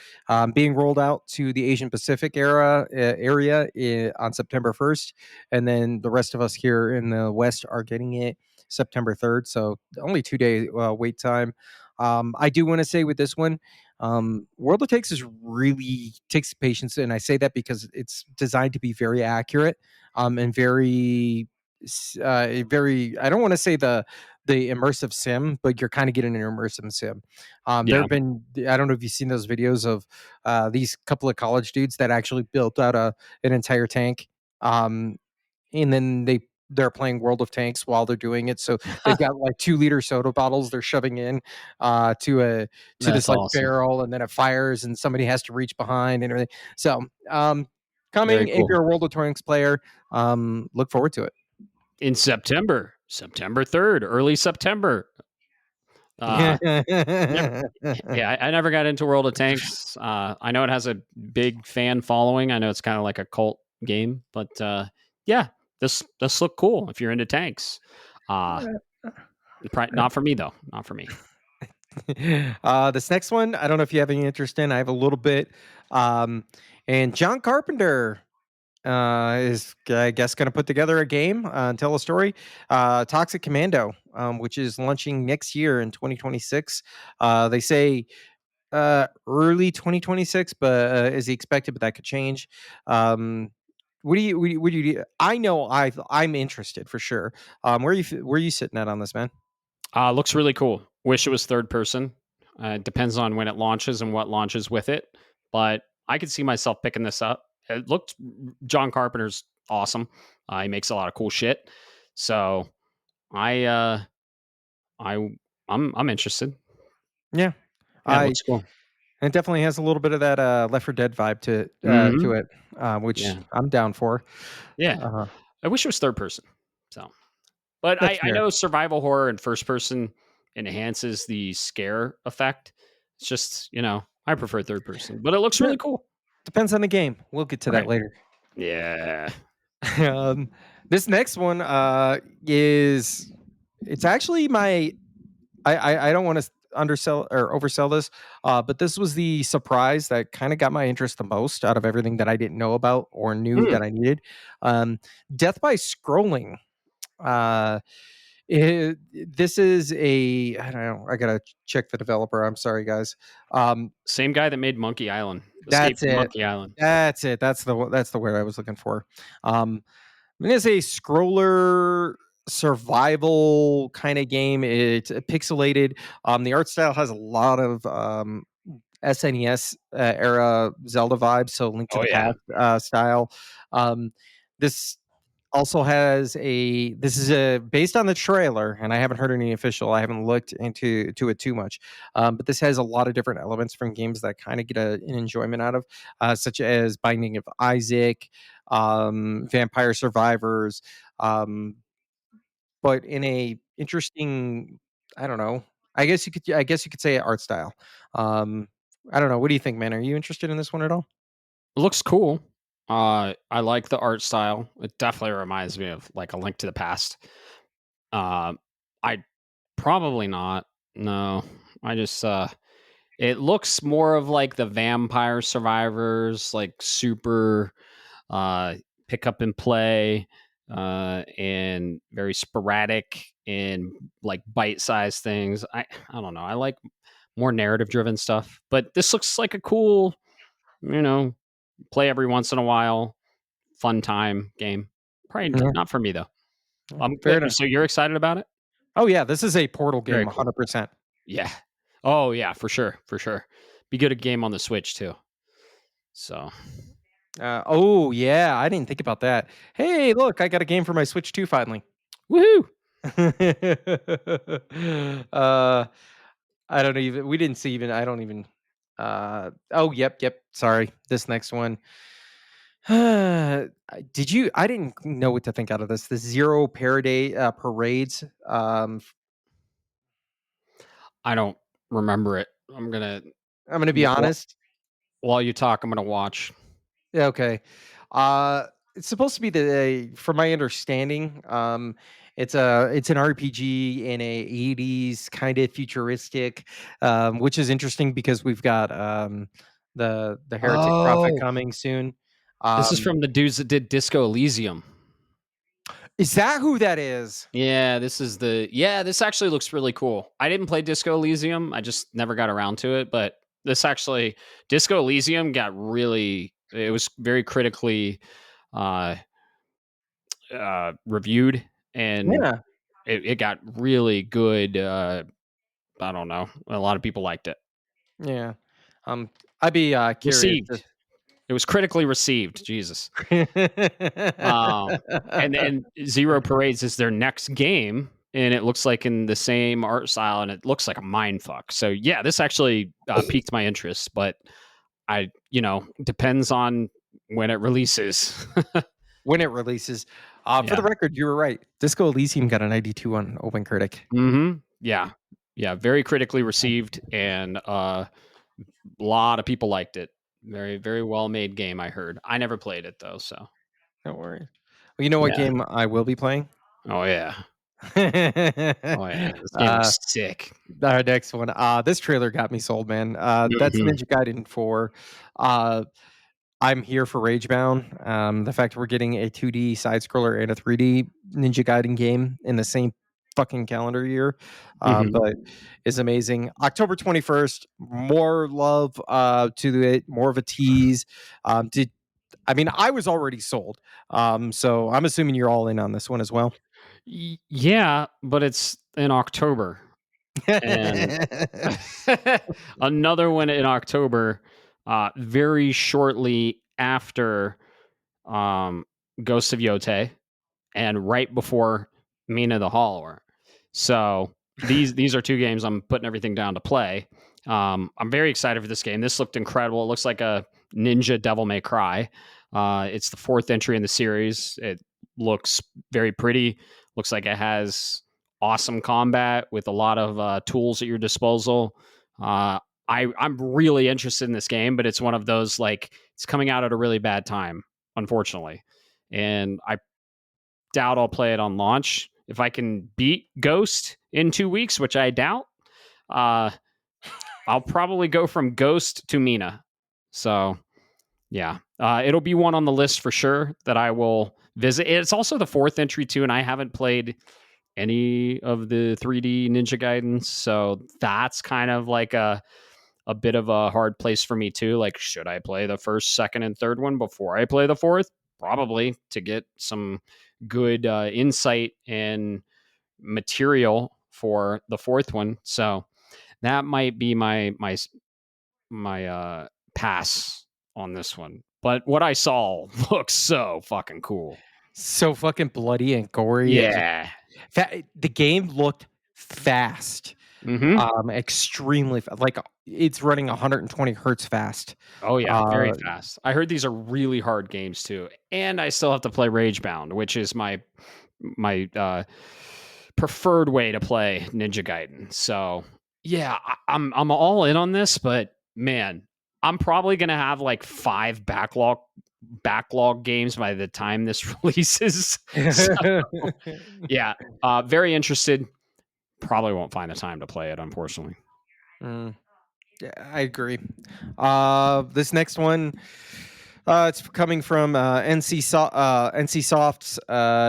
being rolled out to the Asian Pacific area on September 1st, and then the rest of us here in the West are getting it September 3rd. So only 2 day wait time. I do want to say with this one, World of Takes is really takes patience, and I say that because it's designed to be very accurate, and very. I don't want to say the immersive sim, but you're kind of getting an immersive sim. There Yeah. have been, I don't know if you've seen those videos of these couple of college dudes that actually built out an entire tank. Um, and then they're playing World of Tanks while they're doing it. So they've got like 2 liter soda bottles they're shoving in to That's this like awesome. barrel, and then it fires, and somebody has to reach behind and everything. So Very coming if cool. you're a World of Tanks player, look forward to it. In September, September 3rd, early September. Uh, never, yeah, I never got into World of Tanks. I know it has a big fan following. I know it's kind of like a cult game, but yeah, this look cool if you're into tanks. Uh, not for me though. Not for me. This next one, I don't know if you have any interest in. I have a little bit. Um, and John Carpenter is, I guess, going to put together a game and tell a story. Toxic Commando, which is launching next year in 2026. They say early 2026, but is expected, but that could change. I know I'm interested for sure. Where are you sitting at on this, man? Looks really cool. Wish it was third person. Depends on when it launches and what launches with it, but I could see myself picking this up. It looked John Carpenter's awesome. He makes a lot of cool shit. So I I I'm interested. Yeah, Yeah, it I looks cool. it definitely has a little bit of that Left 4 Dead vibe to Hmm. it, which Yeah, I'm down for. yeah. Uh, I wish it was third person. So, but that's I fair. know survival horror and first person enhances the scare effect. It's just I prefer third person, but it looks Yeah, really cool. depends on the game. We'll get to that Right. later. Yeah. um, this next one is it's actually my I don't want to undersell or oversell this, but this was the surprise that kind of got my interest the most out of everything that I didn't know about or knew Mm, that I needed. Um, Death by Scrolling. Uh, this is a I don't know. I gotta check the developer. I'm sorry, guys. Um, same guy that made Monkey Island. Escape that's from it. Monkey Island. That's it. That's the word I was looking for. It is a scroller survival kind of game. It's pixelated. The art style has a lot of SNES era Zelda vibes, so Link to Oh the yeah. Past style. Um, this also has a this is a based on the trailer, and I haven't heard any official. I haven't looked into it too much, but this has a lot of different elements from games that kind of get an enjoyment out of, such as Binding of Isaac, Vampire Survivors, um, but in a interesting, I don't know. I guess you could say art style. Um, I don't know. What do you think, man? Are you interested in this one at all? It looks cool. I like the art style. It definitely reminds me of like a Link to the Past. I probably not. No. I just it looks more of like the Vampire Survivors, like super uh pick up and play, and very sporadic and like bite-sized things. I don't know. I like more narrative driven stuff, but this looks like a cool, you know, play every once in a while, fun time game. Probably Yeah, not for me though. fair But enough. so you're excited about it? Oh yeah, this is a Portal game, Very cool. 100%. Yeah. Oh yeah, for sure, for sure. Be good a game on the Switch too. So Oh yeah, I didn't think about that. Hey, look, I got a game for my Switch 2 finally. woohoo! uh, I don't even. We didn't see even. I don't even. Oh, yep. Sorry. This next one. Did you? I didn't know what to think out of this. The Zero Parades. I don't remember it. I'm gonna I'm gonna be honest. while you talk, I'm gonna watch. Yeah, okay. Uh, it's supposed to be from my understanding, it's an RPG in a 80s kind of futuristic, which is interesting because we've got the Heretic Prophet Oh, coming soon. this is Um, from the dudes that did Disco Elysium. is that who that is? Yeah, this actually looks really cool. I didn't play Disco Elysium. I just never got around to it, but this actually Disco Elysium got really it was very critically uh reviewed, and Yeah, it got really good I don't know. A lot of people liked it. yeah. I'd be curious. Received. It was critically received. Jesus. Um, and Zero Parades is their next game, and it looks like in the same art style, and it looks like a mind fuck. So yeah, this actually piqued my interest, but depends on when it releases. When it releases. For Yeah. the record, you were right. Disco Elysium got a 92 on OpenCritic. Yeah. Yeah. Very critically received, and a lot of people liked it. Very, very well made game. I heard. I never played it though. So Don't worry. Well, you know what yeah. game I will be playing? Oh yeah. Oh yeah. This game uh, looks sick. our next one. This trailer got me sold, man. That's Mhm. Ninja Gaiden 4. Uh, I'm here for Ragebound. The fact that we're getting a 2D side scroller and a 3D Ninja Gaiden game in the same fucking calendar year, Mhm. but is amazing. October 21st, more love to it, more of a tease. Did I mean I was already sold. So I'm assuming you're all in on this one as well. Yeah, but it's in October, and another one in October, very shortly after um, Ghost of Yote, and right before Mina the Hollower. So these are two games I'm putting everything down to play. I'm very excited for this game. This looked incredible. It looks like a Ninja Devil May Cry. It's the fourth entry in the series. It looks very pretty. Looks like it has awesome combat with a lot of tools at your disposal. Uh, I'm really interested in this game, but it's one of those like it's coming out at a really bad time, unfortunately, and I doubt I'll play it on launch. If I can beat Ghost in 2 weeks, which I doubt, uh, I'll probably go from Ghost to Mina. So yeah, it'll be one on the list for sure that I will visit. It's also the fourth entry too, and I haven't played any of the 3D Ninja Gaiden, so that's kind of like a bit of a hard place for me too. Like, should I play the first, second, and third one before I play the fourth? Probably to get some good insight and material for the fourth one. So that might be my pass on this one. But what I saw looks so fucking cool. So fucking bloody and gory and just Yeah. the game looked fast. Mm-hmm. Extremely like it's running 120 hertz fast. Oh yeah, very Uh, fast. I heard these are really hard games too, and I still have to play Ragebound, which is my preferred way to play Ninja Gaiden. So yeah, I'm all in on this, but man, I'm probably gonna have like five backlog games by the time this releases. So yeah, very interested. Probably won't find the time to play it, unfortunately. mm, yeah, I agree. This next one, it's coming from NC Soft's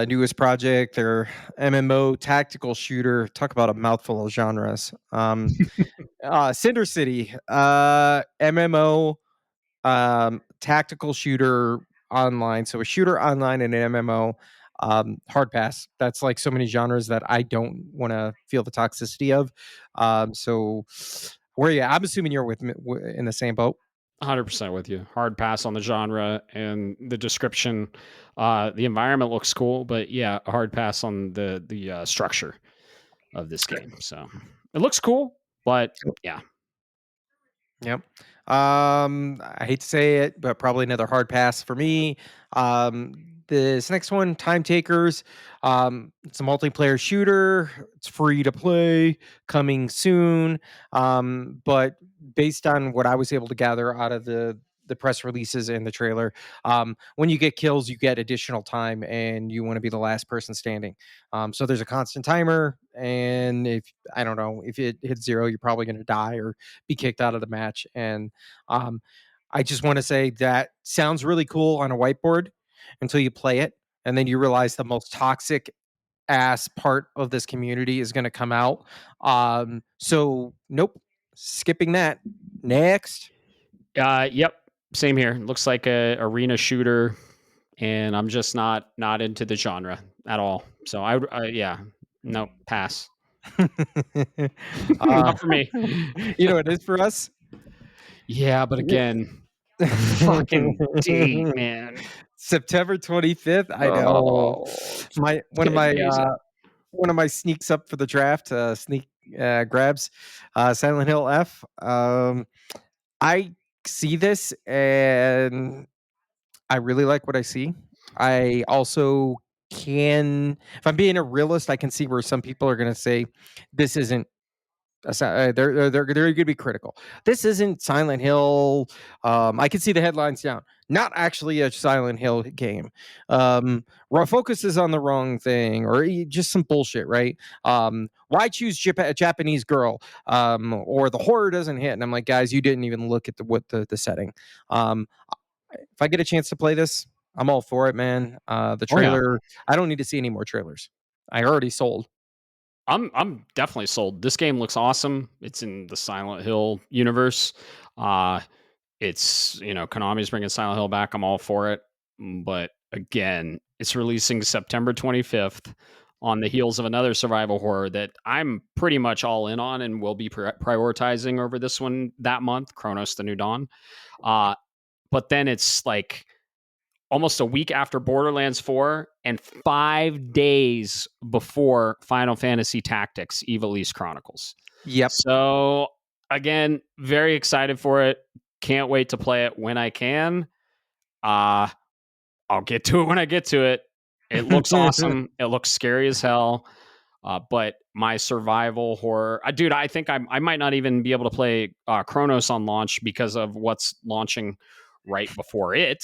newest project, their MMO tactical shooter. Talk about a mouthful of genres. Cinder City, MMO, tactical shooter online. So a shooter online and an MMO. Hard pass. That's like so many genres that I don't want to feel the toxicity of. So Where you? I'm assuming you're with me in the same boat. 100% with you. Hard pass on the genre and the description. The environment looks cool, but yeah, a hard pass on the structure of this game. So it looks cool, but yeah. Yep. I hate to say it, but probably another hard pass for me. This next one, Time Takers. It's a multiplayer shooter. It's free to play, coming soon. But based on what I was able to gather out of the press releases and the trailer, when you get kills, you get additional time, and you want to be the last person standing. So there's a constant timer, and if I don't know if it hits 0, you're probably going to die or be kicked out of the match. And um, I just want to say that sounds really cool on a whiteboard until you play it, and then you realize the most toxic ass part of this community is going to come out. So nope, skipping that. Next. Yep. Same here. Looks like a arena shooter, and I'm just not into the genre at all. So yeah, no, pass. Not for me. You know what it is for us? Yeah, but again, the fucking date, man. September 25th. I know. My one of my sneaks up for the draft, sneak grabs, Silent Hill F. I see this and I really like what I see. I also if I'm being a realist, I can see where some people are going to say this isn't. They're going to be critical. This isn't Silent Hill. I can see the headlines down. Not actually a Silent Hill game. Focuses on the wrong thing, or just some bullshit, right? Why choose a Japanese girl? Or the horror doesn't hit, and I'm like, guys, you didn't even look at the setting. If I get a chance to play this, I'm all for it, man. The trailer, I don't need to see any more trailers. I already sold. I'm definitely sold. This game looks awesome. It's in the Silent Hill universe. It's Konami's bringing Silent Hill back. I'm all for it. But again, it's releasing September 25th on the heels of another survival horror that I'm pretty much all in on and will be prioritizing over this one that month, Chronos: The New Dawn. But then it's like almost a week after Borderlands 4 and 5 days before Final Fantasy Tactics Ivalice Chronicles. Yep. So again, very excited for it. Can't wait to play it when I can. I'll get to it when I get to it. It looks awesome. It looks scary as hell. But my survival horror, dude, I think I might not even be able to play Chronos on launch because of what's launching right before it.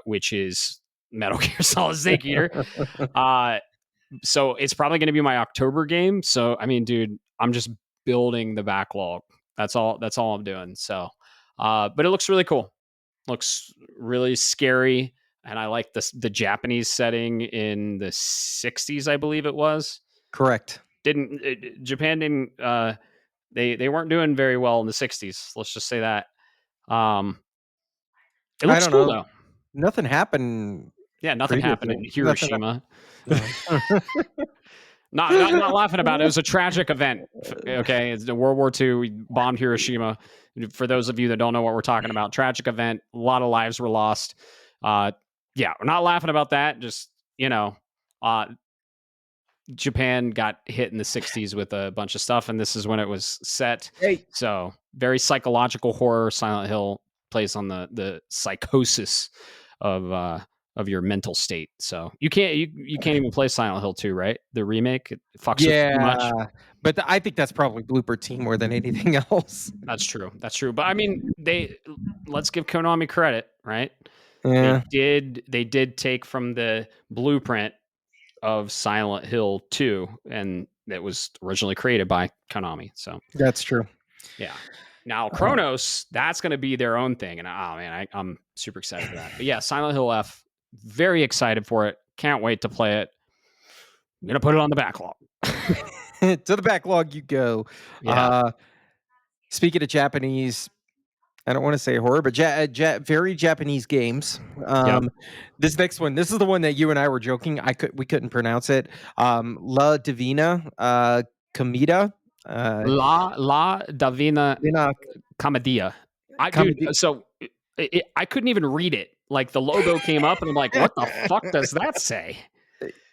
Which is Metal Gear Solid Snake Eater. So it's probably going to be my October game. So, I mean, dude, I'm just building the backlog. That's all I'm doing. So, but it looks really cool. Looks really scary. And I like the Japanese setting in the 60s, I believe it was. Correct. Japan didn't, they weren't doing very well in the 60s. Let's just say that. It looks cool though. Nothing happened. Yeah, nothing happened in Hiroshima. Not laughing about it. It was a tragic event. Okay, it's World War II. We bombed Hiroshima. For those of you that don't know what we're talking about, tragic event. A lot of lives were lost. Yeah, we're not laughing about that. Just Japan got hit in the 60s with a bunch of stuff, and this is when it was set. Hey. So very psychological horror. Silent Hill plays on the psychosis of your mental state. So you can't even play Silent Hill 2, right? The remake, it fucks with you too much. But I think that's probably Blooper Team more than anything else. That's true. But I mean, let's give Konami credit, right? Yeah. They did take from the blueprint of Silent Hill 2, and it was originally created by Konami. So that's true. Yeah. Now Chronos, that's going to be their own thing, and I'm super excited for that. But yeah, Silent Hill F, very excited for it. Can't wait to play it. I'm gonna put it on the backlog. To the backlog you go. Yeah. Speaking of Japanese, I don't want to say horror, but very Japanese games. This next one, this is the one that you and I were joking. We couldn't pronounce it. La Divina Comida. La Davina Divina Commedia. Comedy. So I couldn't even read it. Like the logo came up, and I'm like, what the fuck does that say?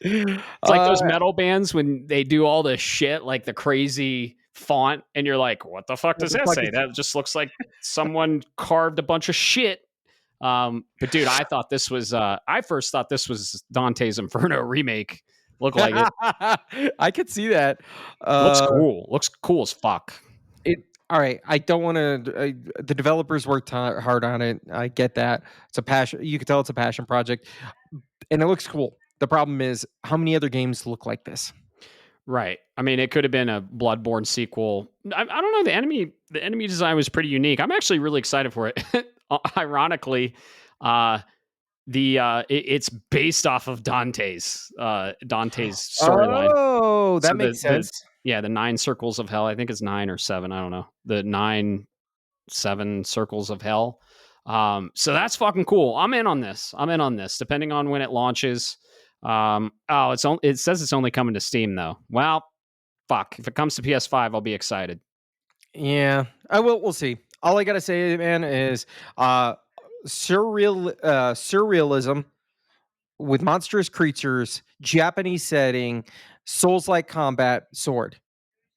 It's like those metal bands when they do all the shit, like the crazy font, and you're like, what the fuck What does the that fuck say? is That just looks like someone carved a bunch of shit. But dude, I thought this was I first thought this was Dante's Inferno remake. Look like it. I could see that. Looks cool. Looks cool as fuck. It all right. I don't want to. The developers worked hard on it. I get that. It's a passion. You can tell it's a passion project, and it looks cool. The problem is, how many other games look like this? Right. I mean, it could have been a Bloodborne sequel. I don't know. The enemy design was pretty unique. I'm actually really excited for it. Ironically, it's based off of Dante's storyline. Oh, that So makes sense. the 9 circles of hell. I think it's 9 or 7. I don't know. The 7 circles of hell. So that's fucking cool. I'm in on this. Depending on when it launches. It says it's only coming to Steam though. Well, fuck. If it comes to PS5, I'll be excited. Yeah, I will. We'll see. All I gotta say, man, is surrealism with monstrous creatures, Japanese setting, Souls-like combat, sword.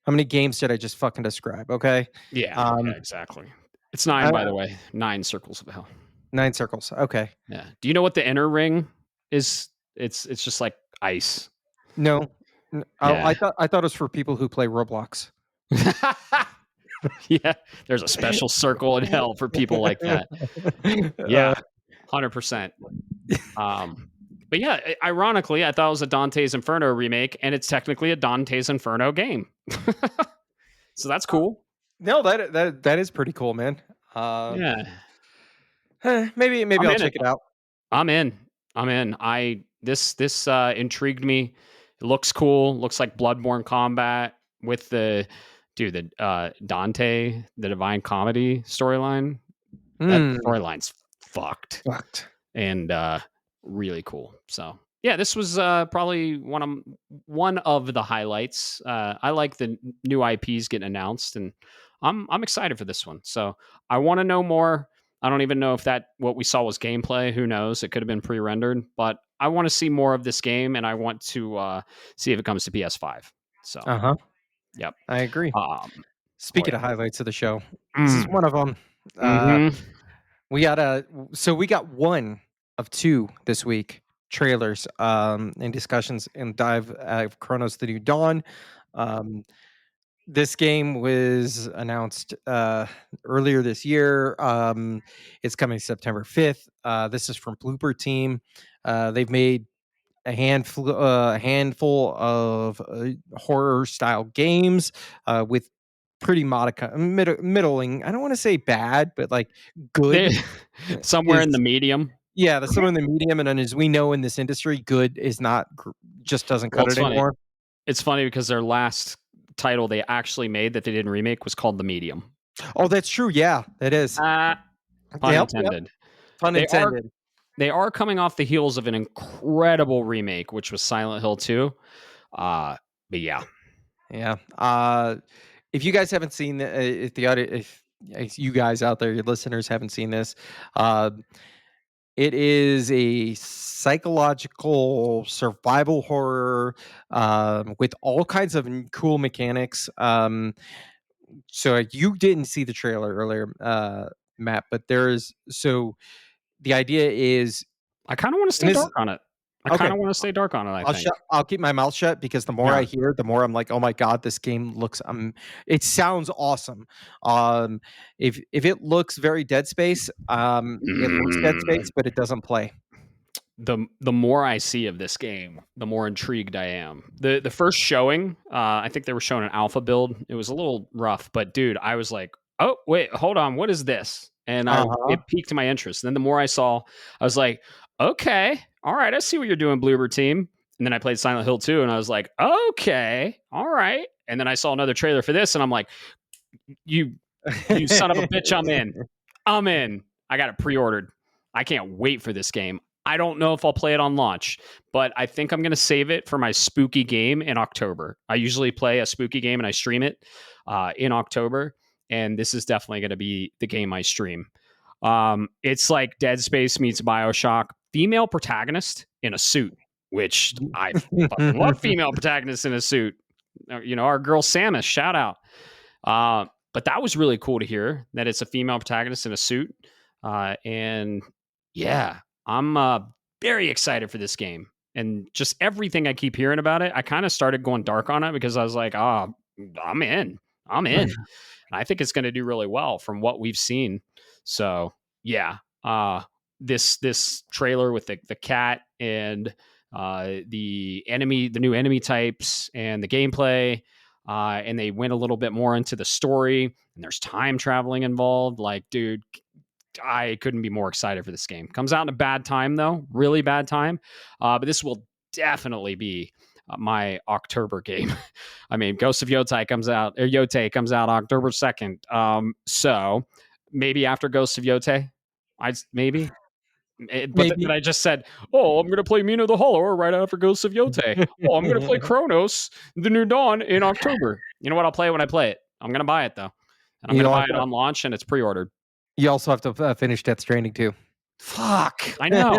How many games did I just fucking describe? Okay. Yeah, exactly. It's 9, by the way. 9 circles of hell. 9 circles. Okay. Yeah. Do you know what the inner ring is? It's just like ice. No. Yeah. I thought it was for people who play Roblox. Yeah, there's a special circle in hell for people like that. Yeah, 100%. But yeah, ironically, I thought it was a Dante's Inferno remake, and it's technically a Dante's Inferno game. So that's cool. No, that is pretty cool, man. Yeah. Maybe I'll check it out. I'm in. This intrigued me. It looks cool. Looks like Bloodborne combat with the Dante, the Divine Comedy storyline. That storyline's fucked. And really cool. So yeah, this was probably one of the highlights. I like the new IPs getting announced, and I'm excited for this one. So I want to know more. I don't even know if what we saw was gameplay. Who knows? It could have been pre-rendered, but I want to see more of this game, and I want to see if it comes to PS5. So yep, I agree. Speaking of highlights of the show, this is one of them. We got one of 2 this week trailers and discussions and dive Chronos the New Dawn. This game was announced earlier this year. It's coming September 5th. This is from Blooper Team. They've made a handful of horror style games with pretty middling. I don't want to say bad, but like good. Somewhere in the medium. Yeah, that's somewhere in the medium. And as we know in this industry, good is not just doesn't cut it anymore. It's funny because their last title they actually made that they didn't remake was called The Medium. Oh, that's true. Yeah, that is. Pun intended. Yep. Pun intended. They are coming off the heels of an incredible remake, which was Silent Hill 2. But yeah. Yeah. If you guys haven't seen if you guys out there, your listeners haven't seen this, it is a psychological survival horror with all kinds of cool mechanics. So you didn't see the trailer earlier, Matt, but the idea is I kind of want to stay dark on it. I'll keep my mouth shut because the more I hear, the more I'm like, oh my god, this game looks it sounds awesome. If it looks very Dead Space, it looks Dead Space, but it doesn't play. The more I see of this game, the more intrigued I am. The first showing, I think they were showing an alpha build. It was a little rough, but dude, I was like, oh wait, hold on, what is this? And it piqued my interest. And then the more I saw, I was like, okay, all right, I see what you're doing, Bloober Team. And then I played Silent Hill 2, and I was like, okay, all right. And then I saw another trailer for this, and I'm like, you son of a bitch, I'm in. I got it pre-ordered. I can't wait for this game. I don't know if I'll play it on launch, but I think I'm going to save it for my spooky game in October. I usually play a spooky game and I stream it in October, and this is definitely going to be the game I stream. It's like Dead Space meets BioShock, female protagonist in a suit, which I fucking love female protagonists in a suit. Our girl Samus, shout out. But that was really cool to hear that it's a female protagonist in a suit. And yeah, I'm very excited for this game. And just everything I keep hearing about it, I kind of started going dark on it because I was like, I'm in. I'm in. And I think it's going to do really well from what we've seen. So yeah, this trailer with the cat and the new enemy types and the gameplay, and they went a little bit more into the story, and there's time traveling involved. Like, dude, I couldn't be more excited for this game. Comes out in a bad time though, really bad time, but this will definitely be my October game. I mean, Ghost of Yotei comes out October 2nd. So maybe after Ghost of Yotei, maybe. But then I just said, I'm going to play Mina the Hollower right after Ghost of Yotei. I'm going to play Chronos, The New Dawn in October. You know what? I'll play it when I play it. I'm going to buy it though. And I'm going to buy it on launch, and it's pre-ordered. You also have to finish Death Stranding too. Fuck, I know.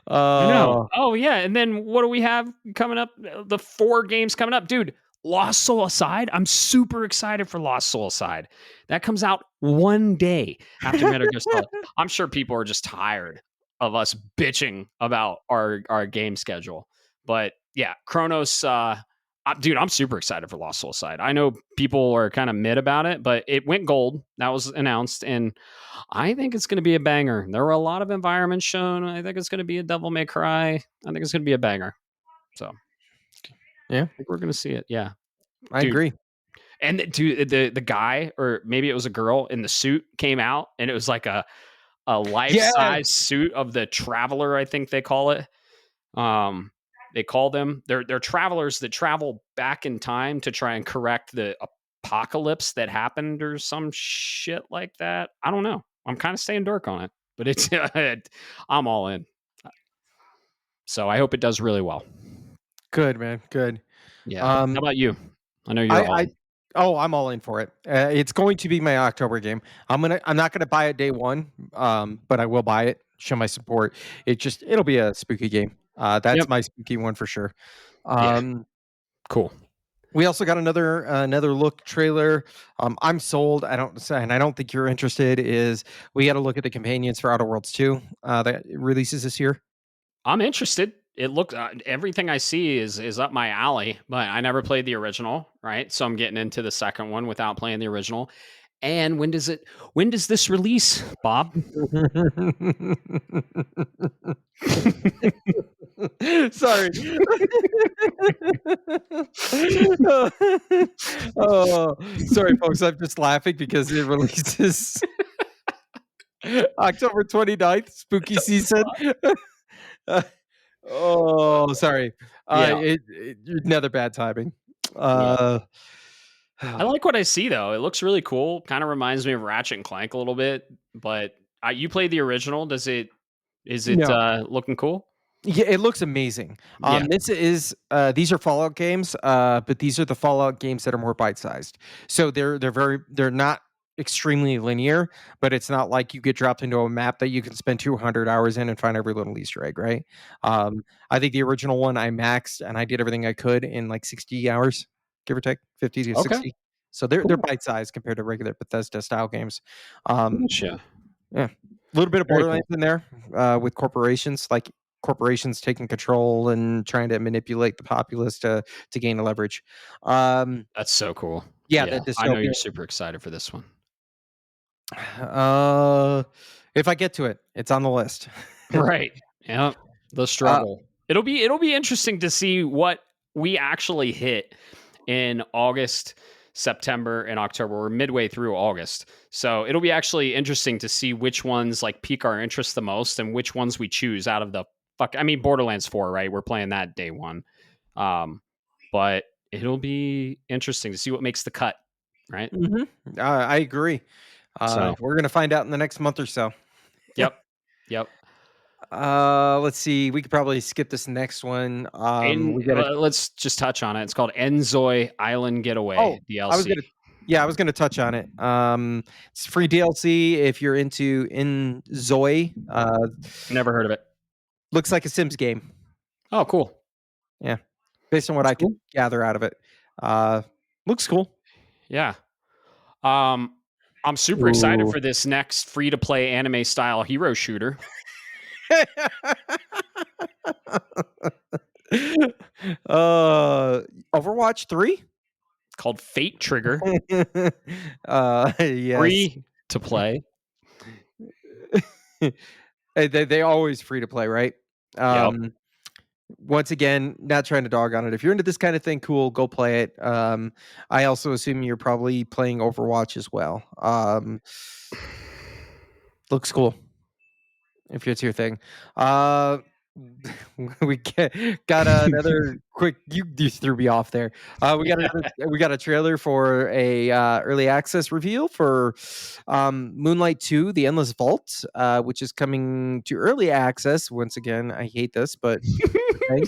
I know. Oh yeah, and then what do we have coming up? The 4 games coming up, dude. Lost Soul Aside. I'm super excited for Lost Soul Aside. That comes out one day after Metal Gear Solid. I'm sure people are just tired of us bitching about our game schedule, but yeah, Chronos. Dude, I'm super excited for Lost Soul Aside. I know people are kind of mid about it, but it went gold. That was announced, and I think it's going to be a banger. There were a lot of environments shown. I think it's going to be a Devil May Cry. I think it's going to be a banger. So, yeah, I think we're going to see it. Yeah, I agree. And the guy, or maybe it was a girl in the suit, came out, and it was like a life-size suit of the Traveler. I think they call it. They call them they're travelers that travel back in time to try and correct the apocalypse that happened or some shit like that. I don't know. I'm kind of staying dark on it, but it's I'm all in. So I hope it does really well. Good, man. Good. Yeah. How about you? I know you're all in. I'm all in for it. It's going to be my October game. I'm not gonna buy it day one, but I will buy it. Show my support. It'll be a spooky game. That's my spooky one for sure. Cool. We also got another look trailer. I'm sold. I don't think you're interested. We got to look at the companions for Outer Worlds 2 that releases this year. I'm interested. It looks everything I see is up my alley, but I never played the original, right? So I'm getting into the second one without playing the original. And when does this release, Bob? Sorry. Sorry, folks. I'm just laughing because it releases October 29th, spooky season. Sorry. Another bad timing. I like what I see though. It looks really cool. Kind of reminds me of Ratchet and Clank a little bit. But you played the original. Is it looking cool? Yeah, it looks amazing. These are Fallout games, but these are the Fallout games that are more bite-sized. So they're not extremely linear, but it's not like you get dropped into a map that you can spend 200 hours in and find every little Easter egg, right? I think the original one I maxed and I did everything I could in like 60 hours, give or take 50 to 60. So they're bite-sized compared to regular Bethesda style games. Sure. Yeah. A little bit of Borderlands in there with corporations taking control and trying to manipulate the populace to gain a leverage. That's so cool. Yeah, I know you're super excited for this one. If I get to it, it's on the list. Right. Yeah. The struggle. It'll be interesting to see what we actually hit in August, September, and October. We're midway through August. So it'll be actually interesting to see which ones like pique our interest the most and which ones we choose out of the Borderlands 4, right? We're playing that day one. But it'll be interesting to see what makes the cut, right? Mm-hmm. I agree. We're going to find out in the next month or so. Yep. Let's see. We could probably skip this next one. And We got to. let's just touch on it. It's called Enzoi Island Oh, Getaway I was DLC. gonna. Yeah, I was gonna touch on it. It's free DLC if you're into In Zoe. Never heard of it. Looks like a Sims game. Oh, cool. Yeah, based on what That's I could cool. gather out of it. Looks cool. Yeah. I'm super excited Ooh. for this next free to play anime style hero shooter Overwatch 3? called Fate Trigger. Yes. Free to play. They always free to play, right? Yep. Once again, not trying to dog on it. If you're into this kind of thing, cool, go play it. I also assume you're probably playing Overwatch as well. Looks cool if it's your thing. Got another quick. You threw me off there. We got a trailer for a early access reveal for Moonlight 2: The Endless Vault, which is coming to early access. Once again, I hate this, but okay,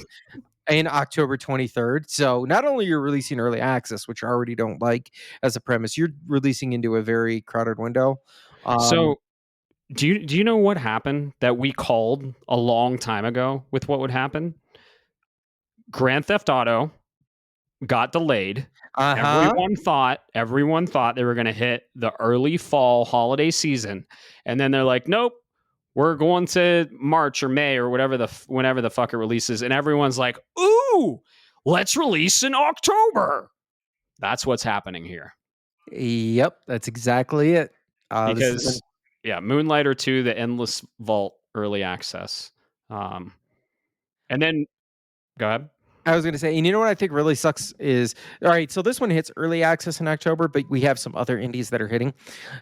in October 23rd. So not only you're releasing early access, which I already don't like as a premise, you're releasing into a very crowded window. So do you know what happened that we called a long time ago with what would happen? Grand Theft Auto got delayed. Uh-huh. Everyone thought they were going to hit the early fall holiday season, and then they're like, "Nope, we're going to March or May or whenever the fuck it releases," and everyone's like, "Ooh, let's release in October." That's what's happening here. Yep, that's exactly it. This is Because yeah, Moonlighter 2, the Endless Vault early access. And then go ahead. I was gonna say, and you know what I think really sucks is, all right, so this one hits early access in October, but we have some other indies that are hitting.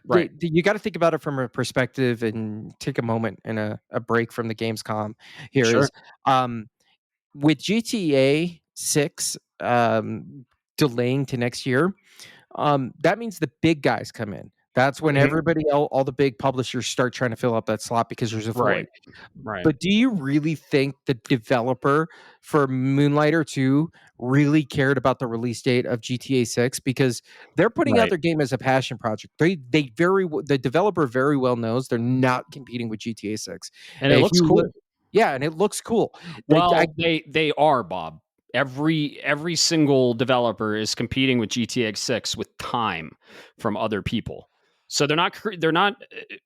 Right. You got to think about it from a perspective and take a moment and a break from the Gamescom. Here Sure. is with GTA 6 delaying to next year, that means the big guys come in. That's when Mhm. everybody, all the big publishers start trying to fill up that slot because there's a void. Right. Right. But do you really think the developer for Moonlighter 2 really cared about the release date of GTA 6? Because they're putting out Right. their game as a passion project. The developer very well knows they're not competing with GTA 6. And it If looks you look, cool. yeah, and it looks cool. Well, they are, Bob. Every single developer is competing with GTA 6 with time from other people. So they're not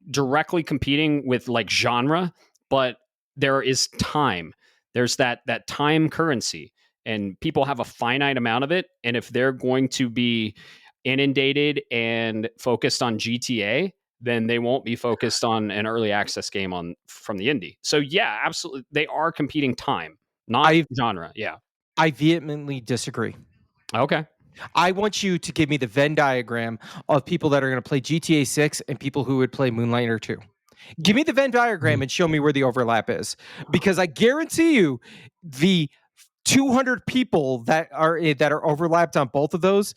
directly competing with like genre, but there is time. There's that time currency, and people have a finite amount of it, and if they're going to be inundated and focused on GTA, then they won't be focused on an early access game on from the indie. So yeah, absolutely, they are competing time, not I genre. Yeah. I vehemently disagree. Okay. I want you to give me the Venn diagram of people that are going to play GTA 6 and people who would play Moonlighter 2. Give me the Venn diagram and show me where the overlap is. Because I guarantee you the 200 people that are overlapped on both of those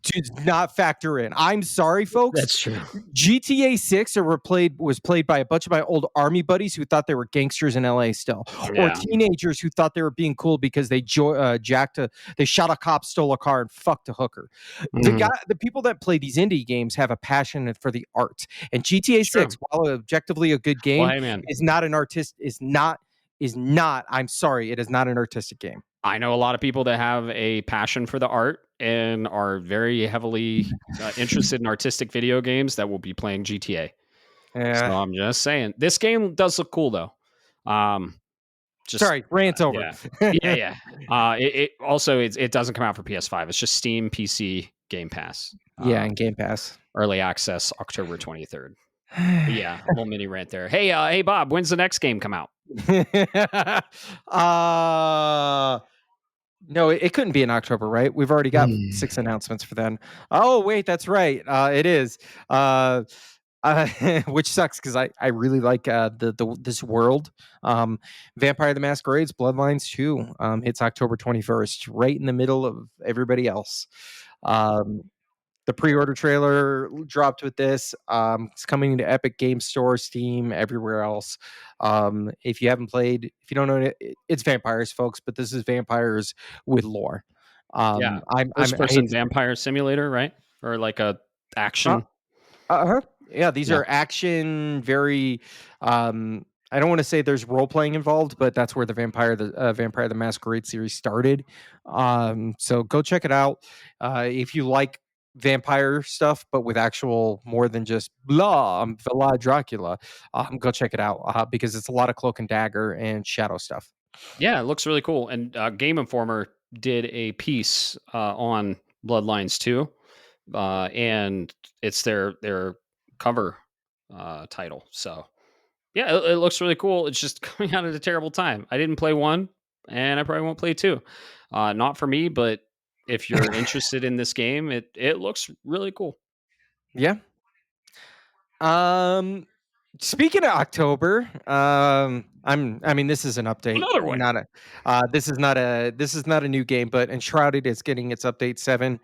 does not factor in. I'm sorry, folks. That's true. GTA 6 was played by a bunch of my old army buddies who thought they were gangsters in LA still, or Yeah. teenagers who thought they were being cool because they shot a cop, stole a car, and fucked a hooker. Mhm. The people that play these indie games have a passion for the art, and GTA Sure. 6, while objectively a good Well, game, hey man, is not an artist. Is not. I'm sorry, it is not an artistic game. I know a lot of people that have a passion for the art and are very heavily interested in artistic video games that will be playing GTA. So Yeah. I'm just saying, this game does look cool though. Just Sorry, rant's over. yeah, yeah, yeah. It also it doesn't come out for PS5. It's just Steam, PC, Game Pass. Yeah, and Game Pass. Early access October 23rd. Yeah, a little mini rant there. Hey, Bob, when's the next game come out? No, it couldn't be in October, right? We've already got 6 announcements for then. Oh, wait, that's right. It is. Which sucks because I really like this world. Vampire the Masquerade's Bloodlines 2 hits October 21st, right in the middle of everybody else. The The pre-order trailer dropped with this. It's coming to Epic Game Store, Steam, everywhere else. If you haven't played, if you don't know it, it's vampires, folks, but this is vampires with lore. Yeah. I'm First I hate person vampire simulator, right? Or like a uh, action. uh-huh. Yeah, these Yeah. are action, very I don't want to say there's role playing involved, but that's where the Vampire the Masquerade series started. So go check it out. If you like vampire stuff, but with actual more than just blah, Vlad Dracula, go check it out because it's a lot of cloak and dagger and shadow stuff. Yeah, it looks really cool. And Game Informer did a piece on Bloodlines 2, and it's their cover title. So yeah, it looks really cool. It's just coming out at a terrible time. I didn't play one, and I probably won't play two. Not for me, but if you're interested in this game, it looks really cool. Yeah. Um, Speaking of October, I mean, this is an update, Another one. not a. This is not a new game, but Enshrouded is getting its update 7,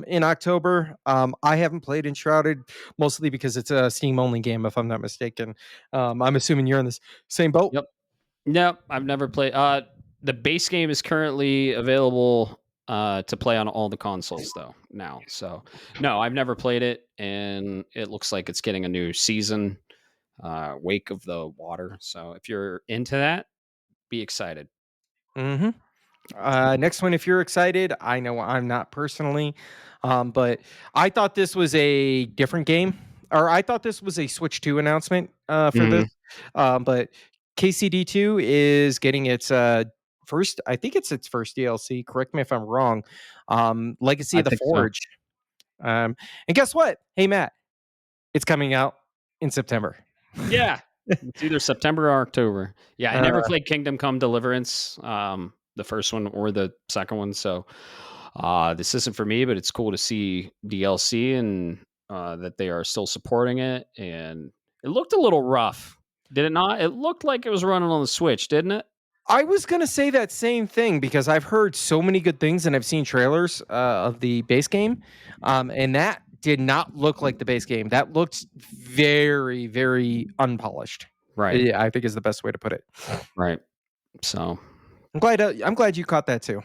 in October. I haven't played Enshrouded mostly because it's a Steam only game, if I'm not mistaken. I'm assuming you're in this same boat. Yep. No, I've never played. The base game is currently available to play on all the consoles though now. So no, I've never played it, and it looks like it's getting a new season, Wake of the Water. So if you're into that, be excited. hmm Next one, if you're excited, I know I'm not personally, but I thought this was a different game, or I thought this was a Switch 2 announcement for this. Mhm. But KCD2 is getting its first, I think it's its first DLC. Correct me if I'm wrong. Legacy I of the think so. Forge. And guess what? Hey, Matt, it's coming out in September. Yeah, it's either September or October. Yeah, I Uh, never played Kingdom Come Deliverance, the first one or the second one. So this isn't for me, but it's cool to see DLC and that they are still supporting it. And it looked a little rough, did it not? It looked like it was running on the Switch, didn't it? I was gonna say that same thing because I've heard so many good things and I've seen trailers of the base game, and that did not look like the base game. That looked very, very unpolished. Right, I think is the best way to put it. right. So I'm glad you caught that too.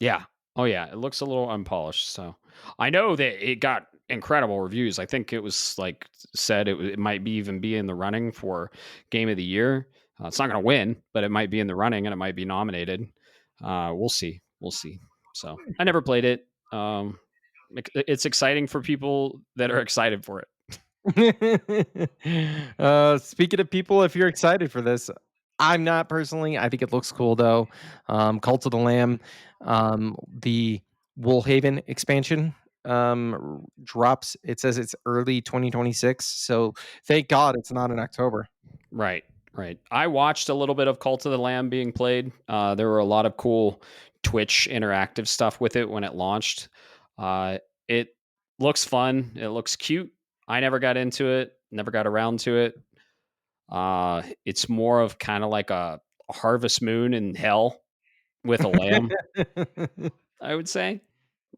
yeah. Oh yeah, it looks a little unpolished. So I know that it got incredible reviews. I think it was like said it might be even be in the running for game of the year. It's not going to win, but it might be in the running and it might be nominated. We'll see. We'll see. So I never played it. It's exciting for people that are excited for it. Speaking of people, if you're excited for this, I'm not personally. I think it looks cool though. Cult of the Lamb, the Woolhaven expansion drops. It says it's early 2026. So thank God it's not in October. Right, right. I watched a little bit of Cult of the Lamb being played. There were a lot of cool Twitch interactive stuff with it when it launched. It looks fun. It looks cute. I never got into it. Never got around to it. It's more of kind of like a Harvest Moon in hell with a lamb. I would say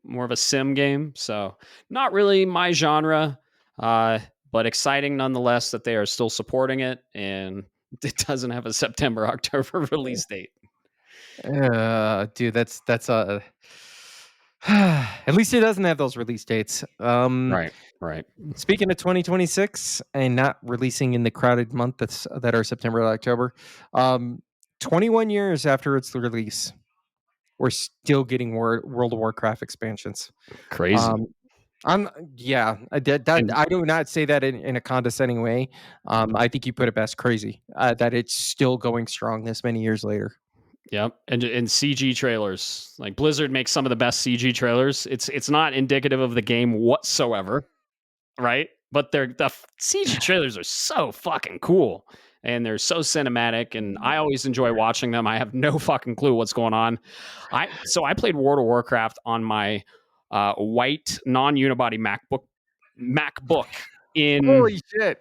more of a sim game. So not really my genre, uh, but exciting nonetheless that they are still supporting it and it doesn't have a September October release date. Dude, that's a. At least it doesn't have those release dates. Right, right. Speaking of 2026 and not releasing in the crowded month that are September and October, 21 years after its release, we're still getting World of Warcraft expansions. Crazy. Um, I'm yeah, And I do not say that in a condescending way. I think you put it best, crazy that it's still going strong this many years later. yep, and CG trailers. Like Blizzard makes some of the best CG trailers. It's not indicative of the game whatsoever, right? But the CG trailers are so fucking cool and they're so cinematic and I always enjoy watching them. I have no fucking clue what's going on. I played World of Warcraft on my white non-unibody MacBook in Holy shit!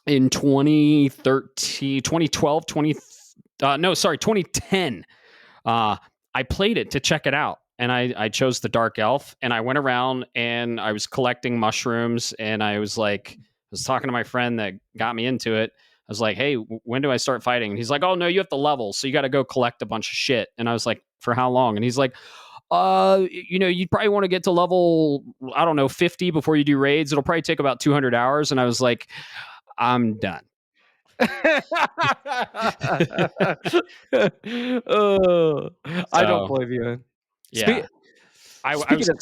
in 2013, 2012, 20 no, sorry, 2010. Uh I played it to check it out and I chose the dark elf, and I went around and I was collecting mushrooms, and I was talking to my friend that got me into it. I was like, hey, when do I start fighting? And he's like, oh no, you have to level, so you got to go collect a bunch of shit. And I was like, for how long? And he's like, you probably want to get to level, I don't know, 50 before you do raids. It'll probably take about 200 hours. And I was like, I'm done. Oh, I don't So, blame you. yeah. I was Speaking of,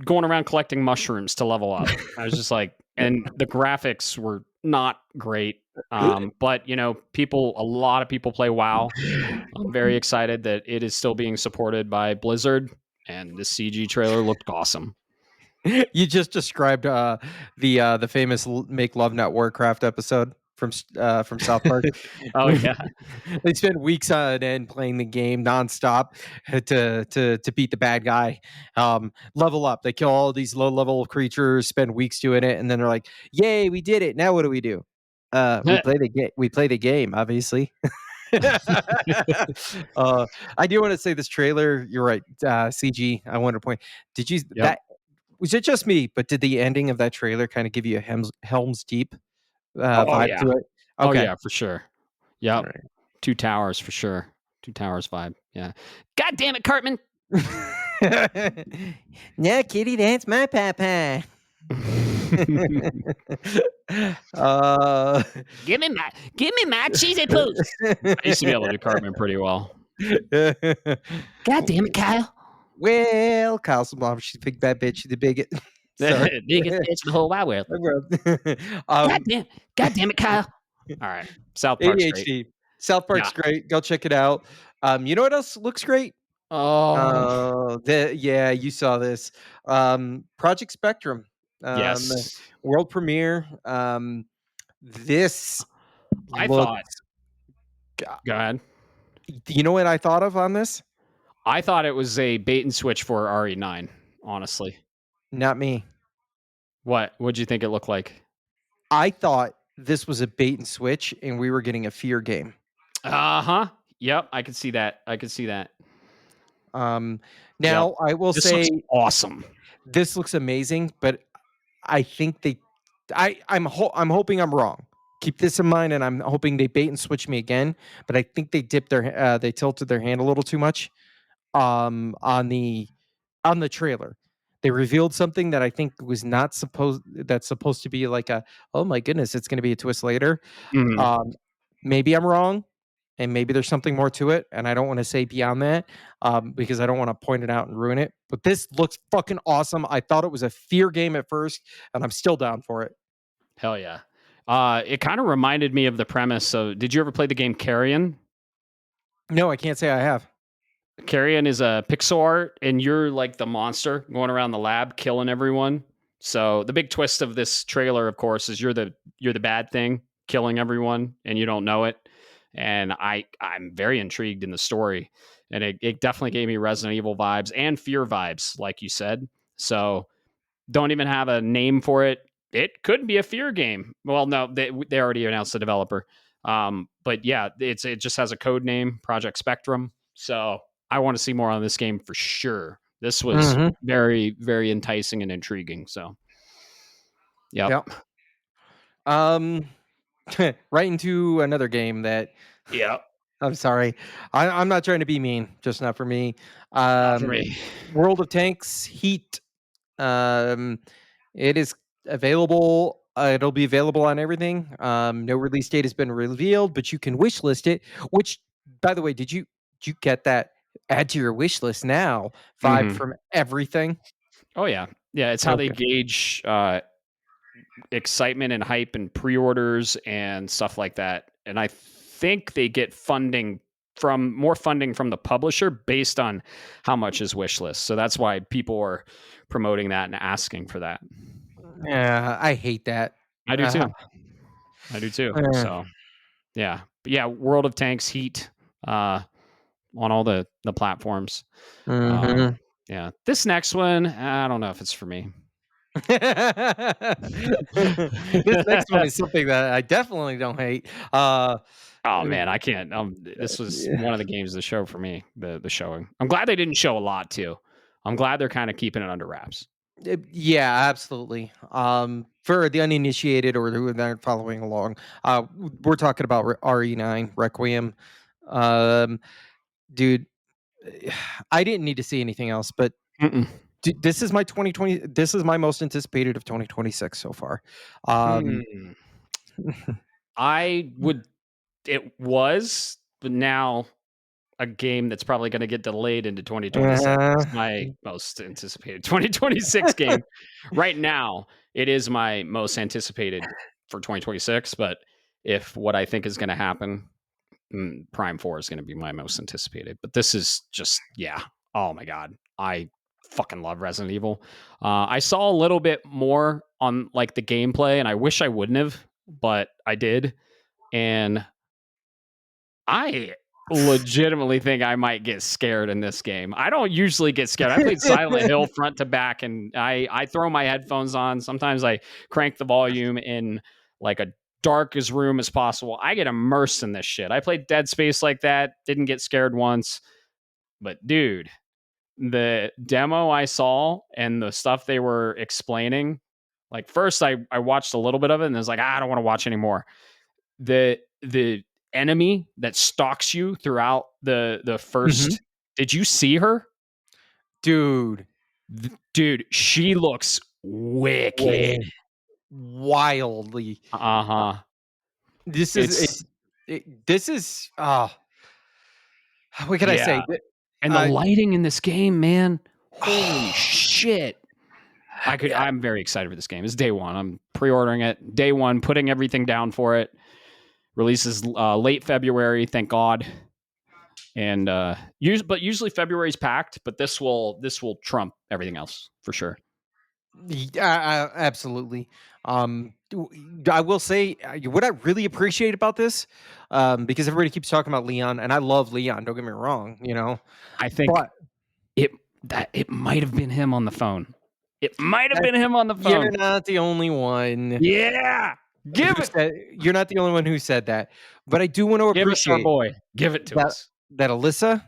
going around collecting mushrooms to level up. I was just like, and the graphics were not great. But a lot of people play WoW. I'm very excited that it is still being supported by Blizzard, and the CG trailer looked awesome. you just described the famous "Make Love Not Warcraft" episode from South Park. Oh yeah, They spend weeks on end playing the game nonstop to beat the bad guy. Level up. They kill all these low level creatures. Spend weeks doing it, and then they're like, "Yay, we did it! Now what do we do? We play the game. We play the game, obviously." I do want to say this trailer. You're right. CG. I wanted to point. Did you yep. that? Was it just me? But did the ending of that trailer kind of give you a Helm's Deep vibe Yeah. to it? Oh Okay. yeah, for sure. Yep. Right. Two Towers for sure. Two Towers vibe. Yeah. God damn it, Cartman. Yeah, kitty, that's my papa. Give me my cheesy pooch. I used to be able to do Cartman pretty well. God damn it, Kyle. Well, Kyle's mom, she's a big bad bitch. She's the biggest. Biggest bitch in the whole wide world. God damn it, Kyle. All right. South Park's ADHD. great. South Park's great. Go check it out. You know what else looks great? Oh, Yeah, you saw this. Project Spectrum. yes. World premiere. This I looks. thought. Go ahead. You know what I thought of on this? I thought it was a bait and switch for RE9. Honestly, Not me. What'd you think it looked like? I thought this was a bait and switch, and we were getting a fear game. Yep, I could see that. Now I will this say, looks awesome. This looks amazing, but I think I'm hoping I'm wrong. Keep this in mind, and I'm hoping they bait and switch me again. But I think they they tilted their hand a little too much on the trailer. They revealed something that I think was not supposed to be like a, oh my goodness, it's going to be a twist later. Mhm. Maybe I'm wrong, and maybe there's something more to it, and I don't want to say beyond that because I don't want to point it out and ruin it. But this looks fucking awesome. I thought it was a fear game at first, and I'm still down for it. Hell yeah. It kind of reminded me of the premise of, did you ever play the game Carrion? No, I can't say I have. Carrion is a pixel art, and you're like the monster going around the lab killing everyone. So the big twist of this trailer, of course, is you're the bad thing killing everyone, and you don't know it. And I'm very intrigued in the story, and it definitely gave me Resident Evil vibes and Fear vibes, like you said. So don't even have a name for it. It could be a Fear game. Well, no, they already announced the developer. But yeah, it just has a code name, Project Spectrum. So I want to see more on this game for sure. This was very, very enticing and intriguing. So, yep. Right into another game that. Yep. I'm sorry. I'm not trying to be mean. Just not for me. Not for me. World of Tanks Heat. It is available. It'll be available on everything. No release date has been revealed, but you can wish list it. Which, by the way, did you get that? Add to your wish list now. Vibe from everything. Oh yeah, yeah. It's how they gauge excitement and hype and pre-orders and stuff like that. And I think they get more funding from the publisher based on how much is wish list. So that's why people are promoting that and asking for that. Yeah, I hate that. I do too. So yeah, but yeah, World of Tanks Heat on all the platforms. Yeah, this next one, I don't know if it's for me. This next one is something that I definitely don't hate. Oh man, I can't. This was one of the games of the show for me. The showing. I'm glad they didn't show a lot too. I'm glad they're kind of keeping it under wraps. Yeah, absolutely. For the uninitiated or who aren't following along, we're talking about RE9 Requiem. Um, dude, I didn't need to see anything else, but Mm-mm. this is my 2020. This is my most anticipated of 2026 so far. Um, Hmm. I would. It was, but now a game that's probably going to get delayed into 2026 uh, is my most anticipated 2026 game. Right now, it is my most anticipated for 2026. But if what I think is going to happen, Prime 4 is going to be my most anticipated. But this is just, yeah. Oh my God. I fucking love Resident Evil. I saw a little bit more on like the gameplay, and I wish I wouldn't have, but I did. And I legitimately think I might get scared in this game. I don't usually get scared. I played Silent Hill front to back, and I throw my headphones on. Sometimes I crank the volume in like a dark as room as possible. I get immersed in this shit. I played Dead Space like that. Didn't get scared once. But dude, the demo I saw and the stuff they were explaining, like first I watched a little bit of it and I was like, I don't want to watch anymore. The enemy that stalks you throughout the first, did you see her? dude, Dude, she looks wicked. wildly. Uh-huh. This is It's this is what can I yeah. say? And the Uh, lighting in this game, man. Holy shit. I'm very excited for this game. It's day one. I'm pre-ordering it. Day one, putting everything down for it. Releases late February, thank God. And but usually February's packed, but this will trump everything else for sure. Yeah, absolutely. I will say what I really appreciate about this, because everybody keeps talking about Leon, and I love Leon. Don't get me wrong, I think but it might have been him on the phone. It might have been him on the you're phone. not the only one Yeah, who give it, said you're not the only one who said that. But I do want to give it to our appreciate boy. Give it to that us, Alyssa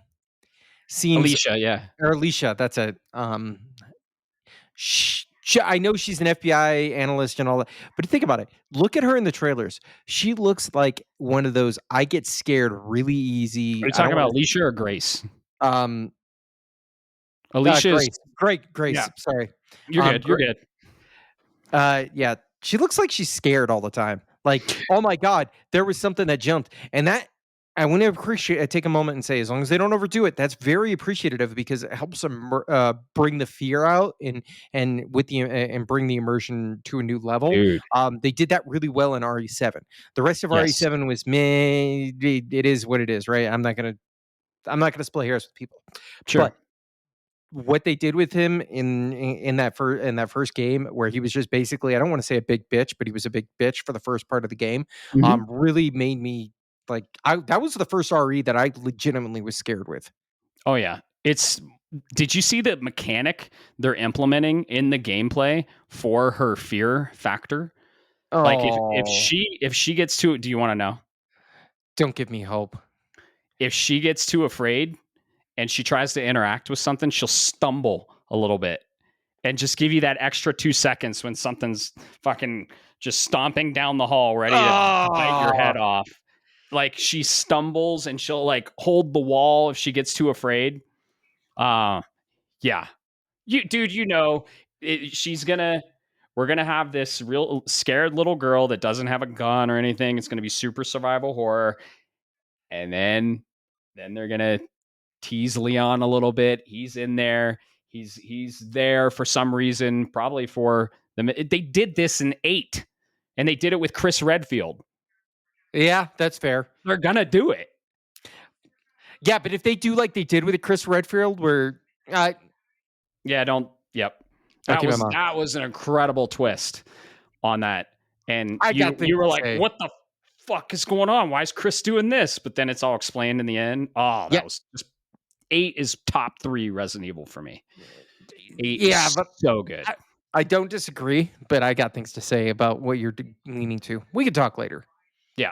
seems Alicia. Yeah, or Alicia. That's a I know she's an FBI analyst and all that, but think about it. Look at her in the trailers. She looks like one of those I get scared really are easy. you I don't talking want about Alicia or Grace? to Alicia is Grace. yeah. Sorry. You're good. You're good. Yeah, she looks like she's scared all the time. Like, oh my god, there was something that jumped, and that I want to appreciate. I take a moment and say, as long as they don't overdo it, that's very appreciative because it helps them bring the fear out and with the and bring the immersion to a new level. Dude. They did that really well in RE7. The rest of Yes. RE7 was meh. It is what it is, right? I'm not gonna split hairs with people, Sure. but what they did with him in that first game where he was just basically I don't want to say a big bitch, but he was a big bitch for the first part of the game, Mhm. really made me like that was the first RE that I legitimately was scared with. Oh yeah. Did you see the mechanic they're implementing in the gameplay for her fear factor? Like Oh, if she gets too, do you want to know? don't give me hope. If she gets too afraid and she tries to interact with something, she'll stumble a little bit and just give you that extra 2 seconds when something's fucking just stomping down the hall ready to bite your Oh, head off. Like she stumbles and she'll like hold the wall if she gets too afraid. Uh yeah. Dude, we're gonna have this real scared little girl that doesn't have a gun or anything. It's gonna be super survival horror. And then they're gonna tease Leon a little bit. He's in there. He's there for some reason, probably for them. They did this in 8, and they did it with Chris Redfield. yeah, that's fair. They're gonna do it. Yeah, but if they do like they did with Chris Redfield, where Yeah, don't. Yep. I'll keep my mouth. That was an incredible twist on that. And I got you things were to like, say. what the fuck is going on? Why is Chris doing this? But then it's all explained in the end. Oh, Yeah, that was just 8 is top 3 Resident Evil for me. 8 yeah, is but so good. I don't disagree, but I got things to say about what you're leaning to. We can talk later. Yeah.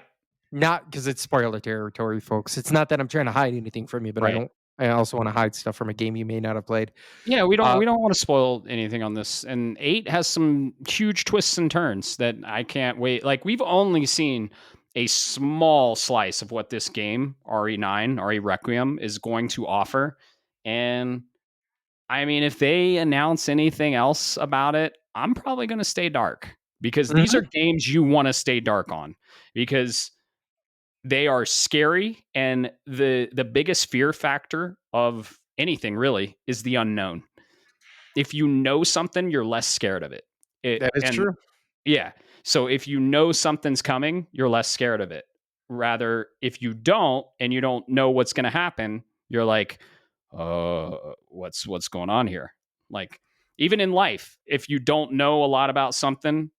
Not because it's spoiler territory, folks. It's not that I'm trying to hide anything from you, but I Right. don't. I also want to hide stuff from a game you may not have played. Yeah, we don't Uh, we don't want to spoil anything on this. And 8 has some huge twists and turns that I can't wait. Like we've only seen a small slice of what this game, RE9, RE Requiem, is going to offer. And I mean, if they announce anything else about it, I'm probably going to stay dark because these mhm. are games you want to stay dark on because they are scary, and the biggest fear factor of anything really is the unknown. If you know something, you're less scared of it. That is And true. yeah, so if you know something's coming, you're less scared of it. Rather, if you don't and you don't know what's going to happen, you're like, what's going on here? Like even in life, if you don't know a lot about something,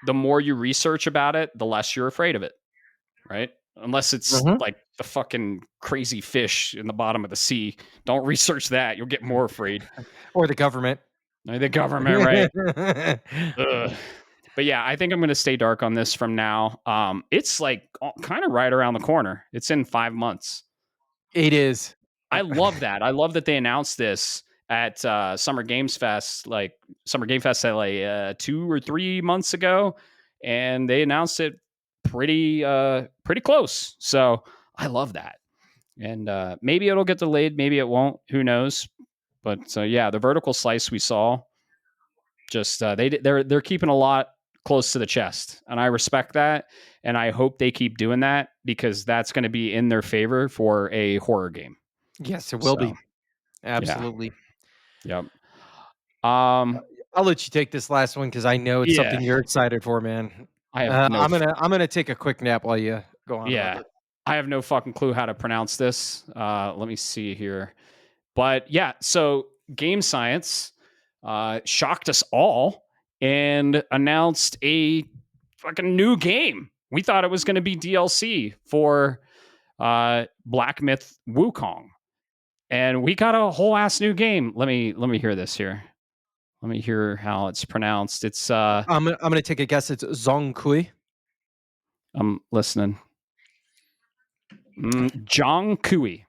the more you research about it, the less you're afraid of it, right? Unless it's Mhm. like the fucking crazy fish in the bottom of the sea. Don't research that. You'll get more afraid. Or the government. The government, right? Ugh. But yeah, I think I'm going to stay dark on this from now. It's like kind of right around the corner. It's in 5 months. It is. I love that. I love that they announced this at Summer Games Fest, like Summer Game Fest, like 2 or 3 months ago, and they announced it pretty close. So I love that, and maybe it'll get delayed, maybe it won't. Who knows? But yeah, the vertical slice we saw, just they're keeping a lot close to the chest, and I respect that, and I hope they keep doing that because that's going to be in their favor for a horror game. Yes, it will So be. yeah. Absolutely. Yep. Um, I'll let you take this last one because I know it's yeah, something you're excited for, man. I have no I'm gonna take a quick nap while you go on about yeah, this. I have no fucking clue how to pronounce this. Let me see here. But yeah, so Game Science shocked us all and announced a fucking new game. We thought it was going to be DLC for Black Myth Wukong, and we got a whole ass new game. Let me hear this here. Let me hear how it's pronounced. It's I'm gonna take a guess. It's Zongkui. I'm listening. Zhang Kui.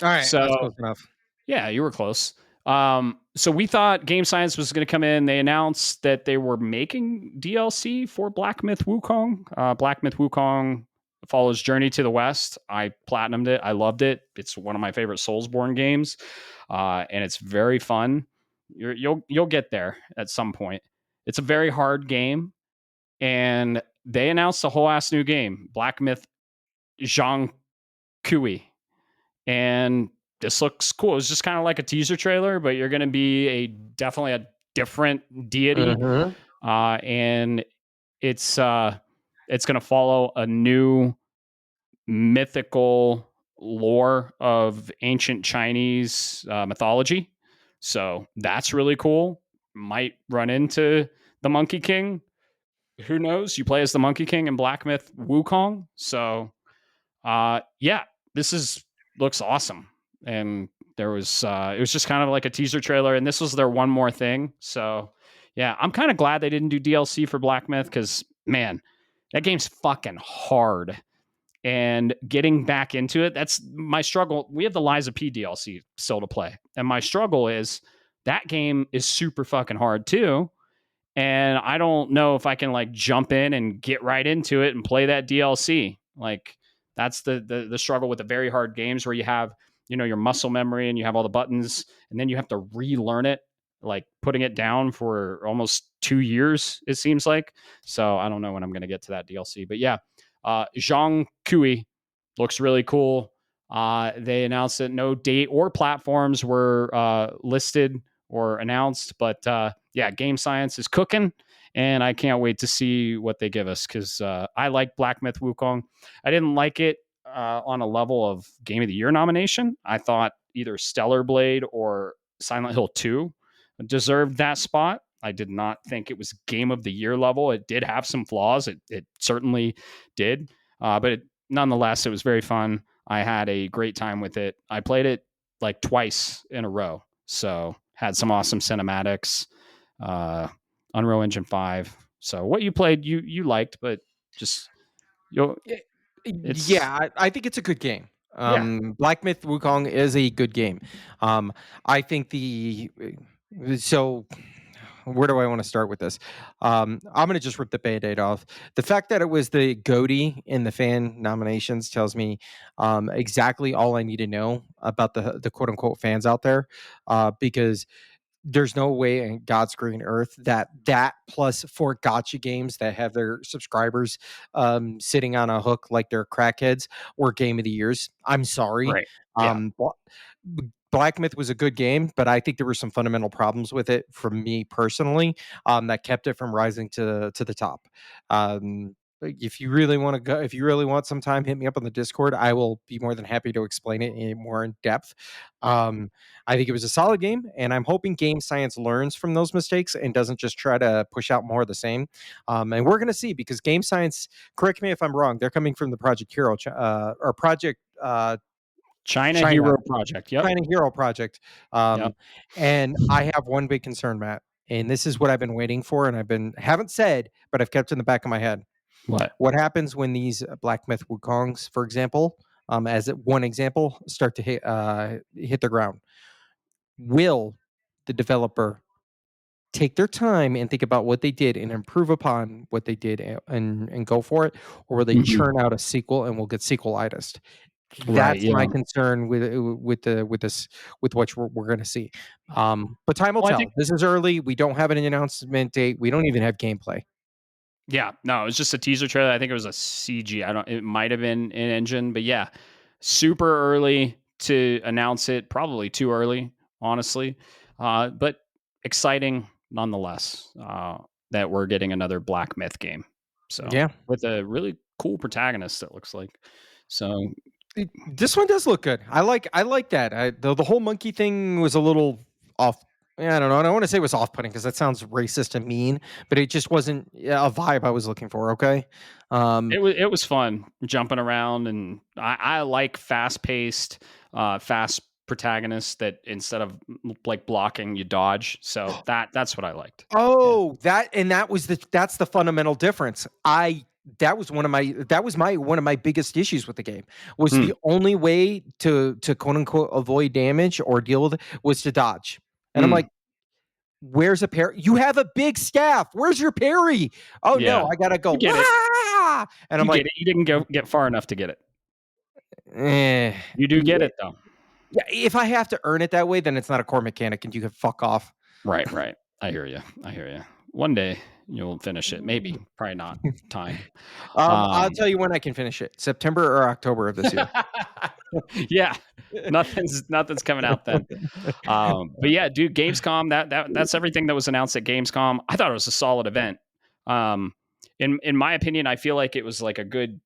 All right, that's So close enough. yeah, you were close. So we thought Game Science was going to come in. They announced that they were making DLC for Black Myth Wukong. Black Myth Wukong follows Journey to the West. I platinumed it. I loved it. It's one of my favorite Soulsborne games, and it's very fun. You'll get there at some point. It's a very hard game, and they announced a whole ass new game, Black Myth Zhang Kui, and this looks cool. It's just kind of like a teaser trailer, but you're going to be definitely a different deity, Mhm. and it's going to follow a new mythical lore of ancient Chinese mythology. So that's really cool. Might run into the Monkey King. Who knows? You play as the Monkey King in Black Myth Wukong. So yeah, this is looks awesome. And there was it was just kind of like a teaser trailer, and this was their one more thing. So yeah, I'm kind of glad they didn't do DLC for Black Myth because man, that game's fucking hard. And getting back into it, that's my struggle. We have the Liza P DLC still to play, and my struggle is that game is super fucking hard too, and I don't know if I can like jump in and get right into it and play that DLC. Like that's the struggle with the very hard games where you have, you know, your muscle memory and you have all the buttons and then you have to relearn it, like putting it down for almost 2 years it seems like. So I don't know when I'm going to get to that DLC, but yeah, Zhang Kui looks really cool. They announced that no date or platforms were listed or announced, but yeah, Game Science is cooking, and I can't wait to see what they give us because I like Black Myth Wukong. I didn't like it on a level of Game of the Year nomination. I thought either Stellar Blade or Silent Hill 2 deserved that spot. I did not think it was Game of the Year level. It did have some flaws. It certainly did. Nonetheless, it was very fun. I had a great time with it. I played it like twice in a row. So had some awesome cinematics, uh, Unreal Engine 5. So what you played, you liked, but just you'll Y it's Yeah, I think it's a good game. Yeah. Black Myth Wukong is a good game. I think so. Where do I want to start with this? I'm going to just rip the Band-Aid off. The fact that it was the GOTY in the fan nominations tells me exactly all I need to know about the quote unquote fans out there, because there's no way in God's green earth that plus 4 gotcha games that have their subscribers sitting on a hook like they're crackheads were game of the years. I'm sorry. Right. Yeah. Um, Black Myth was a good game, but I think there were some fundamental problems with it for me personally, that kept it from rising to the top. If you really want to go, if you really want some time, hit me up on the Discord. I will be more than happy to explain it in more in depth. I think it was a solid game, and I'm hoping Game Science learns from those mistakes and doesn't just try to push out more of the same. And we're going to see, because Game Science, correct me if I'm wrong, they're coming from the Project Hero or Project China China Hero Project. Yep. China Hero Project. Yep. And I have one big concern, Matt, and this is what I've been waiting for, and haven't said, but I've kept in the back of my head. What? What happens when these Black Myth Wukongs, for example, one example, start to hit the ground? Will the developer take their time and think about what they did and improve upon what they did, and go for it, or will they Mhm. churn out a sequel and we'll get sequelitis? Right. That's my Yeah. concern with what we're going to see. But time will Well, I tell. think. This is early. We don't have an announcement date. We don't even have gameplay. Yeah, no, it was just a teaser trailer. I think it was a CG. I don't. It might have been an engine, but yeah, super early to announce it. Probably too early, honestly, but exciting nonetheless. That we're getting another Black Myth game. So Yeah. with a really cool protagonist, it looks like. So This one does look good. I like that. The whole monkey thing was a little off. Yeah, I don't know. I don't want to say it was off-putting because that sounds racist and mean, but it just wasn't a vibe I was looking for. Okay. it was fun jumping around, and I like fast paced, fast protagonists that instead of like blocking, you dodge. So that's what I liked. Yeah. Oh, that's the fundamental difference. I that was my one of my biggest issues with the game, was Hmm. the only way to quote unquote avoid damage or deal with it was to dodge. And I'm Hmm. like, where's a parry? You have a big staff. Where's your parry? Oh Yeah. no, I gotta go. You get it. Wah! And I'm You get like, it. You didn't go get far enough to get it. eh. You do get Yeah, it though. yeah, if I have to earn it that way, then it's not a core mechanic, and you can fuck off. Right. Right. I hear you. I hear you. One day you'll finish it. Maybe. Probably not. Time. I'll Um. tell you when I can finish it. September or October of this year. Yeah. Nothing's coming out then. But yeah, dude, Gamescom, that's everything that was announced at Gamescom. I thought it was a solid event. Um, in my opinion, I feel like it was like a good.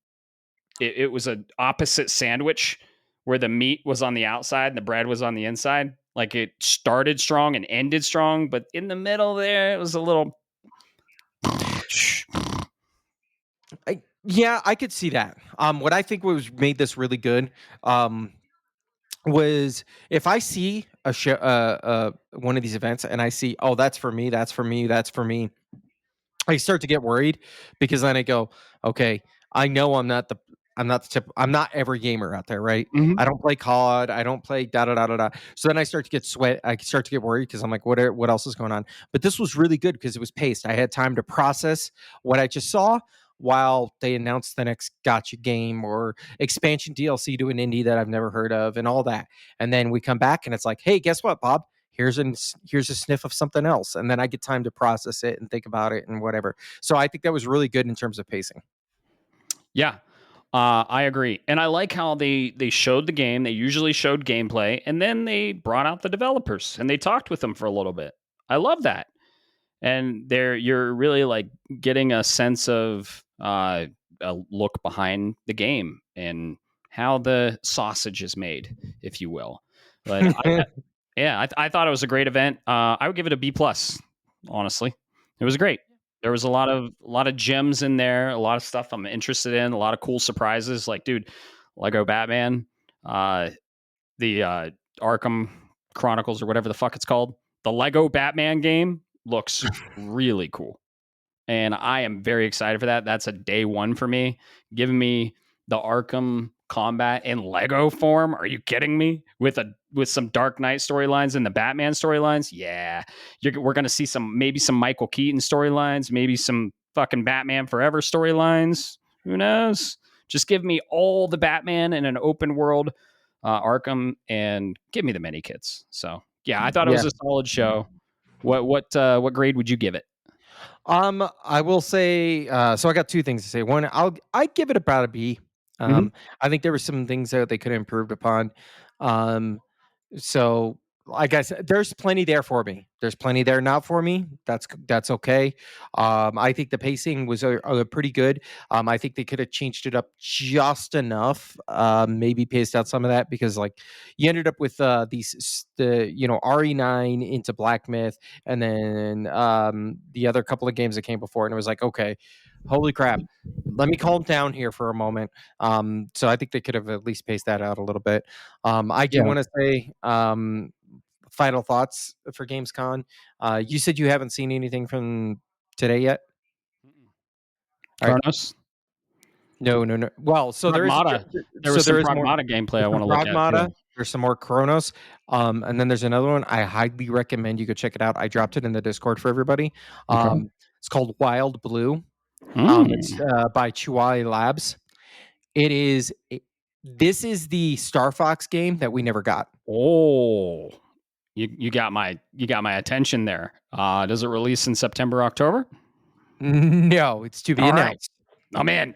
It was an opposite sandwich where the meat was on the outside and the bread was on the inside. Like it started strong and ended strong, but in the middle there, it was a little. Yeah, I could see that. What I think was made this really good, was if I see a show, one of these events, and I see, oh, that's for me, that's for me, that's for me, I start to get worried, because then I go, okay, I know I'm not every gamer out there, right? Mhm. I don't play COD, I don't play da da da da da. So then I start to get I start to get worried, because I'm like, what else is going on? But this was really good because it was paced. I had time to process what I just saw while they announced the next gotcha game or expansion DLC to an indie that I've never heard of and all that. And then we come back and it's like, hey, guess what, Bob? Here's a sniff of something else, and then I get time to process it and think about it and whatever. So I think that was really good in terms of pacing. Yeah, I agree, and I like how they showed the game. They usually showed gameplay, and then they brought out the developers and they talked with them for a little bit. I love that, and you're really like getting a sense of a look behind the game and how the sausage is made, if you will. But yeah, I thought it was a great event. I would give it a B plus. Honestly, it was great. There was a lot of gems in there, a lot of stuff I'm interested in, a lot of cool surprises. Like, dude, Lego Batman, uh, the Arkham Chronicles or whatever the fuck it's called, the Lego Batman game looks really cool, and I am very excited for that. That's a day one for me. Giving me the Arkham Kombat in Lego form. Are you kidding me? With some Dark Knight storylines and the Batman storylines? Yeah. We're going to see maybe some Michael Keaton storylines, maybe some fucking Batman Forever storylines. Who knows? Just give me all the Batman in an open world Arkham and give me the mini kits. So, yeah, I thought it Yeah. was a solid show. What grade would you give it? I will say, so I got two things to say. One, I'd give it about a B. Mhm. I think there were some things that they could have improved upon. Um, so like I said, there's plenty there for me. There's plenty there not for me. That's okay. I think the pacing was pretty good. I think they could have changed it up just enough. Maybe paced out some of that because like you ended up with the RE9 into Black Myth, and then the other couple of games that came before, and it was like, okay, holy crap. Let me calm down here for a moment. So I think they could have at least paced that out a little bit. I do Yeah. want to say final thoughts for Gamescom. You said you haven't seen anything from today yet. All right. Chronos? No, no, no. Well, so there is Pragmata. There so was some there is more. Pragmata gameplay I There's some want to look at too. Pragmata. There's some more Chronos. And then there's another one I highly recommend you go check it out. I dropped it in the Discord for everybody. Okay. It's called Wild Blue. It's Mm. by Chuai Labs. This is the Star Fox game that we never got. Oh, you got my attention there. Does it release in September, October? No, it's to be All right. announced. I'm in.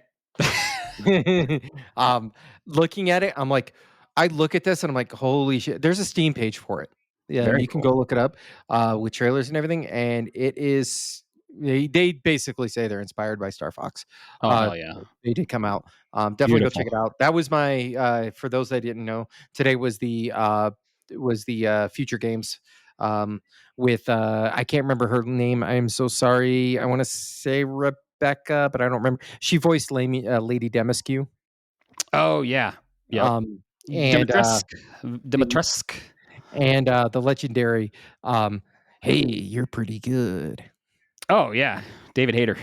Looking at it, I'm like, I look at this and I'm like, holy shit! There's a Steam page for it. Yeah, Very you can cool. go look it up with trailers and everything, and it is. They basically say they're inspired by Star Fox. Oh, hell yeah. They did come out. Definitely go Beautiful. check it out. That was my for those that didn't know. Today was the Future Games with I can't remember her name. I am so sorry. I want to say Rebecca, but I don't remember. She voiced Lady Demascu. Oh, yeah. Yep. Um, and the Dimitrescu. the legendary hey, you're pretty good. Oh, yeah. David Hayter.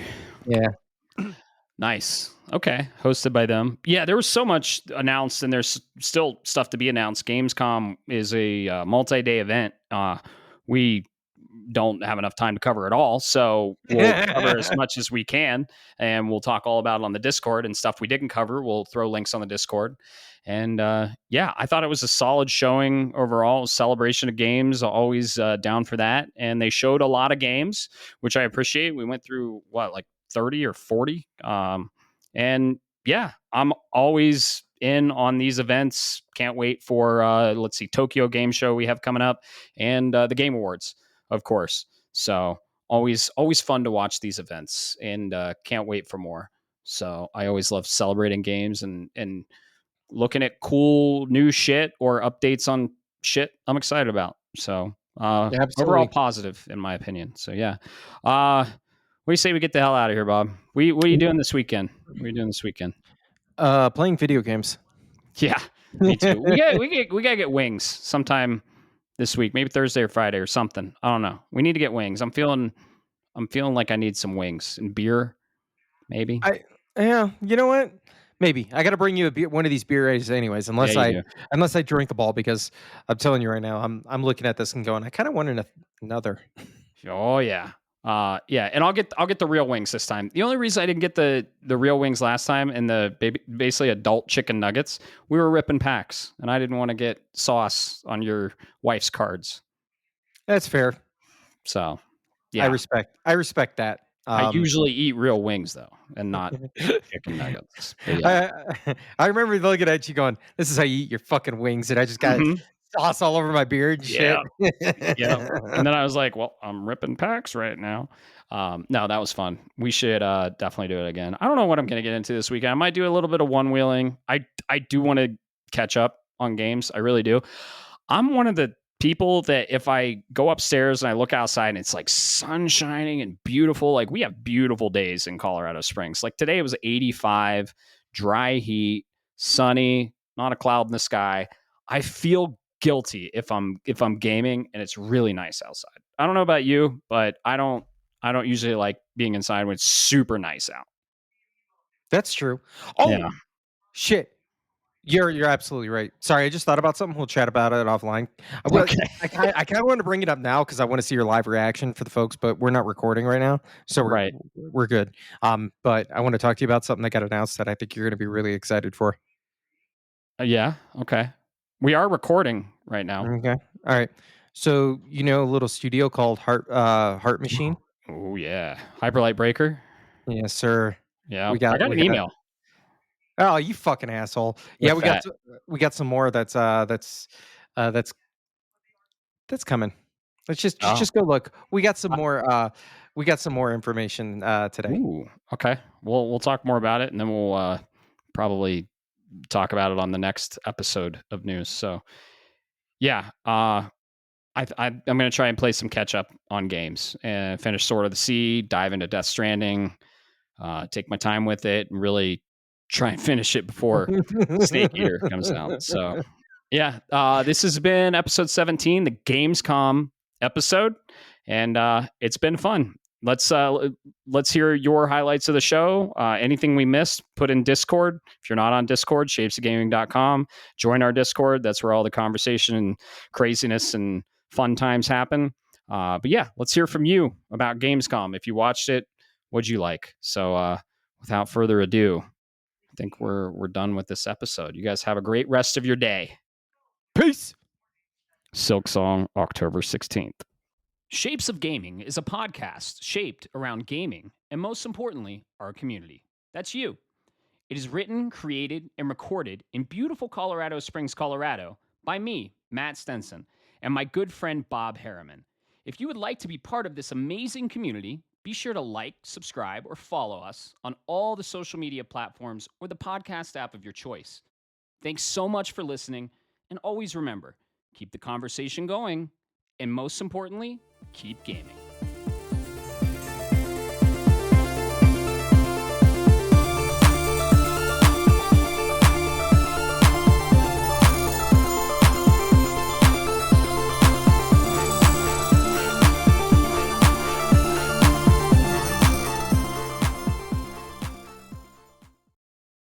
Yeah. Nice. Okay. Hosted by them. Yeah, there was so much announced, and there's still stuff to be announced. Gamescom is a multi-day event. We don't have enough time to cover it all, so we'll cover as much as we can, and we'll talk all about it on the Discord, and stuff we didn't cover, we'll throw links on the Discord. And yeah, I thought it was a solid showing overall. Celebration of games, always down for that. And they showed a lot of games, which I appreciate. We went through like 30 or 40. And yeah, I'm always in on these events. Can't wait for let's see, Tokyo Game Show we have coming up, and the Game Awards, of course. So always fun to watch these events, and can't wait for more. So I always love celebrating games and looking at cool new shit or updates on shit I'm excited about. So overall Absolutely. positive in my opinion. So yeah. What do you say we get the hell out of here, Bob? What are you doing this weekend? What are you doing this weekend? Playing video games. Yeah, me too. We gotta get wings sometime this week, maybe Thursday or Friday or something. I don't know. We need to get wings. I'm feeling like I need some wings and beer, maybe. Yeah, you know what? Maybe I got to bring you one of these beer races, anyways. Yeah, you do. Unless I drink the ball, because I'm telling you right now, I'm looking at this and going, I kind of want another. Oh yeah. Yeah, and I'll get the real wings this time. The only reason I didn't get the real wings last time and the basically adult chicken nuggets, we were ripping packs, and I didn't want to get sauce on your wife's cards. That's fair. So, yeah. I respect that. I usually eat real wings though, and not chicken nuggets. But yeah. I remember looking at you going, "This is how you eat your fucking wings," and I just got sauce all over my beard and shit. Yeah. And then I was like, well, I'm ripping packs right now. No, that was fun. We should definitely do it again. I don't know what I'm going to get into this weekend. I might do a little bit of one wheeling. I do want to catch up on games. I really do. I'm one of the people that if I go upstairs and I look outside and it's like sun shining and beautiful, like we have beautiful days in Colorado Springs. Like today it was 85, dry heat, sunny, not a cloud in the sky. I feel guilty if I'm gaming and it's really nice outside. I don't know about you, but I don't usually like being inside when it's super nice out. That's true. Oh Yeah. shit! You're absolutely right. Sorry, I just thought about something. We'll chat about it offline. Okay. I kind of want to bring it up now because I want to see your live reaction for the folks, but we're not recording right now, so Right. we're good. But I want to talk to you about something that got announced that I think you're going to be really excited for. Yeah. Okay. We are recording right now. Okay. All right. So you know a little studio called Heart Machine. Oh yeah. Hyperlight Breaker. Yes, sir. Yeah. We I got got we an got. email Oh, you fucking asshole! Yeah, with that. we got some more. That's that's coming. Let's Oh. just go look. We got some more information today. Ooh. Okay. We'll talk more about it, and then we'll probably talk about it on the next episode of news. So yeah. I'm going to try and play some catch up on games and finish Sword of the Sea, dive into Death Stranding, take my time with it, and really try and finish it before Snake Eater comes out. So, yeah, this has been episode 17, the Gamescom episode, and it's been fun. Let's hear your highlights of the show. Anything we missed, put in Discord. If you're not on Discord, shapesofgaming.com. Join our Discord. That's where all the conversation and craziness and fun times happen. But yeah, let's hear from you about Gamescom. If you watched it, what'd you like? So without further ado, I think we're done with this episode. You guys have a great rest of your day. Peace. Silk Song, October 16th. Shapes of Gaming is a podcast shaped around gaming and, most importantly, our community. That's you. It is written, created, and recorded in beautiful Colorado Springs, Colorado by me, Matt Stenson, and my good friend Bob Harriman. If you would like to be part of this amazing community, be sure to like, subscribe, or follow us on all the social media platforms or the podcast app of your choice. Thanks so much for listening, and always remember, keep the conversation going, and most importantly, keep gaming.